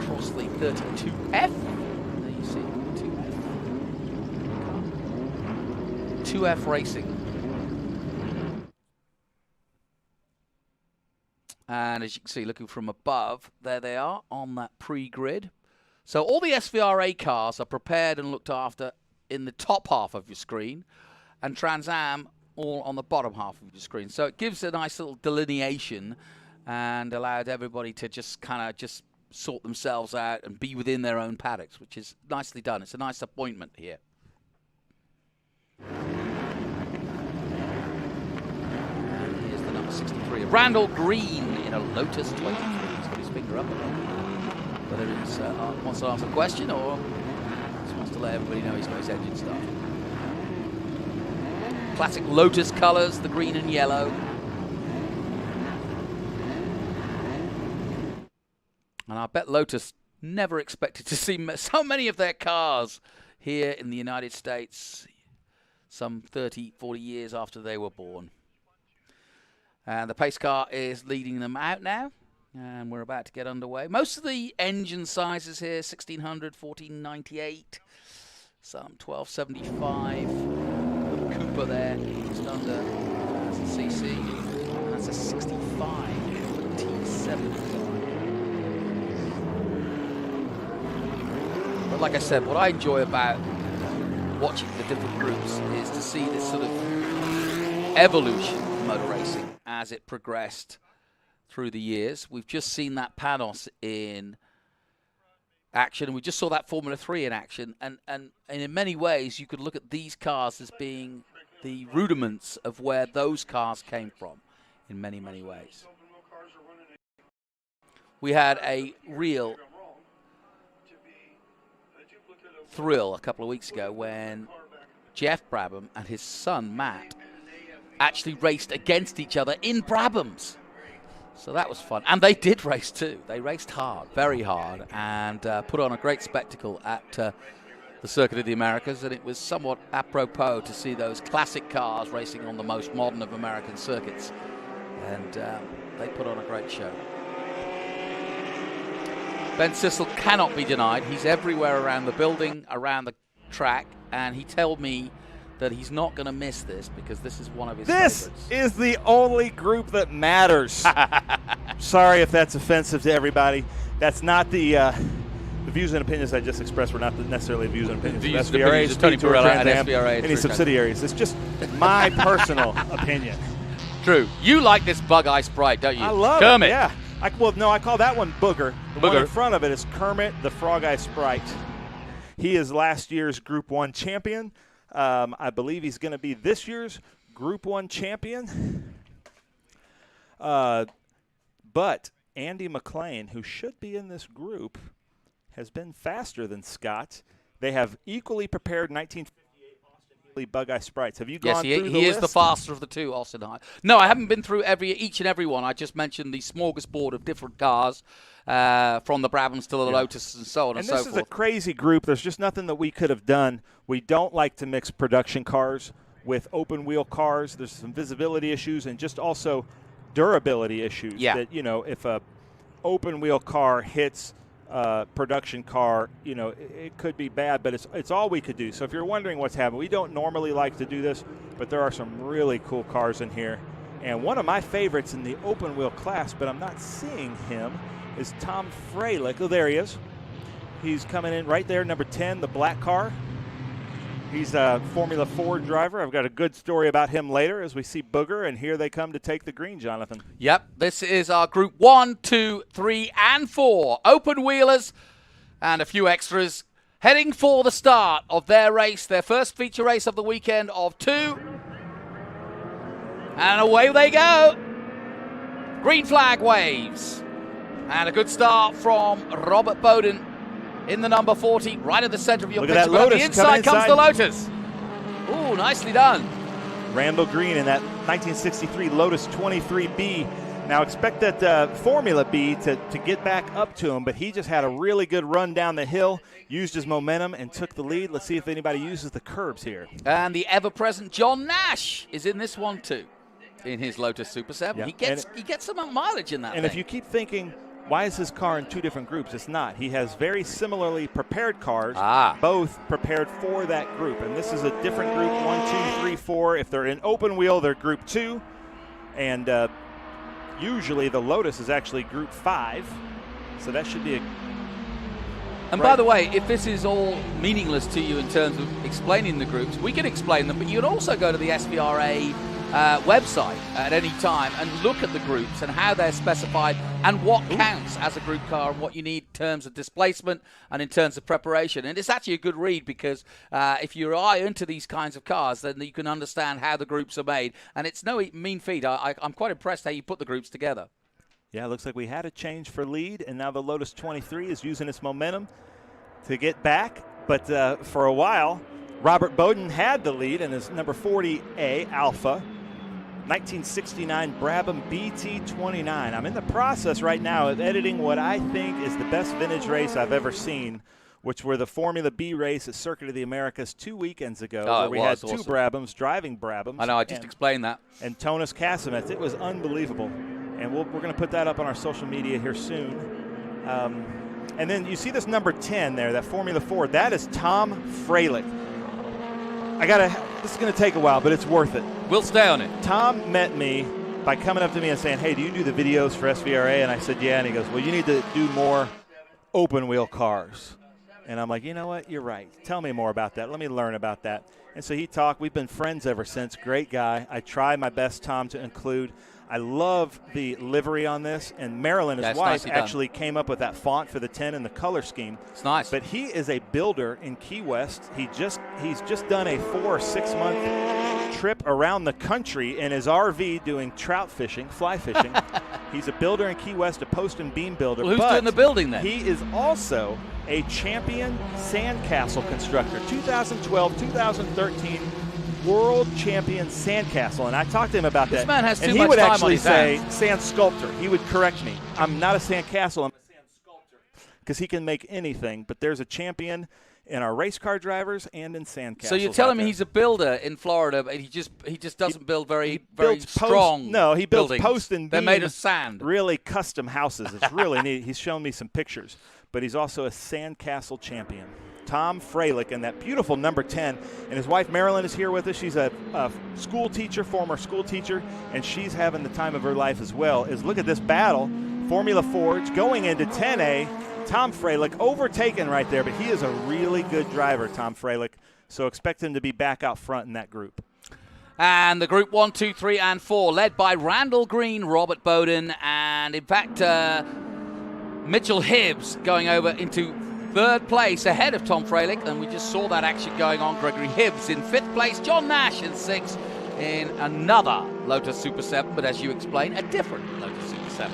S11: Crossley 32F. There you see 2F Racing. And as you can see, looking from above, there they are on that pre-grid. So all the SVRA cars are prepared and looked after in the top half of your screen, and Trans Am all on the bottom half of your screen. So it gives a nice little delineation and allowed everybody to just kind of just sort themselves out and be within their own paddocks, which is nicely done. It's a nice appointment here. And here's the number 63. Randall Green in a Lotus 23. He's got his finger up. Whether he wants to ask a question or just wants to let everybody know he's got his engine started. Classic Lotus colors, the green and yellow. And I bet Lotus never expected to see so many of their cars here in the United States some 30, 40 years after they were born. And the pace car is leading them out now, and we're about to get underway. Most of the engine sizes here, 1600, 1498, some 1275. Cooper there, just under cc, and that's a 65 T7. But like I said, what I enjoy about watching the different groups is to see this sort of evolution of motor racing as it progressed through the years. We've just seen that Panos in action, and we just saw that Formula 3 in action, and in many ways you could look at these cars as being the rudiments of where those cars came from in many, many ways. We had a real thrill a couple of weeks ago when Jeff Brabham and his son Matt actually raced against each other in Brabhams. So that was fun. And they did race too. They raced hard, very hard, and put on a great spectacle at the Circuit of the Americas. And it was somewhat apropos to see those classic cars racing on the most modern of American circuits. And they put on a great show. Ben Sissel cannot be denied. He's everywhere around the building, around the track, and he told me that he's not going to miss this because this is one of his favorites.
S12: Is the only group that matters. Sorry if that's offensive to everybody. That's not the views and opinions I just expressed were not necessarily views and opinions of SVRA, SpeedTour, Trans Am, any subsidiaries. It's just my personal opinion.
S11: True. You like this Bug-Eye Sprite, don't you?
S12: I love
S11: Kermit.
S12: it, yeah. Well, no, I call that one Booger. The one in front of it is Kermit, the Frog-Eye Sprite. He is last year's Group 1 champion. I believe he's going to be this year's Group 1 champion. But Andy McLean, who should be in this group, has been faster than Scott. They have equally prepared 1958 Austin Bug Eye Sprites. Have you gone
S11: yes,
S12: through the
S11: he is
S12: list?
S11: the faster of the two, Austin High. No, I haven't been through each and every one. I just mentioned the smorgasbord of different cars, from the Brabhams to the Lotus and so on and so forth.
S12: And this is a crazy group. There's just nothing that we could have done. We don't like to mix production cars with open-wheel cars. There's some visibility issues and just also durability issues.
S11: Yeah.
S12: That, you know, if a open-wheel car hits production car, you know, it could be bad, but it's all we could do. So if you're wondering what's happening, we don't normally like to do this, but there are some really cool cars in here. And one of my favorites in the open wheel class, but I'm not seeing him, is Tom Freilich. Oh, there he is. He's coming in right there, number 10, the black car. He's a Formula 4 driver. I've got a good story about him later as we see Booger, and here they come to take the green, Jonathan.
S11: Yep, this is our group 1, 2, 3, and 4. Open wheelers and a few extras heading for the start of their race, their first feature race of the weekend of 2. And away they go. Green flag waves. And a good start from Robert Bowden in the number 40, right at the center of your
S12: Look at
S11: picture.
S12: that Lotus
S11: The inside comes
S12: inside.
S11: the Lotus. Ooh, nicely done.
S12: Randall Green in that 1963 Lotus 23B. Now expect that Formula B to get back up to him, but he just had a really good run down the hill, used his momentum, and took the lead. Let's see if anybody uses the curbs here.
S11: And the ever-present John Nash is in this one too, in his Lotus Super 7.
S12: Yeah.
S11: He gets some mileage in that
S12: And
S11: thing.
S12: if you keep thinking, why is his car in two different groups? It's not. He has very similarly prepared cars, both prepared for that group. And this is a different group, 1, 2, 3, 4. If they're in open wheel, they're group 2. And usually the Lotus is actually group 5. So that should be a...
S11: And by the way, if this is all meaningless to you in terms of explaining the groups, we can explain them, but you can also go to the SVRA website at any time and look at the groups and how they're specified and what counts as a group car and what you need in terms of displacement and in terms of preparation. And it's actually a good read because if you're into these kinds of cars, then you can understand how the groups are made. And it's no mean feat. I'm quite impressed how you put the groups together.
S12: Yeah, it looks like we had a change for lead, and now the Lotus 23 is using its momentum to get back. But for a while, Robert Bowden had the lead in his number 40A Alpha. 1969 Brabham BT29. I'm in the process right now of editing what I think is the best vintage race I've ever seen, which were the Formula B race at Circuit of the Americas 2 weekends ago, where we had two Brabhams driving Brabhams.
S11: I know, I just explained that.
S12: And Tonis Casimets. It was unbelievable. And we're going to put that up on our social media here soon. And then you see this number 10 there, that Formula 4. That is Tom Freilich. This is going to take a while, but it's worth it.
S11: We'll stay on it.
S12: Tom met me by coming up to me and saying, hey, do you do the videos for SVRA? And I said, yeah. And he goes, well, you need to do more open wheel cars. And I'm like, you know what? You're right. Tell me more about that. Let me learn about that. And so he talked. We've been friends ever since. Great guy. I try my best, Tom, to include. I love the livery on this, and Marilyn, his wife, actually came up with that font for the 10 and the color scheme.
S11: It's nice.
S12: But he is a builder in Key West. He's just done a 4 or 6 month trip around the country in his RV doing trout fishing, fly fishing. He's a builder in Key West, a post and beam builder.
S11: Well, who's doing the building then?
S12: He is also a champion sandcastle constructor. 2012, 2013. World champion sandcastle, and I talked to him about that.
S11: This man has too
S12: and he
S11: much
S12: would
S11: time
S12: actually
S11: on his
S12: say
S11: hands.
S12: sand sculptor. He would correct me. I'm not a sandcastle. I'm a sand sculptor because he can make anything. But there's a champion in our race car drivers and in sandcastles.
S11: So you're telling me he's a builder in Florida, but he just doesn't build very strong.
S12: No, he builds
S11: buildings.
S12: post and beam.
S11: They're made of sand.
S12: Really custom houses. It's really neat. He's shown me some pictures, but he's also a sandcastle champion. Tom Freilich and that beautiful number 10. And his wife Marilyn is here with us. She's a school teacher, former school teacher, and she's having the time of her life as well. Look at this battle. Formula 4 going into 10A. Tom Freilich overtaken right there, but he is a really good driver, Tom Freilich. So expect him to be back out front in that group.
S11: And the group 1, 2, 3, and 4, led by Randall Green, Robert Bowden, and in fact, Mitchell Hibbs going over into third place ahead of Tom Freilich, and we just saw that action going on. Gregory Hibbs in fifth place, John Nash in sixth in another Lotus Super 7, but as you explained, a different Lotus Super 7.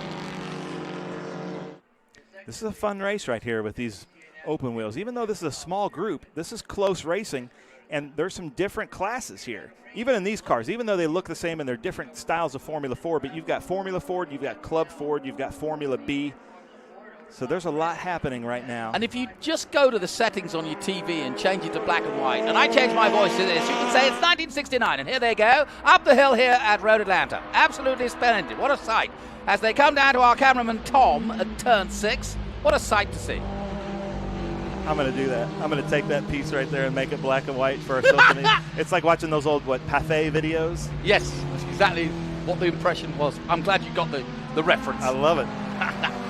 S12: This is a fun race right here with these open wheels. Even though this is a small group, this is close racing, And there's some different classes here, even in these cars, even though they look the same and they're different styles of Formula Ford. But you've got Formula Ford, you've got Club Ford, you've got Formula B. So there's a lot happening right now.
S11: And if you just go to the settings on your TV and change it to black and white, and I change my voice to this, you can say it's 1969, and here they go, up the hill here at Road Atlanta. Absolutely splendid. What a sight. As they come down to our cameraman Tom at turn 6, what a sight to see.
S12: I'm going to do that. I'm going to take that piece right there and make it black and white for our social media. It's like watching those old, Pathé videos?
S11: Yes, that's exactly what the impression was. I'm glad you got the reference.
S12: I love it.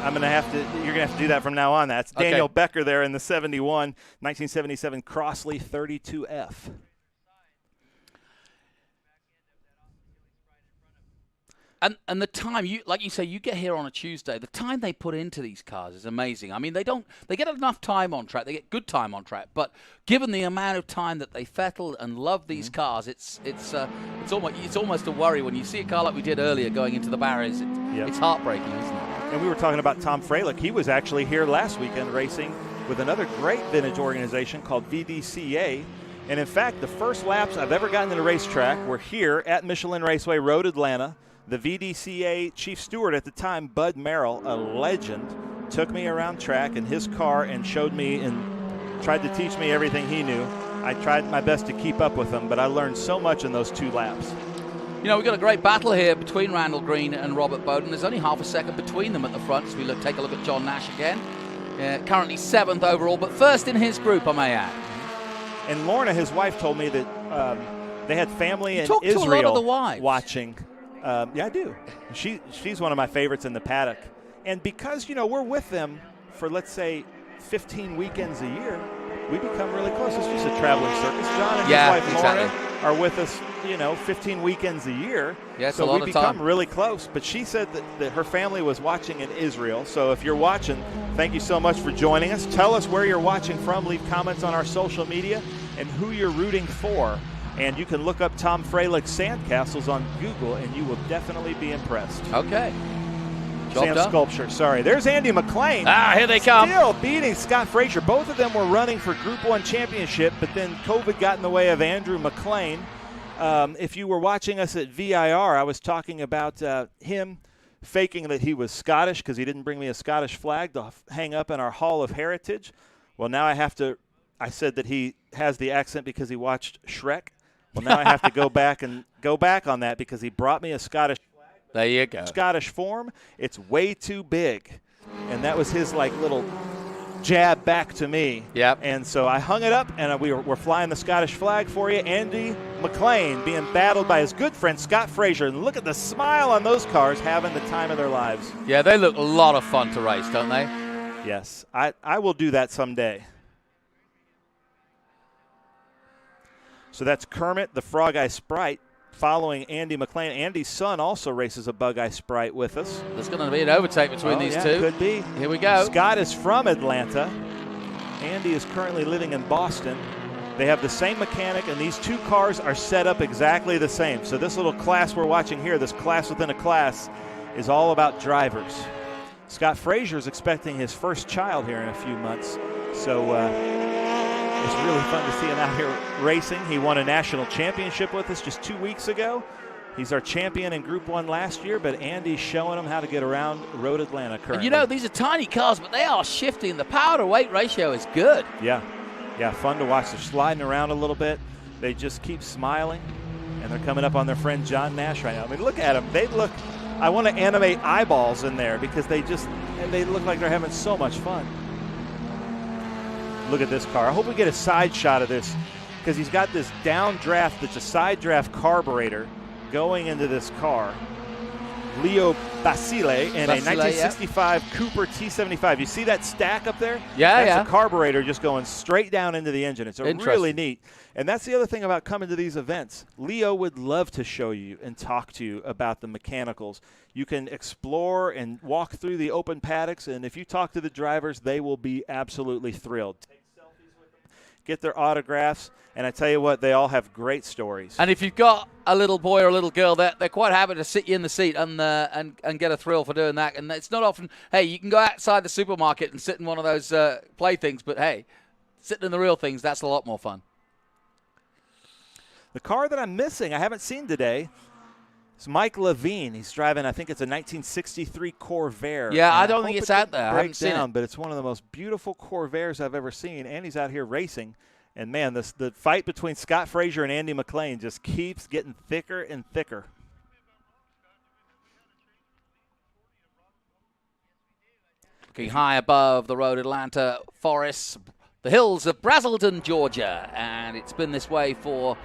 S12: You're going to have to do that from now on. That's Daniel Becker there in the 71, 1977 Crossley 32F.
S11: And the time, like you say, you get here on a Tuesday, the time they put into these cars is amazing. I mean, they get enough time on track. They get good time on track. But given the amount of time that they fettle and love these cars, it's almost a worry when you see a car like we did earlier going into the barriers. It's heartbreaking, isn't it?
S12: And we were talking about Tom Freilich. He was actually here last weekend racing with another great vintage organization called VDCA. And in fact, the first laps I've ever gotten to the racetrack were here at Michelin Raceway, Road Atlanta. The VDCA chief steward at the time, Bud Merrill, a legend, took me around track in his car and showed me and tried to teach me everything he knew. I tried my best to keep up with him, but I learned so much in those 2 laps.
S11: You know, we've got a great battle here between Randall Green and Robert Bowden. There's only half a second between them at the front as we take a look at John Nash again. Currently 7th overall, but first in his group, I may add.
S12: And Lorna, his wife, told me that they had family in
S11: Israel
S12: to a lot of the
S11: wives.
S12: Watching. Yeah, I do. She's one of my favorites in the paddock. And because, we're with them for, let's say, 15 weekends a year, we become really close. It's just a traveling circus. John and his wife, Lorna, are with us, 15 weekends a year.
S11: Yeah, it's
S12: so
S11: a lot
S12: we
S11: of time.
S12: become really close. But she said that her family was watching in Israel. So if you're watching, thank you so much for joining us. Tell us where you're watching from. Leave comments on our social media and who you're rooting for. And you can look up Tom Freilich Sandcastles on Google, and you will definitely be impressed.
S11: Okay.
S12: Sand sculpture, sorry. There's Andy McLean.
S11: Here they come.
S12: Still beating Scott Frazier. Both of them were running for Group 1 championship, but then COVID got in the way of Andrew McLean. If you were watching us at VIR, I was talking about him faking that he was Scottish because he didn't bring me a Scottish flag to hang up in our Hall of Heritage. Well, now I said that he has the accent because he watched Shrek. Well, now I have to go back on that because he brought me a Scottish flag.
S11: There you go.
S12: Scottish form. It's way too big. And that was his little jab back to me.
S11: Yep.
S12: And so I hung it up, and we're flying the Scottish flag for you. Andy McLean being battled by his good friend Scott Frazier. And look at the smile on those cars having the time of their lives.
S11: Yeah, they look a lot of fun to race, don't they?
S12: Yes. I will do that someday. So that's Kermit, the Frog Eye Sprite, following Andy McLean. Andy's son also races a Bug Eye Sprite with us.
S11: There's going to be an overtake between these two.
S12: Could be.
S11: Here we go.
S12: Scott is from Atlanta. Andy is currently living in Boston. They have the same mechanic, and these 2 cars are set up exactly the same. So this little class we're watching here, this class within a class, is all about drivers. Scott Frazier is expecting his first child here in a few months. So it's really fun to see him out here racing. He won a national championship with us just 2 weeks ago. He's our champion in Group 1 last year, but Andy's showing him how to get around Road Atlanta currently.
S11: And these are tiny cars, but they are shifting. The power to weight ratio is good.
S12: Yeah, fun to watch. They're sliding around a little bit. They just keep smiling, and they're coming up on their friend John Nash right now. I mean, look at them. I want to animate eyeballs in there because they look like they're having so much fun. Look at this car. I hope we get a side shot of this because he's got this downdraft that's a side draft carburetor going into this car. Leo Basile in a 1965 Cooper T75. You see that stack up there? That's a carburetor just going straight down into the engine. It's really neat. And that's the other thing about coming to these events. Leo would love to show you and talk to you about the mechanicals. You can explore and walk through the open paddocks, and if you talk to the drivers, they will be absolutely thrilled. Take selfies with them, get their autographs, and I tell you what, they all have great stories.
S11: And if you've got a little boy or a little girl, they're quite happy to sit you in the seat and get a thrill for doing that. And it's not often, hey, you can go outside the supermarket and sit in one of those playthings, but hey, sitting in the real things, that's a lot more fun.
S12: The car that I'm missing, I haven't seen today, is Mike Levine. He's driving, I think it's a 1963 Corvair.
S11: Yeah,
S12: and
S11: I don't think it's out there. I haven't seen it.
S12: But it's one of the most beautiful Corvairs I've ever seen, and he's out here racing. And, man, the fight between Scott Frazier and Andy McLean just keeps getting thicker and thicker.
S11: Looking high above the road Atlanta forests, the hills of Brazelton, Georgia. And it's been this way for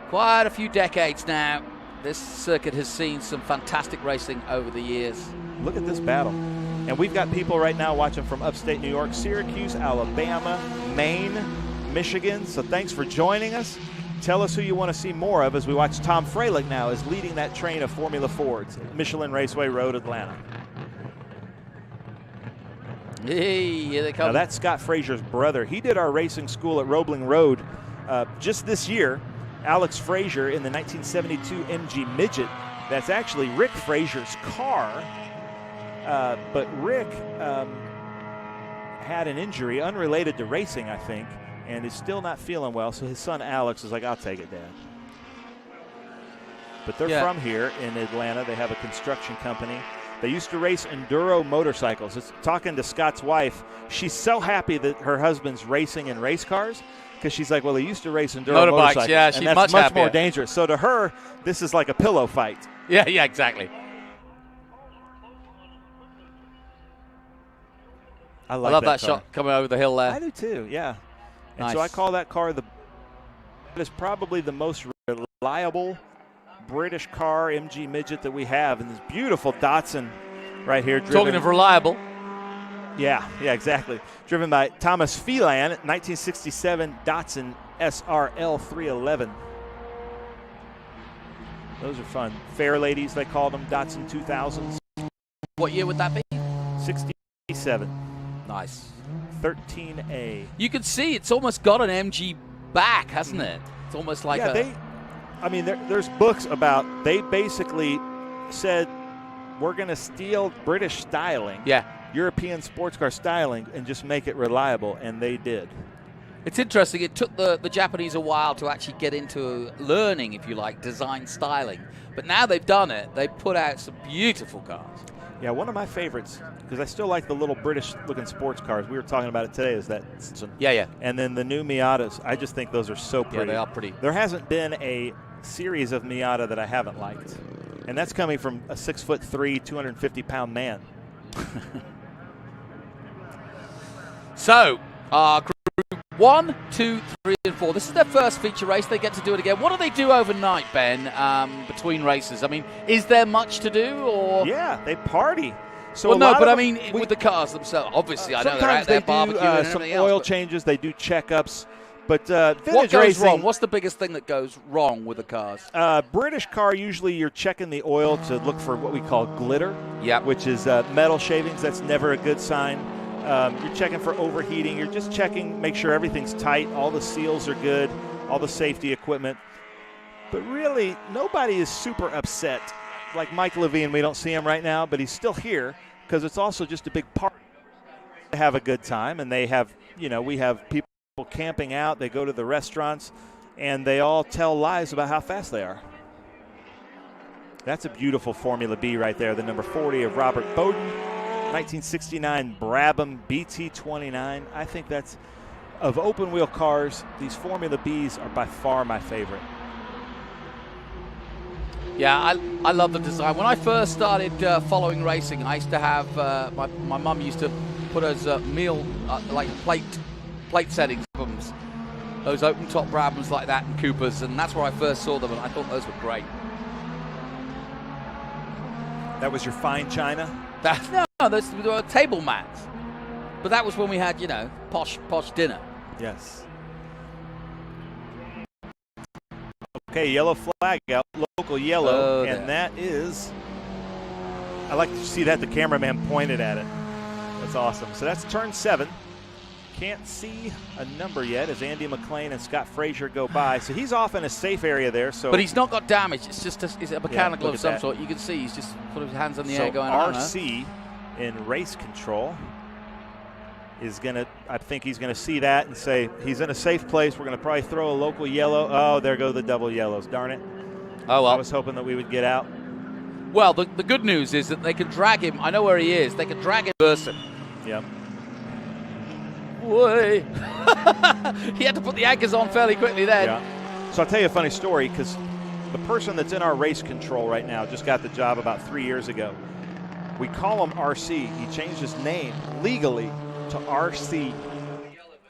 S11: quite a few decades now. This circuit has seen some fantastic racing over the years.
S12: Look at this battle. And we've got people right now watching from upstate New York, Syracuse, Alabama, Maine, Michigan. So thanks for joining us. Tell us who you want to see more of as we watch Tom Freilich now is leading that train of Formula Fords at Michelin Raceway Road, Atlanta.
S11: Hey, here they come.
S12: Now that's Scott Frazier's brother. He did our racing school at Roebling Road just this year. Alex Frazier in the 1972 MG Midget. That's actually Rick Frazier's car. But Rick had an injury unrelated to racing, I think, and is still not feeling well. So his son Alex is like, I'll take it, Dad. But they're from here in Atlanta. They have a construction company. They used to race enduro motorcycles. It's talking to Scott's wife. She's so happy that her husband's racing in race cars because she's like, well, he used to race enduro motorcycles.
S11: Yeah, she's
S12: and that's much
S11: happier.
S12: more dangerous. So to her, this is like a pillow fight.
S11: Yeah, exactly.
S12: I
S11: love that shot coming over the hill there.
S12: I do too, yeah. And
S11: Nice.
S12: so I call that car it is probably the most reliable British car MG Midget that we have. And this beautiful Datsun right here.
S11: Talking of reliable.
S12: Yeah, exactly. Driven by Thomas Phelan, 1967 Datsun SRL 311. Those are fun. Fair ladies, they called them, Datsun 2000s.
S11: What year would that be?
S12: 67.
S11: Nice.
S12: 13A.
S11: You can see it's almost got an MG back, hasn't it? It's almost like
S12: there's books about, they basically said, we're going to steal British styling, European sports car styling, and just make it reliable, and they did.
S11: It's interesting. It took the Japanese a while to actually get into learning, if you like, design styling. But now they've done it. They put out some beautiful cars.
S12: Yeah, one of my favorites, because I still like the little British-looking sports cars. We were talking about it today, is that.
S11: Yeah.
S12: And then the new Miatas. I just think those are so pretty.
S11: Yeah, they are pretty.
S12: There hasn't been a series of Miata that I haven't liked. And that's coming from a 6'3", 250-pound man.
S11: So, Group 1, 2, 3, and 4. This is their first feature race. They get to do it again. What do they do overnight, Ben, between races? I mean, is there much to do? Or
S12: yeah, they party. So
S11: well, no, but I mean, with the cars themselves. Obviously, I know they're out there barbecuing and
S12: some
S11: everything
S12: oil
S11: else,
S12: changes. They do checkups. But
S11: what goes
S12: racing,
S11: wrong? What's the biggest thing that goes wrong with the cars?
S12: British car, usually you're checking the oil to look for what we call glitter, which is metal shavings. That's never a good sign. You're checking for overheating. You're just checking, make sure everything's tight, all the seals are good, all the safety equipment. But really, nobody is super upset. Like Mike Levine, we don't see him right now, but he's still here because it's also just a big party. They have a good time, and they have, we have people camping out. They go to the restaurants, and they all tell lies about how fast they are. That's a beautiful Formula B right there, the number 40 of Robert Bowden. 1969 Brabham BT29. I think that's, of open wheel cars, these Formula Bs are by far my favorite.
S11: Yeah, I love the design. When I first started following racing, I used to have, my mum used to put us like plate settings, those open top Brabhams like that and Coopers, and that's where I first saw them, and I thought those were great.
S12: That was your fine china?
S11: No, those were table mats. But that was when we had, posh dinner.
S12: Yes. Okay, yellow flag out, local yellow, and that is, I like to see that the cameraman pointed at it. That's awesome. So that's turn 7. Can't see a number yet as Andy McLean and Scott Frazier go by. So he's off in a safe area there. So,
S11: but he's not got damage. It's just a mechanical of some sort. You can see he's just put his hands in the air going,
S12: RC in race control. I think he's going to see that and say, he's in a safe place. We're going to probably throw a local yellow. Oh, there go the double yellows. Darn it.
S11: Oh, well.
S12: I was hoping that we would get out.
S11: Well, the good news is that they can drag him. I know where he is. They can drag him. Person.
S12: Yep.
S11: Boy. He had to put the anchors on fairly quickly then.
S12: Yeah. So I'll tell you a funny story, because the person that's in our race control right now just got the job about 3 years ago. We call him RC. He changed his name legally to RC,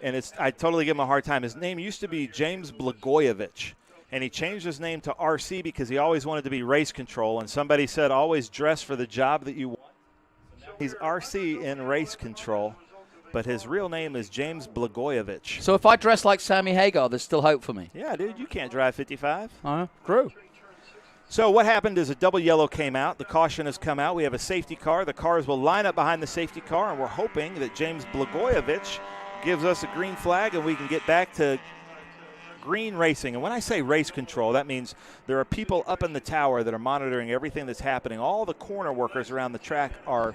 S12: and I totally give him a hard time. His name used to be James Blagojevich, and he changed his name to RC because he always wanted to be race control, and somebody said always dress for the job that you want. He's RC in race control, but his real name is James Blagojevich.
S11: So if I dress like Sammy Hagar, there's still hope for me.
S12: Yeah, dude, you can't drive 55.
S11: True.
S12: So what happened is a double yellow came out. The caution has come out. We have a safety car. The cars will line up behind the safety car, and we're hoping that James Blagojevich gives us a green flag and we can get back to green racing. And when I say race control, that means there are people up in the tower that are monitoring everything that's happening. All the corner workers around the track are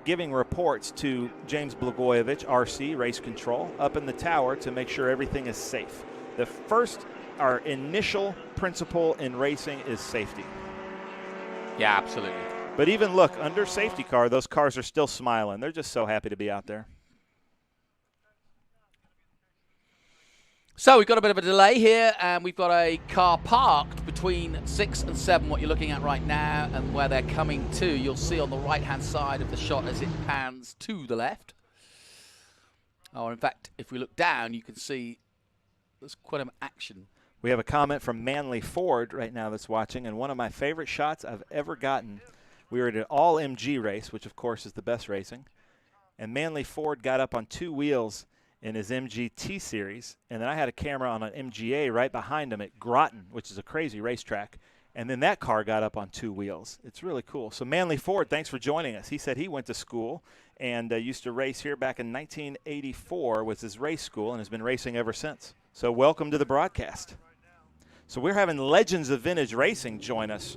S12: giving reports to James Blagojevich, RC, race control, up in the tower to make sure everything is safe. Our initial principle in racing is safety.
S11: Yeah, absolutely.
S12: But even look, under safety car, those cars are still smiling. They're just so happy to be out there.
S11: So we've got a bit of a delay here, and we've got a car parked between 6 and 7, what you're looking at right now, and where they're coming to. You'll see on the right-hand side of the shot as it pans to the left. Or in fact, if we look down, you can see there's quite an action.
S12: We have a comment from Manley Ford right now that's watching, and one of my favorite shots I've ever gotten. We were at an all-MG race, which, of course, is the best racing, and Manley Ford got up on 2 wheels in his MG T-Series, and then I had a camera on an MGA right behind him at Groton, which is a crazy racetrack, and then that car got up on 2 wheels. It's really cool. So Manley Ford, thanks for joining us. He said he went to school and used to race here back in 1984 was his race school and has been racing ever since. So welcome to the broadcast. So we're having legends of vintage racing join us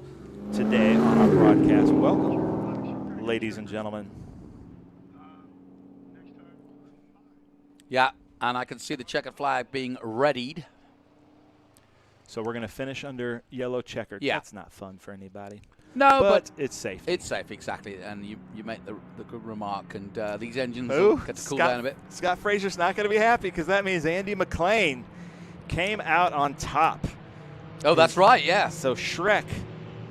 S12: today on our broadcast. Welcome, ladies and gentlemen.
S11: Yeah, and I can see the checkered flag being readied.
S12: So we're going to finish under yellow checkered.
S11: Yeah.
S12: That's not fun for anybody.
S11: No,
S12: but it's safe.
S11: It's safe, exactly. And you make the good remark. And these engines will get to cool down a bit.
S12: Scott Frazier's not going to be happy because that means Andy McLean came out on top.
S11: Oh, that's right, yeah.
S12: So Shrek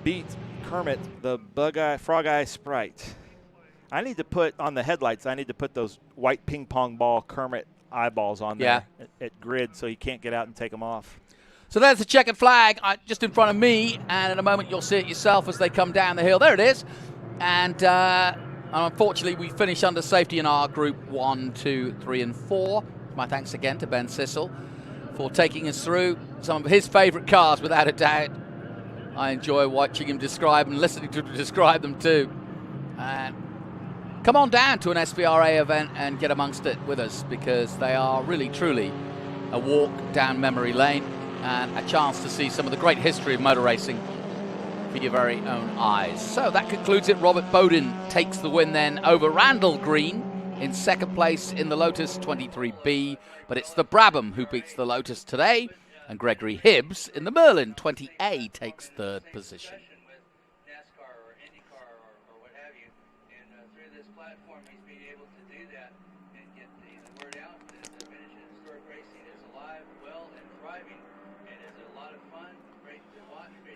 S12: beat Kermit, the Frog Eye Sprite. I need to put on the headlights, I need to put those white ping pong ball Kermit eyeballs on there at grid so he can't get out and take them off.
S11: So there's the checkered flag just in front of me, and in a moment you'll see it yourself as they come down the hill. There it is. And unfortunately, we finish under safety in our group 1, 2, 3, and 4. My thanks again to Ben Sissel for taking us through some of his favorite cars, without a doubt. I enjoy watching him describe and listening to him describe them too. And come on down to an SVRA event and get amongst it with us, because they are really, truly a walk down memory lane and a chance to see some of the great history of motor racing for your very own eyes. So that concludes it. Robert Bowden takes the win then over Randall Green in second place in the Lotus 23B, but it's the Brabham who beats the Lotus today, and Gregory Hibbs in the Merlin 20A takes third position.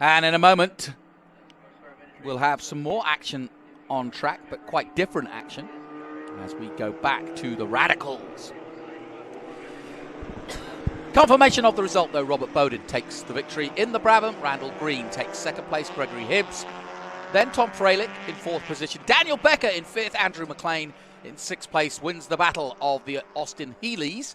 S11: And in a moment, we'll have some more action on track, but quite different action, as we go back to the Radicals. Confirmation of the result, though. Robert Bowden takes the victory in the Brabham. Randall Green takes second place. Gregory Hibbs. Then Tom Freilich in fourth position. Daniel Becker in fifth. Andrew McLean in sixth place wins the battle of the Austin Healeys.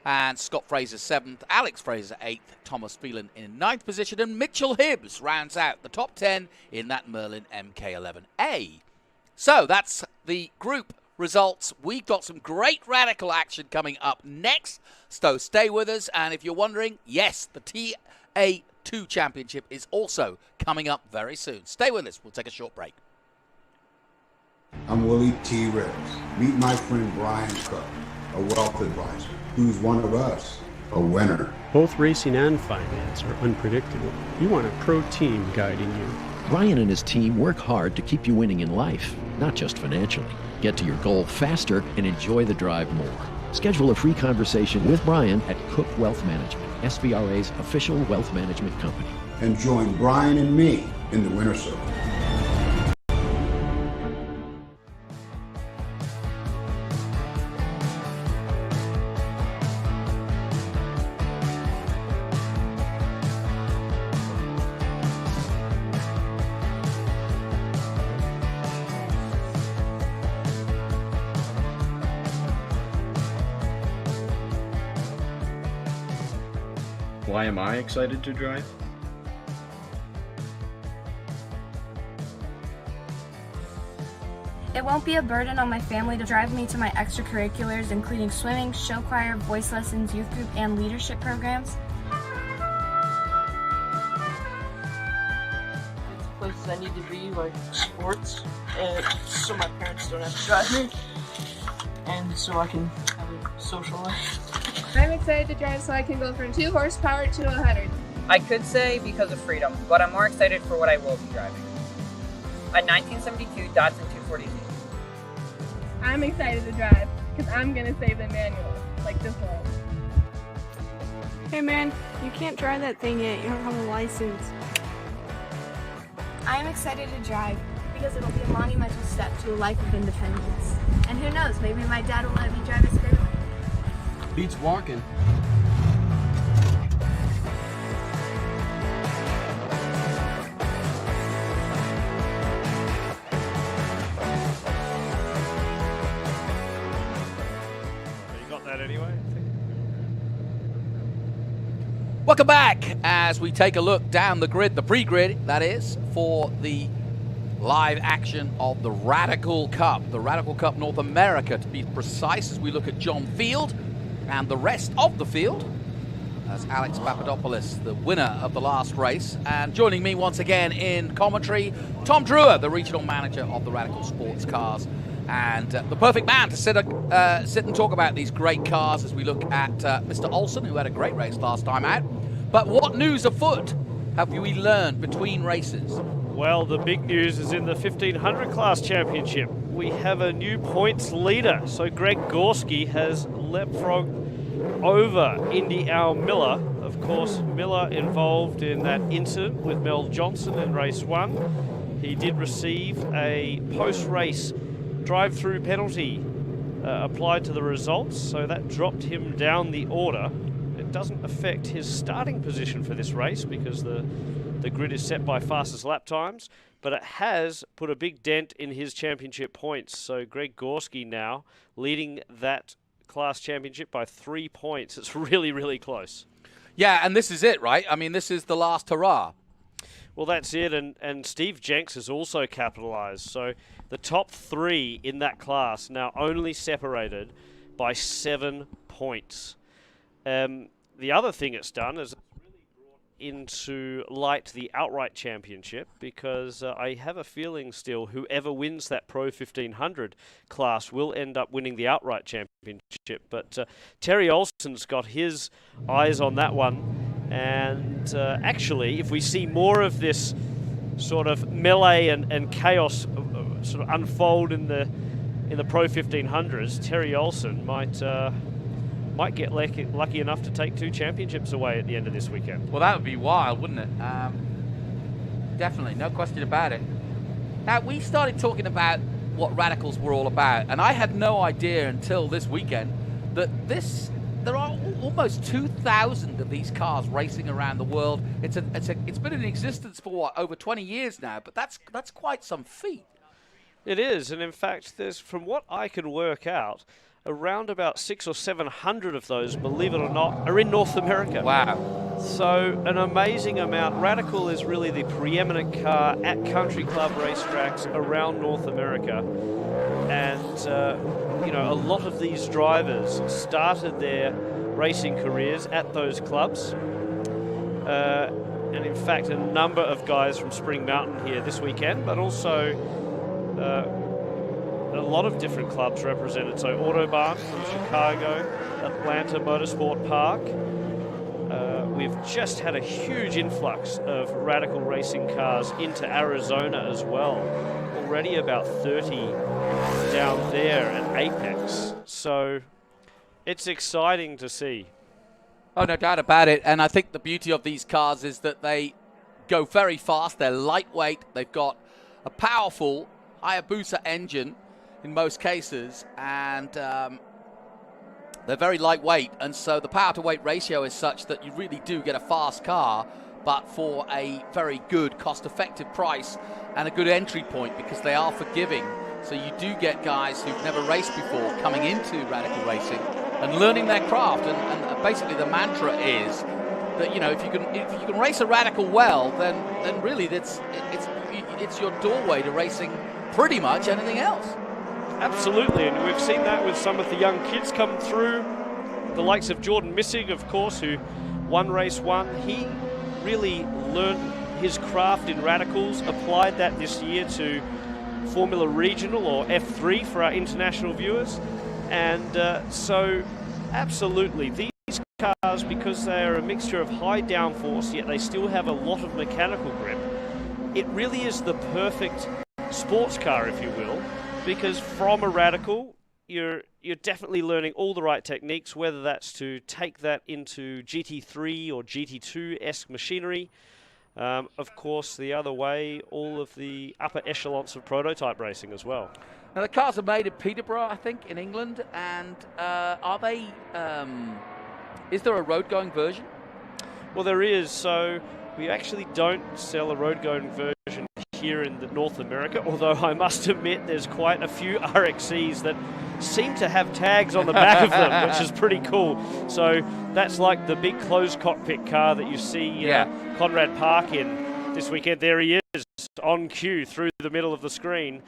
S11: And Scott Fraser 7th, Alex Fraser 8th, Thomas Phelan in 9th position, and Mitchell Hibbs rounds out the top 10 in that Merlin MK11A. So that's the group results. We've got some great radical action coming up next, so stay with us. And if you're wondering, yes, the TA2 Championship is also coming up very soon. Stay with us. We'll take a short break.
S20: I'm Willie T. Ricks. Meet my friend Brian Cook, a wealth advisor, who's one of us, a winner.
S21: Both racing and finance are unpredictable. You want a pro team guiding you.
S22: Brian and his team work hard to keep you winning in life, not just financially. Get to your goal faster and enjoy the drive more. Schedule a free conversation with Brian at Cook Wealth Management, SVRA's official wealth management company.
S20: And join Brian and me in the winner circle.
S23: Why am I excited to drive?
S24: It won't be a burden on my family to drive me to my extracurriculars, including swimming, show choir, voice lessons, youth group, and leadership programs.
S25: It's places I need to be, like sports, so my parents don't have to drive me, and so I can have a social life.
S26: I'm excited to drive so I can go from 2 horsepower to 100.
S27: I could say because of freedom, but I'm more excited for what I will be driving. A 1972 Datsun 240Z.
S26: I'm excited to drive because I'm going to save the manual, like this one.
S28: Hey man, you can't drive that thing yet. You don't have a license.
S24: I am excited to drive because it'll be a monumental step to a life of independence. And who knows, maybe my dad will let me drive his favorite.
S23: Beats walking.
S12: You got that anyway?
S11: Welcome back as we take a look down the grid, the pre-grid, that is, for the live action of the Radical Cup North America, to be precise, as we look at John Field and the rest of the field, as Alex Papadopoulos, the winner of the last race. And joining me once again in commentary, Tom Drewer, the regional manager of the Radical Sports Cars, and the perfect man to sit and talk about these great cars as we look at Mr. Olsen, who had a great race last time out. But what news afoot have we learned between races?
S29: Well, the big news is in the 1500 class championship. We have a new points leader. So Greg Gorski has leapfrogged over Indy Al Miller. Of course, Miller involved in that incident with Mel Johnson in race 1. He did receive a post-race drive-through penalty applied to the results, so that dropped him down the order. It doesn't affect his starting position for this race because the grid is set by fastest lap times, but it has put a big dent in his championship points. So Greg Gorski now leading that class championship by 3 points. It's really, really close.
S11: Yeah, and this is it, right? I mean, this is the last hurrah.
S29: Well, that's it, and Steve Jenks has also capitalized. So the top 3 in that class now only separated by 7 points. The other thing it's done is into light the outright championship, because I have a feeling still whoever wins that Pro 1500 class will end up winning the outright championship. But Terry Olsen's got his eyes on that one, and actually if we see more of this sort of melee and chaos sort of unfold in the Pro 1500s, Terry Olsen might get lucky enough to take 2 championships away at the end of this weekend.
S11: Well, that would be wild, wouldn't it? Definitely, no question about it. Now, we started talking about what Radicals were all about, and I had no idea until this weekend that there are almost 2,000 of these cars racing around the world. It's been in existence for what, over 20 years now, but that's quite some feat.
S29: It is, and in fact, there's, from what I can work out, around about 600 or 700 of those, believe it or not, are in North America.
S11: Wow.
S29: So an amazing amount. Radical is really the preeminent car at country club racetracks around North America. And, you know, a lot of these drivers started their racing careers at those clubs. And in fact, a number of guys from Spring Mountain here this weekend, but also a lot of different clubs represented. So Autobahn from Chicago, Atlanta Motorsport Park. We've just had a huge influx of radical racing cars into Arizona as well. Already about 30 down there at Apex. So it's exciting to see.
S11: Oh, no doubt about it. And I think the beauty of these cars is that they go very fast. They're lightweight. They've got a powerful Hayabusa engine in most cases. And they're very lightweight. And so the power to weight ratio is such that you really do get a fast car, but for a very good cost-effective price and a good entry point, because they are forgiving. So you do get guys who've never raced before coming into radical racing and learning their craft. And basically the mantra is that, you know, if you can race a radical well, then really it's your doorway to racing pretty much anything else.
S29: Absolutely, and we've seen that with some of the young kids come through, the likes of Jordan Missig, of course, who won race one. He really learned his craft in radicals, applied that this year to Formula Regional, or F3 for our international viewers. And so absolutely, these cars, because they are a mixture of high downforce, yet they still have a lot of mechanical grip, it really is the perfect sports car, if you will, because from a radical, you're definitely learning all the right techniques, whether that's to take that into GT3 or GT2-esque machinery. Of course, the other way, all of the upper echelons of prototype racing as well.
S11: Now, the cars are made in Peterborough, I think, in England, and are they, is there a road-going version?
S29: Well, there is. So we actually don't sell a road-going version here in North America, although I must admit there's quite a few RXCs that seem to have tags on the back of them, which is pretty cool. So that's like the big closed cockpit car that you see Conrad Park in this weekend. There he is, on cue through the middle of the screen.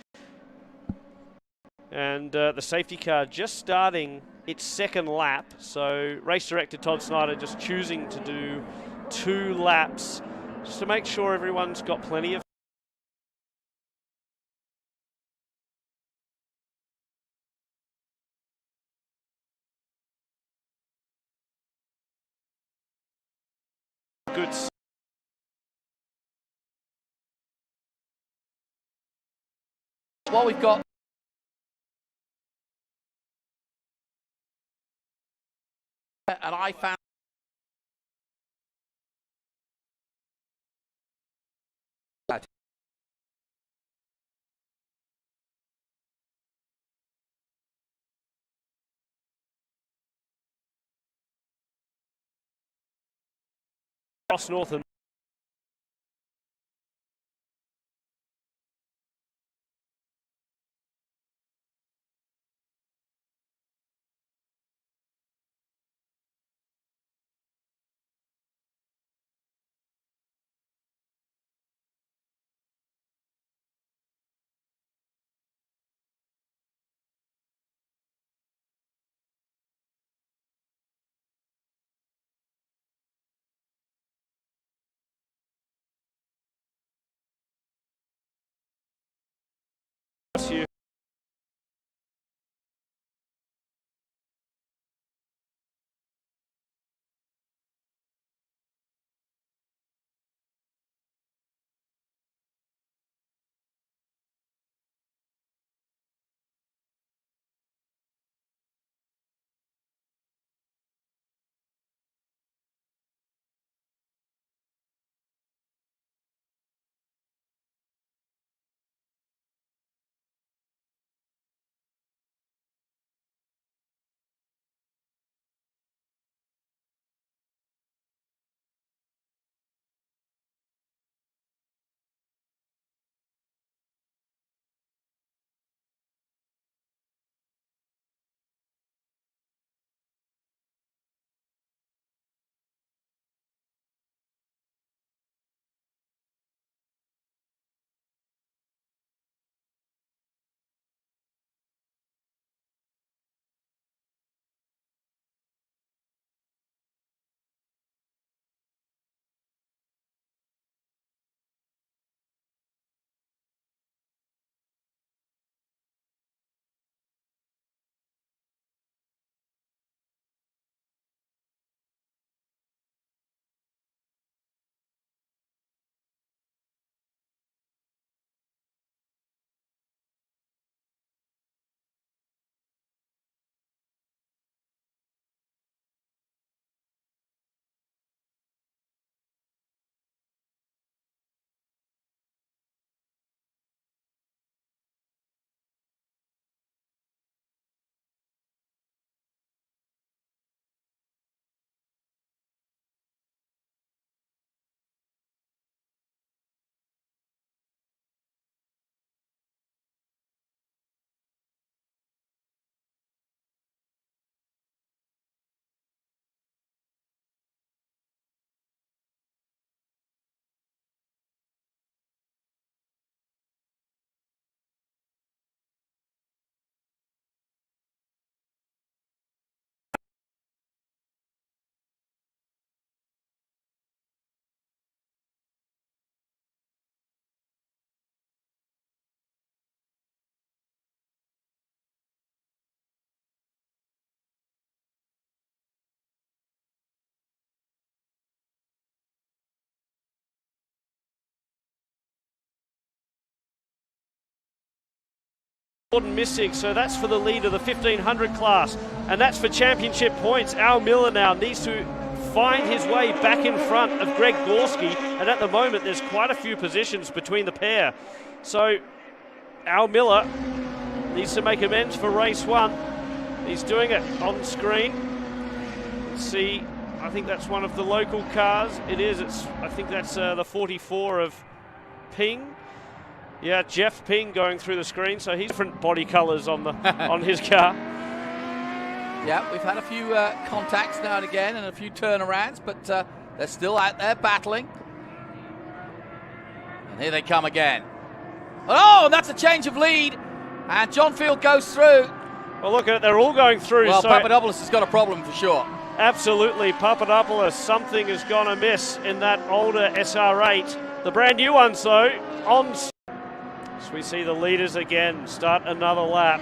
S29: And the safety car just starting its second lap. So race director Todd Snyder just choosing to do 2 laps just to make sure everyone's got plenty of good.
S11: Well, we've got and I found
S29: across North missing, so that's for the lead of the 1500 class, and that's for championship points. Al Miller now needs to find his way back in front of Greg Gorski, and at the moment there's quite a few positions between the pair. So Al Miller needs to make amends for race 1. He's doing it on screen. Let's see, I think that's one of the local cars. It is. I think that's the 44 of Ping. Yeah, Jeff Ping going through the screen. So he's different body colours on the on his car.
S11: Yeah, we've had a few contacts now and again and a few turnarounds, but they're still out there battling. And here they come again. Oh, and that's a change of lead. And John Field goes through.
S29: Well, look at it. They're all going through.
S11: Well,
S29: so
S11: Papadopoulos has got a problem for sure.
S29: Absolutely, Papadopoulos. Something has gone amiss in that older SR8. The brand new one, so on. So we see the leaders again start another lap.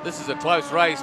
S11: This is a close race.